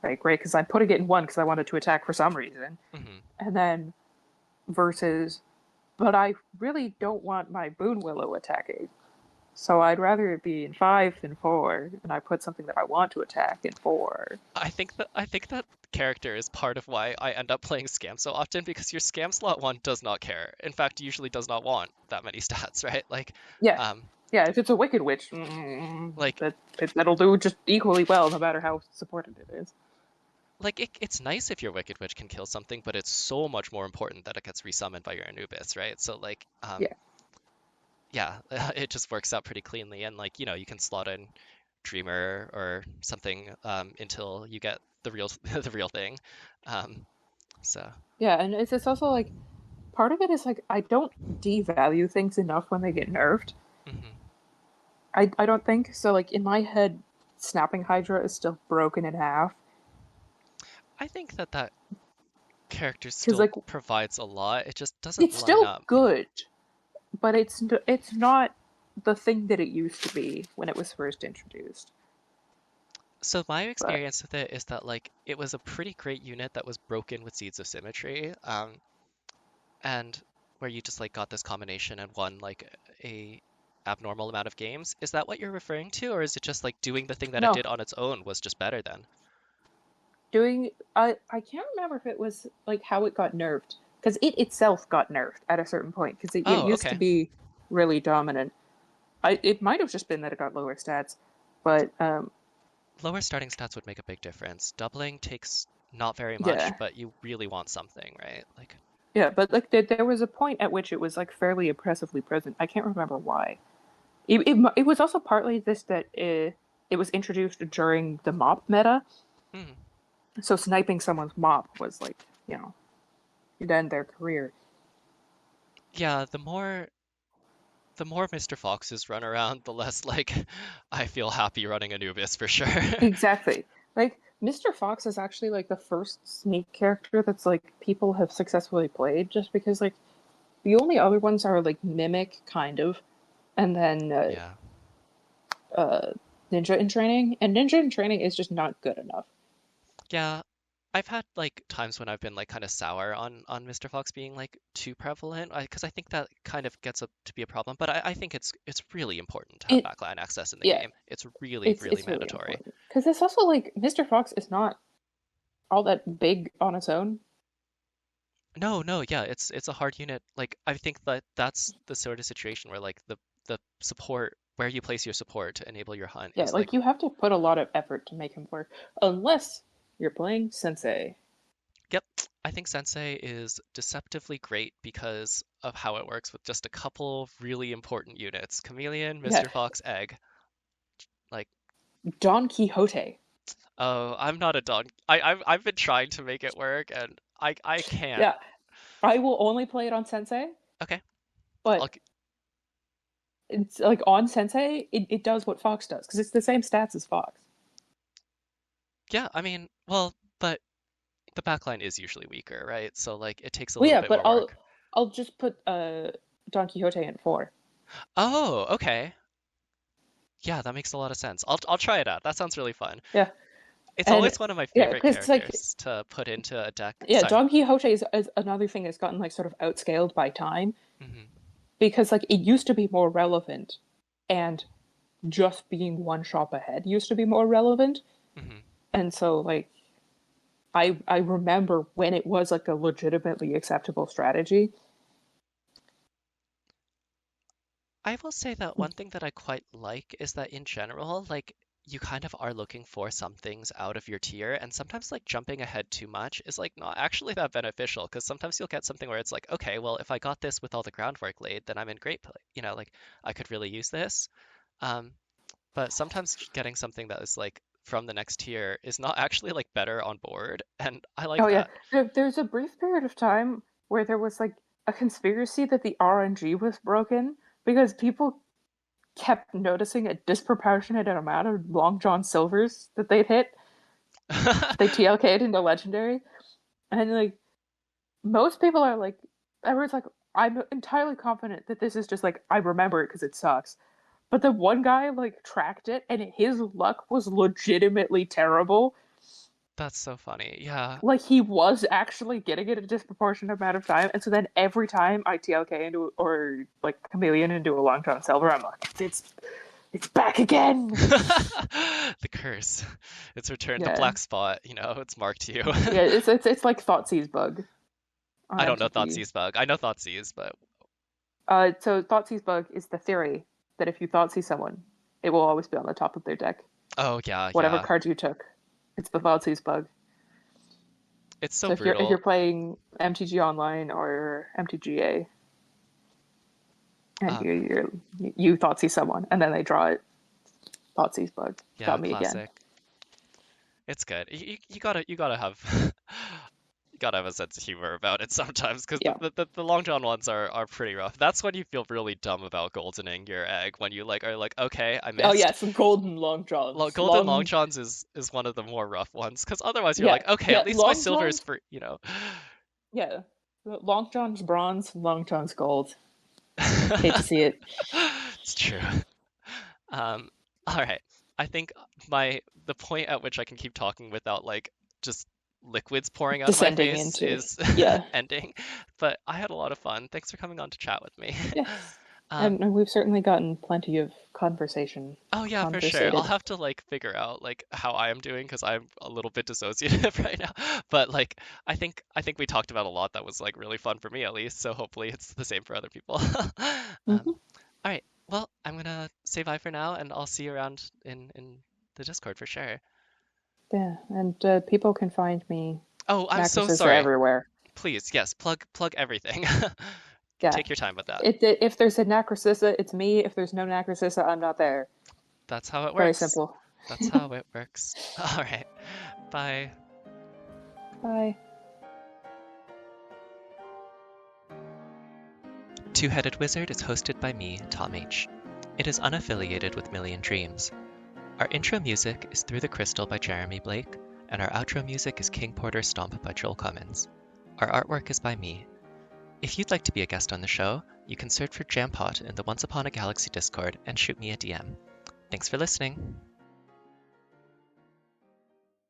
right? Great, because I'm putting it in 1 because I wanted to attack for some reason, hmm and then versus, but I really don't want my Boon Willow attacking. So I'd rather it be in 5 than 4, and I put something that I want to attack in 4. I think that character is part of why I end up playing scam so often because your scam slot 1 does not care. In fact, usually does not want that many stats, right? Yeah, Um, yeah. If it's a Wicked Witch, like that'll do just equally well, no matter how supported it is. it's nice if your Wicked Witch can kill something, but it's so much more important that it gets resummoned by your Anubis, right? So Yeah, yeah, it just works out pretty cleanly, and like, you can slot in Dreamer or something until you get the real the real thing. Um, so Yeah, and it's also like part of it is like I don't devalue things enough when they get nerfed. mhm. I don't think so. Like in my head, Snapping Hydra is still broken in half I think that character because still like provides a lot. It just doesn't it's line still up. good, but it's not the thing that it used to be when it was first introduced. So my But experience with it is that like it was a pretty great unit that was broken with Seeds of Symmetry, and where you just like got this combination and won like a abnormal amount of games. Is that what you're referring to, or is it just like doing the thing that it no, did on its own was just better then? doing I can't remember if it was like how it got nerfed because it itself got nerfed at a certain point because it Oh, used to okay. be really dominant. It might have just been that it got lower stats, but Lower starting stats would make a big difference. Doubling takes not very much, yeah, but you really want something, right? Like, yeah. But like there was a point at which it was like fairly oppressively present. I can't remember why. It was also partly this that it was introduced during the mop meta, hmm. so sniping someone's mop was like you'd end their career. Yeah, the more Mr. Foxes run around, the less like I feel happy running Anubis for sure. Exactly. Like Mr. Fox is actually like the first sneak character that's like people have successfully played just because like the only other ones are like Mimic kind of and then Yeah. uh Ninja in Training and Ninja in Training is just not good enough. Yeah, I've had like times when I've been like kind of sour on Mr. Fox being like too prevalent, because I think that kind of gets up to be a problem. But I think it's really important to have It backline access in the yeah, game. It's really, really it's really mandatory. important because it's also like Mr. Fox is not all that big on its own. No, no, yeah, it's a hard unit. Like I think that that's the sort of situation where like the support, where you place your support to enable your hunt Yeah, is like, like you have to put a lot of effort to make him work unless you're playing Sensei. yep. I think Sensei is deceptively great because of how it works with just a couple really important units. Chameleon, Yeah, Mr. Fox, Egg. Like, Don Quixote. oh, I'm not a dog. I've been trying to make it work and I can't. Yeah, I will only play it on Sensei, Okay. I'll but it's like on Sensei, it does what Fox does because it's the same stats as Fox. yeah, I mean, well, but the backline is usually weaker, right? So like it takes a Well, little yeah, bit but more work. I'll just put Don Quixote in four. Oh, okay. Yeah, that makes a lot of sense. I'll try it out. That sounds really fun. Yeah, It's and always one of my yeah, favorite because like characters to put into a deck. yeah, Sorry. Don Quixote is another thing that's gotten like sort of outscaled by time Hmm. because like it used to be more relevant, and just being one shop ahead used to be more relevant, Hmm. and so like I remember when it was like a legitimately acceptable strategy. I will say that one thing that I quite like is that in general, like you kind of are looking for some things out of your tier, and sometimes like jumping ahead too much is like not actually that beneficial because sometimes you'll get something where it's like, okay, well, if I got this with all the groundwork laid, then I'm in great place. Like I could really use this. Um, but sometimes getting something that is like from the next tier is not actually like better on board, and I Oh like yeah, that. there's a brief period of time where there was like a conspiracy that the RNG was broken because people kept noticing a disproportionate amount of Long John Silvers that they'd hit. They TLK'd into legendary, and like most people are like, everyone's like, I'm entirely confident that this is just like I remember it because it sucks. But the one guy like tracked it, and his luck was legitimately terrible. That's so funny. Yeah. Like he was actually getting it a disproportionate amount of time, and so then every time I TLK into or like Chameleon into a Long John Silver, I'm like, it's back again. The curse. It's returned. The Yeah, black spot, it's marked you. yeah. It's like Thoughtseize bug on I don't know MTG. Thoughtseize bug. I know Thoughtseize, but So Thoughtseize bug is the theory that if you Thoughtseize someone, it will always be on the top of their deck, oh yeah, whatever yeah. card you took. It's the Thoughtseize bug. It's so So if you're brutal. playing MTG Online or MTGA, And Uh, you Thoughtsy someone, and then they draw it. Thotsy's bug yeah, got me again. classic. It's good. You gotta have you gotta have a sense of humor about it sometimes, because Yeah. the Long John ones are pretty rough. That's when you feel really dumb about goldening your egg, when you like are like, okay, I Oh missed. yes, golden long johns. Golden Long Johns is one of the more rough ones, because otherwise you're Yeah, like, okay, yeah, at least my long silver is johns. for, you know. Yeah, long johns bronze, long johns gold. Hate to see it. It's true. Um, all right. I think the point at which I can keep talking without like just liquids pouring out of my Descending face into, is yeah, ending. But I had a lot of fun. Thanks for coming on to chat with me. yes. Um, And we've certainly gotten plenty of oh yeah, for sure. I'll conversated. have to like figure out like how I am doing, because I'm a little bit dissociative right now. But like I think we talked about a lot that was like really fun for me at least. So hopefully it's the same for other people. Um, Hmm. all right. Well, I'm gonna say bye for now, and I'll see you around in the Discord for sure. Yeah, and people can find me. Oh, I'm so Mattresses are sorry. everywhere. Please, yes, plug everything. Yeah. Take your time with that. If there's a Nacricissa, it's me. If there's no Nacricissa, I'm not there. That's how it Very works. simple. That's how it works. All right. Bye. Bye. Two-Headed Wizard is hosted by me, Tom H. It is unaffiliated with Million Dreams. Our intro music is Through the Crystal by Jeremy Blake, and our outro music is King Porter Stomp by Joel Cummins. Our artwork is by me. If you'd like to be a guest on the show, you can search for Jampot in the Once Upon a Galaxy Discord and shoot me a DM. Thanks for listening.